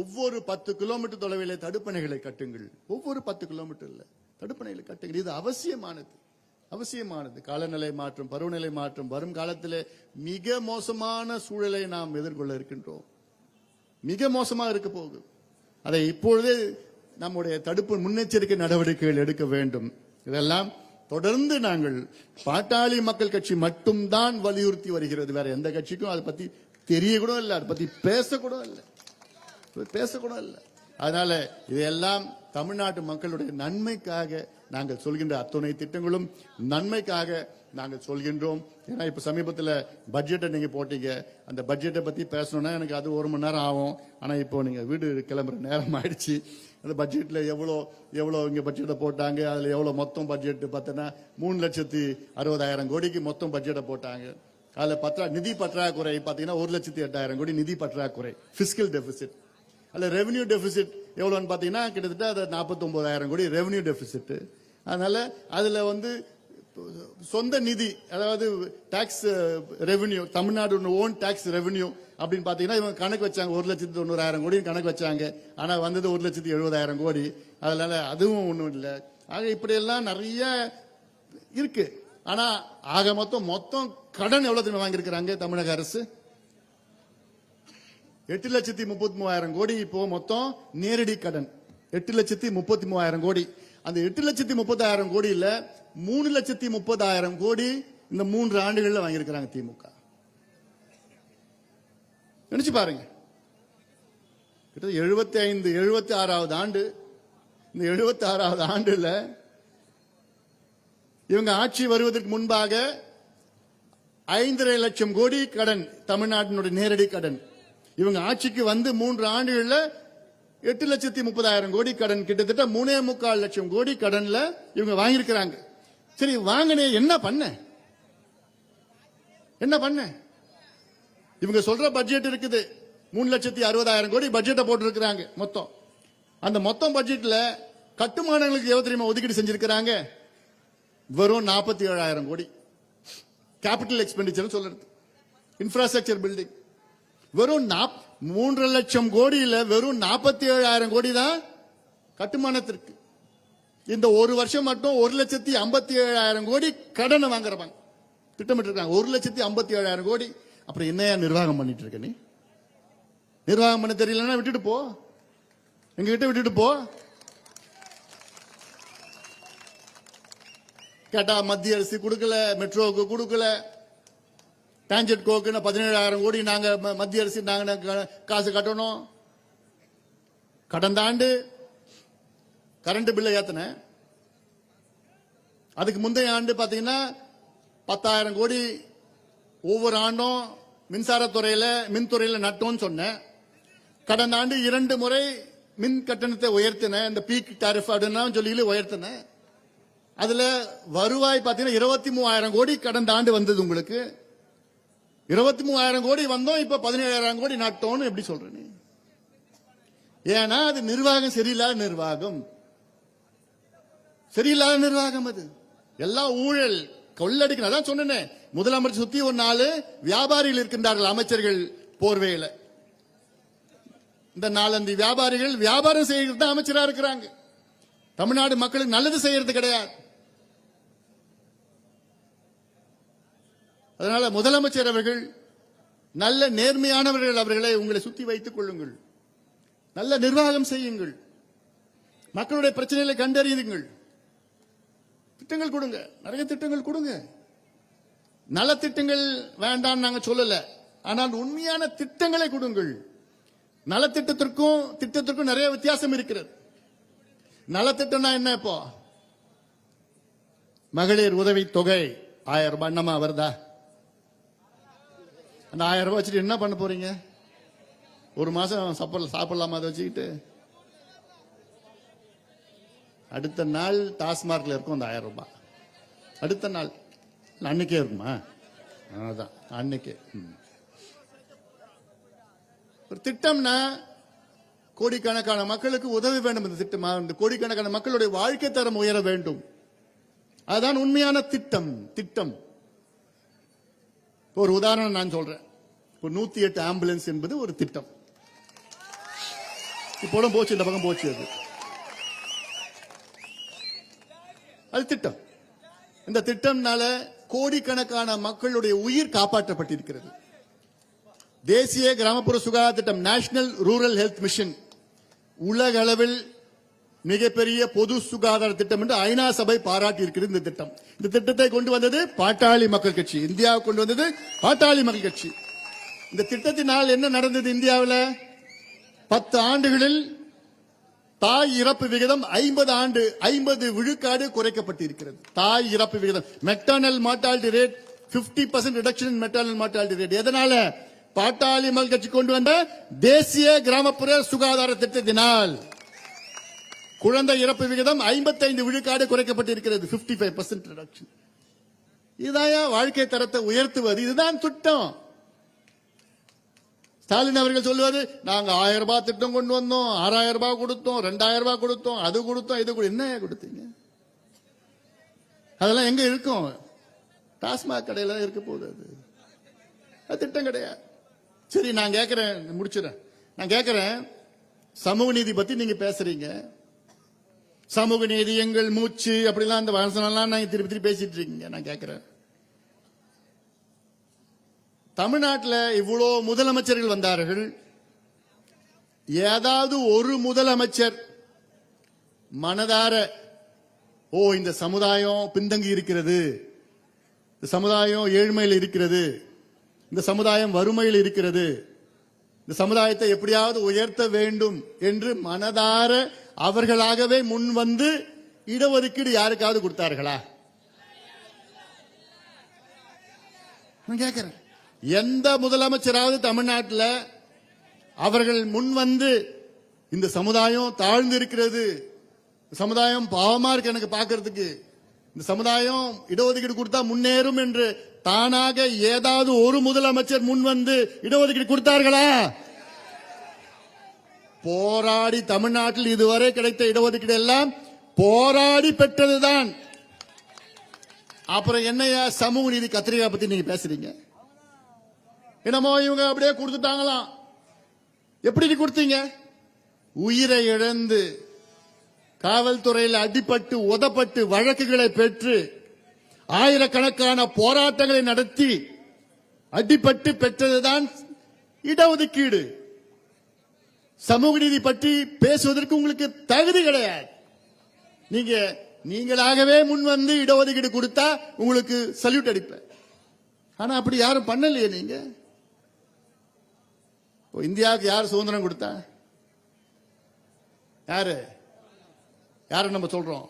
ஒவ்வொரு 10 கிலோமீட்டர் தொலைவிலே தடுப்பணைகளை கட்டுங்கள். ஒவ்வொரு 10 கிலோமீட்டர்ல தடுப்பணைகளை கட்டுங்கள். இது அவசியமானது. காலநிலை மாற்றம், பருவநிலை மாற்றம் வரும் காலத்திலே மிக மோசமான சூழலை நாம் எதிர்கொள்ள இருக்கின்றோம். மிக மோசமா இருக்க போகுது. அதை இப்பொழுதே நம்முடைய தடுப்பு முன்னெச்சரிக்கை நடவடிக்கைகள் எடுக்க வேண்டும். இதெல்லாம் தொடர்ந்து நாங்கள் பாட்டாளி மக்கள் கட்சி மட்டும்தான் வலியுறுத்தி வருகிறது. வேற எந்த கட்சிக்கும் அதை பத்தி தெரிய கூட இல்லை, அதை பத்தி பேசக்கூட இல்லை. அதனால இதையெல்லாம் தமிழ்நாட்டு மக்களுடைய நன்மைக்காக நாங்கள் சொல்கின்ற அத்துணை திட்டங்களும் நன்மைக்காக நாங்கள் சொல்கின்றோம். ஏன்னா இப்ப சமீபத்தில் பட்ஜெட்டை நீங்க போட்டீங்க, அந்த பட்ஜெட்டை பத்தி பேசணும்னா எனக்கு அது 1 மணி நேரம் ஆகும். ஆனா இப்போ நீங்க வீடு கிளம்புற நேரம் ஆயிடுச்சு. அந்த பட்ஜெட்ல எவ்வளவு இங்க பட்ஜெட்டை போட்டாங்க, அதுல எவ்வளவு மொத்தம் பட்ஜெட் பார்த்தீங்கன்னா 3,60,000 கோடிக்கு மொத்தம் பட்ஜெட்டை போட்டாங்க. அதுல நிதி பற்றாக்குறை பாத்தீங்கன்னா 1,08,000 கோடி நிதி பற்றாக்குறை, பிஸ்கல் டெபிசிட். அதுல ரெவன்யூ டெபிசிட் எவ்வளவுன்னு பாத்தீங்கன்னா கிட்டத்தட்ட அது 49,000 கோடி ரெவன்யூ டெபிசிட். அதனால அதுல சொந்த நிதி, அதாவது tax revenue, Tamil Nadu own tax revenue அப்படின்னு பாத்தீங்கன்னா இவங்க கணக்கு வச்சாங்க 1,90,000 கோடி கணக்கு வச்சாங்க. ஆனா வந்தது 1,70,000 கோடி. அதனால அதுவும் ஒண்ணும் இல்லை. ஆக இப்படி எல்லாம் நிறைய இருக்கு. ஆனா ஆக மொத்தம் கடன் எவ்வளவு வாங்கியிருக்கிறாங்க தமிழக அரசு? 8,33,000 கோடி. இப்போ மொத்தம் நேரடி கடன் 8,33,000 கோடி. அந்த 8,30,000 கோடியில 3,30,000 கோடி இந்த 3 ஆண்டுகள்ல வாங்கியிருக்கிறாங்க திமுக. நினைச்சு பாருங்க, கிட்டத்தட்ட 76வது ஆண்டு. இந்த 76வது ஆண்டுல இவங்க ஆட்சி வருவதற்கு முன்பாக 5,5 லட்சம் கோடி கடன், தமிழ்நாட்டினுடைய நேரடி கடன். இவங்க ஆட்சிக்கு வந்து 3 ஆண்டுகள்ல 8,30,000 கோடி கடன், கிட்டத்தட்ட 3,4 லட்சம் கோடி கடன்ல இவங்க வாங்கியிருக்கிறாங்க. சரி, வாங்கினே என்ன பண்ண? இவங்க சொல்ற பட்ஜெட் இருக்குது 3,60,000 கோடி பட்ஜெட்டை போட்டு இருக்கிறாங்க மொத்தம். அந்த மொத்தம் பட்ஜெட்ல கட்டுமானங்களுக்கு எவ்வளவு தெரியுமா ஒதுக்கீடு செஞ்சிருக்கிறாங்க? வெறும் 47,000 கோடி. கேபிட்டல் எக்ஸ்பெண்டிச்சர் சொல்றது, இன்ஃப்ராஸ்ட்ரக்சர் பில்டிங். வெறும் 3 லட்சம் கோடியில வெறும் 47,000 கோடி தான் கட்டுமானத்திற்கு. இந்த ஒரு வருஷம் மட்டும் 1,57,000 கோடி கடனை வாங்குறவாங்க திட்டமிட்டு இருக்காங்க. 1,57,000 கோடி. அப்புறம் என்னையா நிர்வாகம் பண்ணிட்டு இருக்க நீ? நிர்வாகம் பண்ண தெரியலன்னா விட்டுட்டு போ, எங்க கிட்ட விட்டுட்டு போ. கேட்டா மத்திய அரசு கொடுக்கல, மெட்ரோவுக்கு கொடுக்கல, டான்ஜெட் கோக்குன்னு 17,000 கோடி நாங்க மத்திய அரசு நாங்க காசு கட்டணும். கடந்த ஆண்டு கரண்ட் பில்லை ஏத்தன, அதுக்கு முந்தைய ஆண்டு பாத்தீங்கன்னா 10,000 கோடி ஒவ்வொரு ஆண்டும் மின்சாரத்துறையில மின்துறையில நட்டோம்னு சொன்னேன். கடந்த ஆண்டு 2 முறை மின் கட்டணத்தை உயர்த்தின, இந்த பீக் டாரிஃப் அப்படின்னா சொல்லி உயர்த்தின. அதுல வருவாய் பாத்தீங்கன்னா 23,000 கோடி கடந்த ஆண்டு வந்தது. உங்களுக்கு 23,000 கோடி வந்தோம், இப்ப 17,000 கோடி நட்டோம்னு எப்படி சொல்றேன்? ஏன்னா அது நிர்வாகம் சரியில்லாத நிர்வாகம், சரியில்லாத நிர்வாகம். அது எல்லாம் ஊழல், கொள்ளடிக்கணும். அதான் சொன்னேன், முதலமைச்சர் சுத்தி ஒரு 4 வியாபாரிகள் இருக்கின்றார்கள் அமைச்சர்கள் போர்வையில. இந்த 4 வியாபாரிகள் வியாபாரம் செய்யறது தான் அமைச்சரா இருக்கிறாங்க. தமிழ்நாடு மக்களுக்கு நல்லது செய்யறது கிடையாது. அதனால முதலமைச்சர் அவர்கள் நல்ல நேர்மையானவர்கள், அவர்களை உங்களை சுத்தி வைத்துக் கொள்ளுங்கள், நல்ல நிர்வாகம் செய்யுங்கள், மக்களுடைய பிரச்சனைகளை கண்டறியுங்கள், திட்டங்கள் கொடுங்க, நிறைய திட்டங்கள் கொடுங்க. நலத்திட்டங்கள் வேண்டாம் நாங்க சொல்லல, ஆனால் உண்மையான திட்டங்களை கொடுங்கள். நலத்திட்டத்திற்கும் நிறைய வித்தியாசம் இருக்கிறது. நலத்திட்டம்னா என்ன? இப்போ மகளிர் உதவி தொகை 1000 ரூபாய் என்னமா வருதா? அந்த 1000 ரூபாய் வச்சுட்டு என்ன பண்ண போறீங்க? ஒரு மாசம் சாப்பிடலாமா அதை வச்சுக்கிட்டு? அடுத்த நாள் டாஸ்மார்க்ல இருக்கும் அந்த 1000 ரூபாய். அடுத்த நாள் அன்னைக்கே இருக்குமா? அதான் அன்னைக்கே. ஒரு திட்டம்னா கோடிக்கணக்கான மக்களுக்கு உதவி வேண்டும். இந்த திட்டம், இந்த கோடிக்கணக்கான மக்களுடைய வாழ்க்கை தரம் உயர வேண்டும். அதுதான் உண்மையான திட்டம். ஒரு உதாரணம் நான் சொல்றேன். 108 ஆம்புலன்ஸ் என்பது ஒரு திட்டம். இப்போ போச்சு, இந்த பக்கம் போச்சு. அது திட்டம். இந்த திட்டம்னால கோடிக்கணக்கான மக்களுடைய உயிர் காப்பாற்றப்பட்டிருக்கிறது. தேசிய கிராமப்புற சுகாதார திட்டம், நேஷனல் ரூரல் ஹெல்த் மிஷன், உலக அளவில் மிகப்பெரிய பொது சுகாதார திட்டம் என்று ஐநா சபை பாராட்டி இருக்கிறது. இந்த திட்டம், இந்த திட்டத்தை கொண்டு வந்தது பாட்டாளி மக்கள் கட்சி, இந்தியாவுக்கு கொண்டு வந்தது பாட்டாளி மக்கள் கட்சி. இந்த திட்டத்தினால் என்ன நடந்தது? இந்தியாவில் 10 ஆண்டுகளில் தாய் இறப்பு விகிதம் 50 விழுக்காடு குறைக்கப்பட்டிருக்கிறது. தாய் இறப்பு விகிதம், மெட்டர்னல் மார்டாலிட்டி ரேட் 50% ரிடக்ஷன் இன் மெட்டர்னல் மார்டாலிட்டி ரேட். எதனால? பாட்டாளி மக்கள் கட்சி கொண்டு வந்த தேசிய கிராமப்புற சுகாதார திட்டத்தினால் குழந்தை இறப்பு விகிதம் 55 விழுக்காடு குறைக்கப்பட்டிருக்கிறது. 55% ரிடக்ஷன். இதுதான் வாழ்க்கை தரத்தை உயர்த்துவது. இதுதான் திட்டம். ஸ்டாலின் அவர்கள் சொல்லுவது, நாங்க 1000 ரூபாய் திட்டம் கொண்டு வந்தோம், 6000 ரூபாய் கொடுத்தோம், 2000 ரூபாய் கொடுத்தோம், அது கொடுத்தோம், இது என்ன கொடுத்தீங்க? அதெல்லாம் எங்க இருக்கும்? டாஸ்மாக் கடையில இருக்க போகுது. அது திட்டம் கிடையாது. சரி, நான் கேட்கிறேன், முடிச்சிடறேன். நான் கேட்கிறேன், சமூக நீதி பத்தி நீங்க பேசுறீங்க. சமூக நீதி எங்கள் மூச்சு அப்படிலாம் அந்த வாசனெல்லாம் நாங்க திருப்பி பேசிட்டு இருக்கீங்க. நான் கேட்கிறேன், தமிழ்நாட்டில் இவ்வளவு முதலமைச்சர்கள் வந்தார்கள், ஏதாவது ஒரு முதலமைச்சர் மனதார இந்த சமுதாயம் பின்தங்கி இருக்கிறது, இந்த சமுதாயம் ஏழ்மையில் இருக்கிறது, இந்த சமுதாயம் வறுமையில் இருக்கிறது, இந்த சமுதாயத்தை எப்படியாவது உயர்த்த வேண்டும் என்று மனதார அவர்களாகவே முன் வந்து இடஒதுக்கீடு யாருக்காவது கொடுத்தார்களா? நான் கேட்கிறேன், எந்த முதலமைச்சராவது தமிழ்நாட்டில் அவர்கள் முன் வந்து இந்த சமுதாயம் தாழ்ந்து இருக்கிறது, சமுதாயம் பாவமா இருக்கு எனக்கு பார்க்கிறதுக்கு, இந்த சமுதாயம் இடஒதுக்கீடு கொடுத்தா முன்னேறும் என்று தானாக ஏதாவது ஒரு முதலமைச்சர் முன் வந்து இடஒதுக்கீடு கொடுத்தார்களா? போராடி தமிழ்நாட்டில் இதுவரை கிடைத்த இடஒதுக்கீடு எல்லாம் போராடி பெற்றதுதான். அப்புறம் என்னையா சமூக நீதி கத்திரிக்காய் பத்தி நீங்க பேசுறீங்க? என்னமோ இவங்க அப்படியே கொடுத்துட்டாங்களாம். எப்படி கொடுத்தீங்க? உயிரை இழந்து காவல்துறையில் அடிபட்டு உதப்பட்டு வழக்குகளை பெற்று ஆயிரக்கணக்கான போராட்டங்களை நடத்தி அடிபட்டு பெற்றதுதான் இடஒதுக்கீடு. சமூக நீதி பற்றி பேசுவதற்கு உங்களுக்கு தகுதி கிடையாது. நீங்களாகவே முன் வந்து இடஒதுக்கீடு கொடுத்தா உங்களுக்கு சல்யூட் அடிப்பேன். ஆனா அப்படி யாரும் பண்ணலையே. நீங்க இந்தியாவுக்கு யார் சுதந்திரம் கொடுத்தா? யாரு நம்ம சொல்றோம்.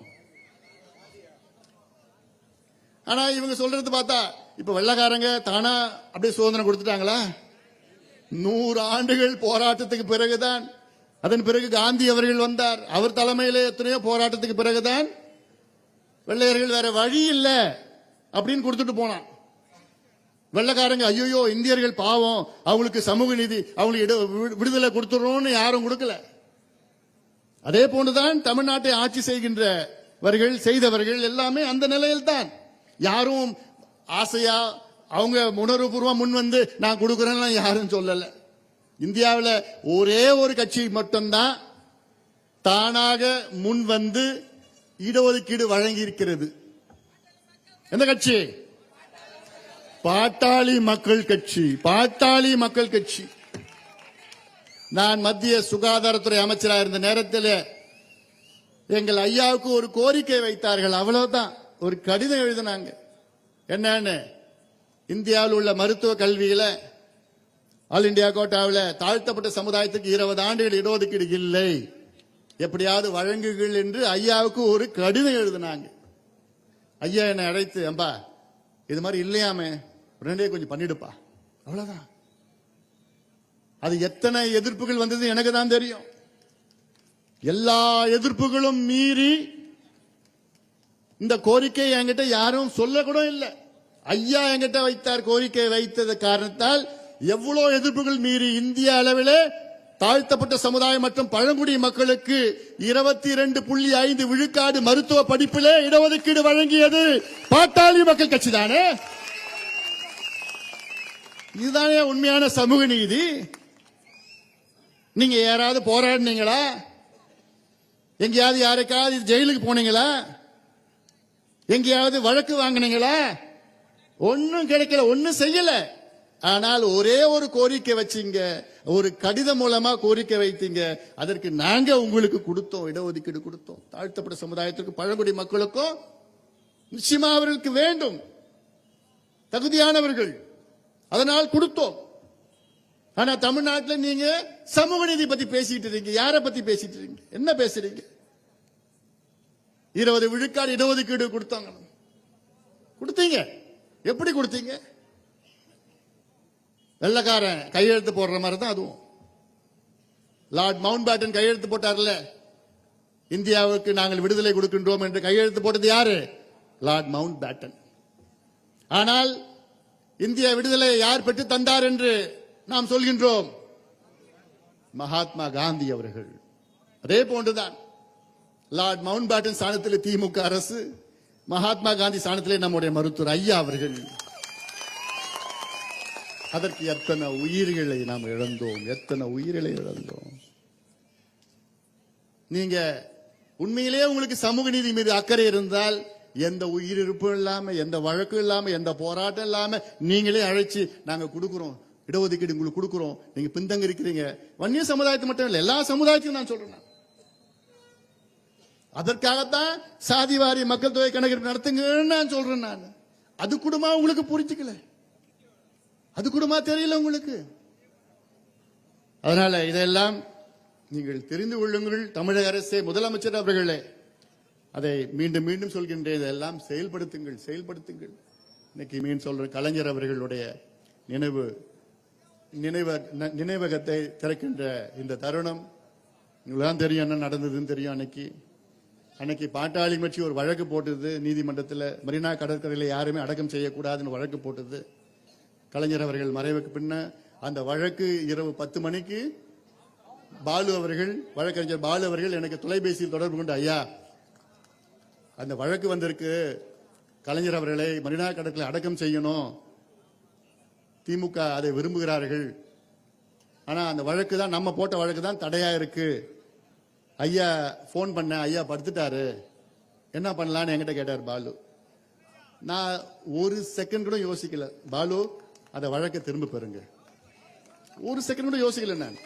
ஆனா இவங்க சொல்றது பார்த்தா இப்ப வெள்ளக்காரங்க தானா அப்படியே சுதந்திரம் கொடுத்துட்டாங்களா? 100 ஆண்டுகள் போராட்டத்துக்கு பிறகுதான், அதன் பிறகு காந்தி அவர்கள் வந்தார். அவர் தலைமையில எத்தனையோ போராட்டத்துக்கு பிறகுதான் வெள்ளையர்கள் வேற வழி இல்லை அப்படின்னு கொடுத்துட்டு போனான். வெள்ளக்காரங்க ஐயோ இந்தியர்கள் பாவம், அவங்களுக்கு சமூக நீதி, அவங்களுக்கு விடுதலை கொடுத்துறோம்னு யாரும் கொடுக்கல. அதே போன்றுதான் தமிழ்நாட்டை ஆட்சி செய்தவர்கள் எல்லாமே அந்த நிலையில் தான். யாரும் ஆசையா அவங்க உணர்வுபூர்வம் முன் வந்து நான் கொடுக்கிறேன்னு யாரும் சொல்லல. இந்தியாவில் ஒரே ஒரு கட்சி மட்டும்தான் தானாக முன் வந்து இடஒதுக்கீடு வழங்கி இருக்கிறது. எந்த கட்சி? பாட்டாளி மக்கள் கட்சி. பாட்டாளி மக்கள் கட்சி. நான் மத்திய சுகாதாரத்துறை அமைச்சராக இருந்த நேரத்தில் எங்கள் ஐயாவுக்கு ஒரு கோரிக்கை வைத்தார்கள். அவ்வளவுதான். ஒரு கடிதம் எழுதினாங்க. என்னன்னு, இந்தியாவில் உள்ள மருத்துவ கல்வியில ஆல் இண்டியா கோட்டாவில் தாழ்த்தப்பட்ட சமுதாயத்துக்கு 20 ஆண்டுகள் இடஒதுக்கீடு இல்லை, எப்படியாவது வழங்குகள் என்று ஐயாவுக்கு ஒரு கடிதம் எழுதினாங்க. ஐயா என்னை அழைத்து, அம்பா இது மாதிரி இல்லையாமே, ரெண்டே கொஞ்சம் பண்ணிடுப்பா. அவ்வளவுதான். அது எத்தனை எதிர்ப்புகள் வந்தது எனக்கு தான் தெரியும். எல்லா எதிர்ப்புகளும் மீறி இந்த கோரிக்கை என்கிட்ட யாரும் சொல்ல கூட இல்லை. ஐயா என்கிட்ட வைத்தார். கோரிக்கை வைத்தது காரணத்தால் எவ்வளவு எதிர்ப்புகள் மீறி இந்திய அளவிலே தாழ்த்தப்பட்ட சமுதாயம் மற்றும் பழங்குடி மக்களுக்கு 22.5 விழுக்காடு மருத்துவ படிப்பிலே இடஒதுக்கீடு வழங்கியது பாட்டாளி மக்கள் கட்சி தானே. இதுதானே உண்மையான சமூக நீதி. நீங்க யாராவது போராடினீங்களா? எங்கேயாவது யாருக்காவது ஜெயிலுக்கு போனீங்களா? எங்கேயாவது வழக்கு வாங்கினீங்களா? ஒன்னும் கிடைக்கல, ஒன்னும் செய்யல. ஆனால் ஒரே ஒரு கோரிக்கை வச்சீங்க, ஒரு கடிதம் மூலமா கோரிக்கை வைத்தீங்க. அதற்கு நாங்க உங்களுக்கு கொடுத்தோம், இடஒதுக்கீடு கொடுத்தோம். தாழ்த்தப்பட்ட சமுதாயத்திற்கு பழங்குடி மக்களுக்கும் நிச்சயமா அவர்களுக்கு வேண்டும், தகுதியானவர்கள், அதனால் கொடுத்தோம். ஆனா தமிழ்நாட்டில் நீங்க சமூக நீதி பத்தி பேசிட்டு இருக்கீங்க. யாரை பத்தி பேசிட்டு இருக்கீங்க? என்ன பேசுறீங்க? 20 விழுக்காடு இடஒதுக்கீடு கொடுத்தாங்க. கொடுத்தீங்க. எப்படி கொடுத்தீங்க? வெள்ளக்காரன் கையெழுத்து போடுற மாதிரி தான் அதுவும். லார்ட் மவுண்ட் பேட்டன் கையெழுத்து போட்டார்ல, இந்தியாவுக்கு நாங்கள் விடுதலை கொடுக்கின்றோம் என்று கையெழுத்து போட்டது யாரு? Lord Mountbatten. ஆனால் இந்திய விடுதலை யார் பெற்று தந்தார் என்று நாம் சொல்கின்றோம்? மகாத்மா காந்தி அவர்கள். அதே போன்றுதான் லார்ட் மவுண்ட் பேட்டன் ஸ்தானத்தில் திமுக அரசு, மகாத்மா காந்தி ஸ்தானத்திலே நம்முடைய மருத்துவர் ஐயா அவர்கள். அதற்கு எத்தனை உயிர்களை நாம் இழந்தோம், எத்தனை உயிர்களை இழந்தோம். நீங்க உண்மையிலேயே உங்களுக்கு சமூக நீதி மீது அக்கறை இருந்தால் எந்த உயிரிழப்பும் இல்லாம, எந்த வழக்கும் இல்லாம, எந்த போராட்டம் இல்லாம நீங்களே அழைச்சி நாங்க கொடுக்கிறோம், இடஒதுக்கீடு உங்களுக்கு கொடுக்கிறோம், நீங்க பின்தங்க இருக்கிறீங்க. வன்னிய சமுதாயத்தை மட்டும் இல்லை, எல்லா சமுதாயத்தையும் நான் சொல்றேன். அதற்காகத்தான் சாதிவாரி மக்கள் தொகை கணக்கெடுப்பு நடத்துங்கன்னு நான் சொல்றேன். நான் அது கூடமா உங்களுக்கு புரிஞ்சுக்கல, அது கூடமா தெரியல உங்களுக்கு. அதனால இதெல்லாம் நீங்கள் தெரிந்து கொள்ளுங்கள். தமிழக அரசே, முதலமைச்சர் அவர்களே, அதை மீண்டும் மீண்டும் சொல்கின்றேன், இதெல்லாம் செயல்படுத்துங்கள். இன்னைக்கு மீன் சொல்ற கலைஞர் அவர்களுடைய நினைவகத்தை திறக்கின்ற இந்த தருணம் உங்களுக்கு தெரியும் என்ன நடந்ததுன்னு தெரியும். அன்னைக்கு பாட்டாளி கட்சி ஒரு வழக்கு போட்டது நீதிமன்றத்தில். மெரினா கடற்கரையில் யாருமே அடக்கம் செய்யக்கூடாதுன்னு வழக்கு போட்டது. கலைஞர் அவர்கள் மறைவுக்கு பின்ன அந்த வழக்கு இரவு 10 மணிக்கு வழக்கறிஞர் பாலு அவர்கள் எனக்கு தொலைபேசியில் தொடர்பு கொண்டு, ஐயா அந்த வழக்கு வந்திருக்கு, கலைஞர் அவர்களை மெரினா கடற்கரை அடக்கம் செய்யணும், திமுக அதை விரும்புகிறார்கள், ஆனா அந்த வழக்கு தான், நம்ம போட்ட வழக்கு தான் தடையா இருக்கு, ஐயா போன் பண்ண, ஐயா படுத்துட்டாரு, என்ன பண்ணலான்னு என்கிட்ட கேட்டார் பாலு. நான் ஒரு செகண்ட் கூட யோசிக்கல. பாலு, அந்த வழக்கை திரும்ப பெறுங்க. ஒரு செகண்ட் கூட யோசிக்கல நான்.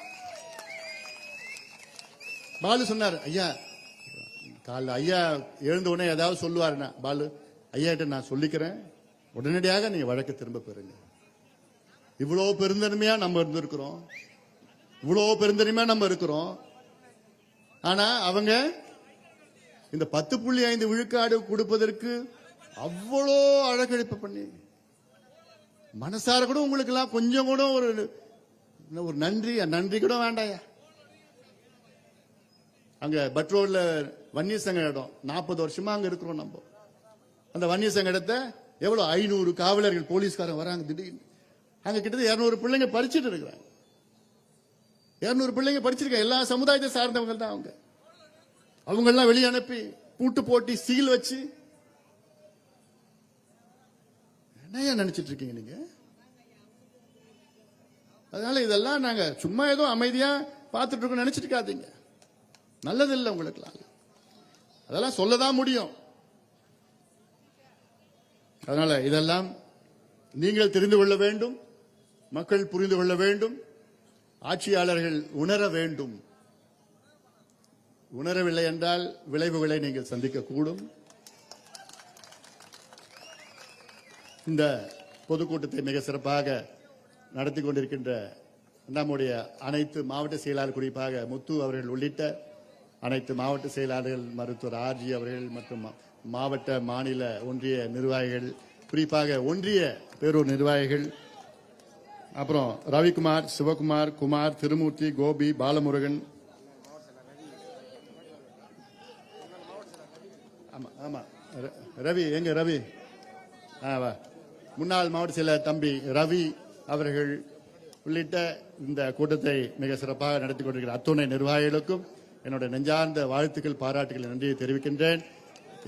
பாலு சொன்னார், ஐயா காலைல ஐயா எழுந்த உடனே ஏதாவது சொல்லுவாருன்னா, பாலு ஐயா கிட்ட நான் சொல்லிக்கிறேன், உடனடியாக நீங்க வழக்கை திரும்ப பெறுங்க. இவ்வளவு பெருந்தன்மையா நம்ம இருந்திருக்கிறோம், இவ்வளவு பெருந்தன்மையா நம்ம இருக்கிறோம். ஆனா அவங்க இந்த 10.5 விழுக்காடு கொடுப்பதற்கு அவ்வளோ அழகழிப்பு பண்ணி, மனசார கூட உங்களுக்கு எல்லாம் கொஞ்சம் கூட ஒரு நன்றி கூட வேண்டாயா. அங்க பட்ரோல்ல வன்னியர் சங்க இடம் 40 வருஷமா அங்க இருக்கிறோம் நம்ம. அந்த வன்னியர் சங்க இடத்தை எவ்வளவு 500 காவலர்கள் போலீஸ்காரங்க வராங்க திடீர்னு. அங்க கிட்டத்தட்ட 200 பிள்ளைங்க படிச்சுட்டு இருக்கிறாங்க. 200 பிள்ளைங்க படிச்சிருக்காங்க. எல்லா சமுதாயத்தை சார்ந்தவங்க தான் அவங்க. அவங்க எல்லாம் வெளியே அனுப்பி பூட்டு போட்டி சீல் வச்சு என்ன நினைச்சிட்டு இருக்கீங்க நீங்க? அதனால இதெல்லாம் நாங்க சும்மா ஏதோ அமைதியா பார்த்துட்டு இருக்கோம் நினைச்சிட்டு இருக்காதீங்க. நல்லது இல்லை உங்களுக்கு. அதெல்லாம் சொல்லதான் முடியும். அதனால இதெல்லாம் நீங்கள் தெரிந்து கொள்ள வேண்டும், மக்கள் புரிந்து கொள்ள வேண்டும், ஆட்சியாளர்கள் உணர வேண்டும். உணரவில்லை என்றால் விளைவுகளை நீங்கள் சந்திக்கக்கூடும். இந்த பொதுக்கூட்டத்தை மிக சிறப்பாக நடத்தி கொண்டிருக்கின்ற நம்முடைய அனைத்து மாவட்ட செயலாளர், குறிப்பாக முத்து அவர்கள் உள்ளிட்ட அனைத்து மாவட்ட செயலாளர்கள், மருத்துவர் ஆர்ஜி அவர்கள் மற்றும் மாவட்ட மாநில ஒன்றிய நிர்வாகிகள், குறிப்பாக ஒன்றிய பேரூர் நிர்வாகிகள், அப்புறம் ரவிக்குமார், சிவகுமார், குமார், திருமூர்த்தி, கோபி, பாலமுருகன், ஆமா ரவி, எங்க ரவி, முன்னாள் மாவட்ட செயலர் தம்பி ரவி அவர்கள் உள்ளிட்ட இந்த கூட்டத்தை மிக சிறப்பாக நடத்தி கொண்டிருக்கிற அத்துணை நிர்வாகிகளுக்கும் என்னுடைய நெஞ்சார்ந்த வாழ்த்துக்கள், பாராட்டுகள், நன்றியை தெரிவிக்கின்றேன்.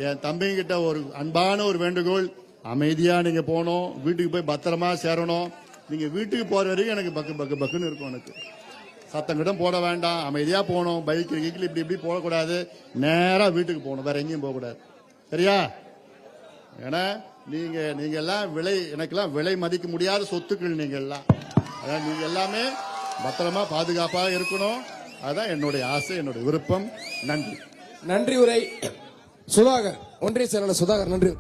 என் தம்பிங்கிட்ட ஒரு அன்பான ஒரு வேண்டுகோள், அமைதியா நீங்க போனோம், வீட்டுக்கு போய் பத்திரமா சேரணும். நீங்க வீட்டுக்கு போற வரைக்கும் எனக்கு பக்குன்னு இருக்கும். எனக்கு சத்தம் கிட்ட போட வேண்டாம், அமைதியா போகணும். பைக் இப்படி போடக்கூடாது, நேரா வீட்டுக்கு போகணும், வேற எங்கேயும் போகக்கூடாது. சரியா? ஏன்னா நீங்க எல்லாம் எனக்கெல்லாம் விலை மதிக்க முடியாத சொத்துக்கள். நீங்க எல்லாம் நீங்க எல்லாமே பத்திரமா பாதுகாப்பாக இருக்கணும். அதான் என்னுடைய ஆசை, என்னுடைய விருப்பம். நன்றி. நன்றி உரை சுதாகர், ஒன்றிய செயலாளர் சுதாகர். நன்றி.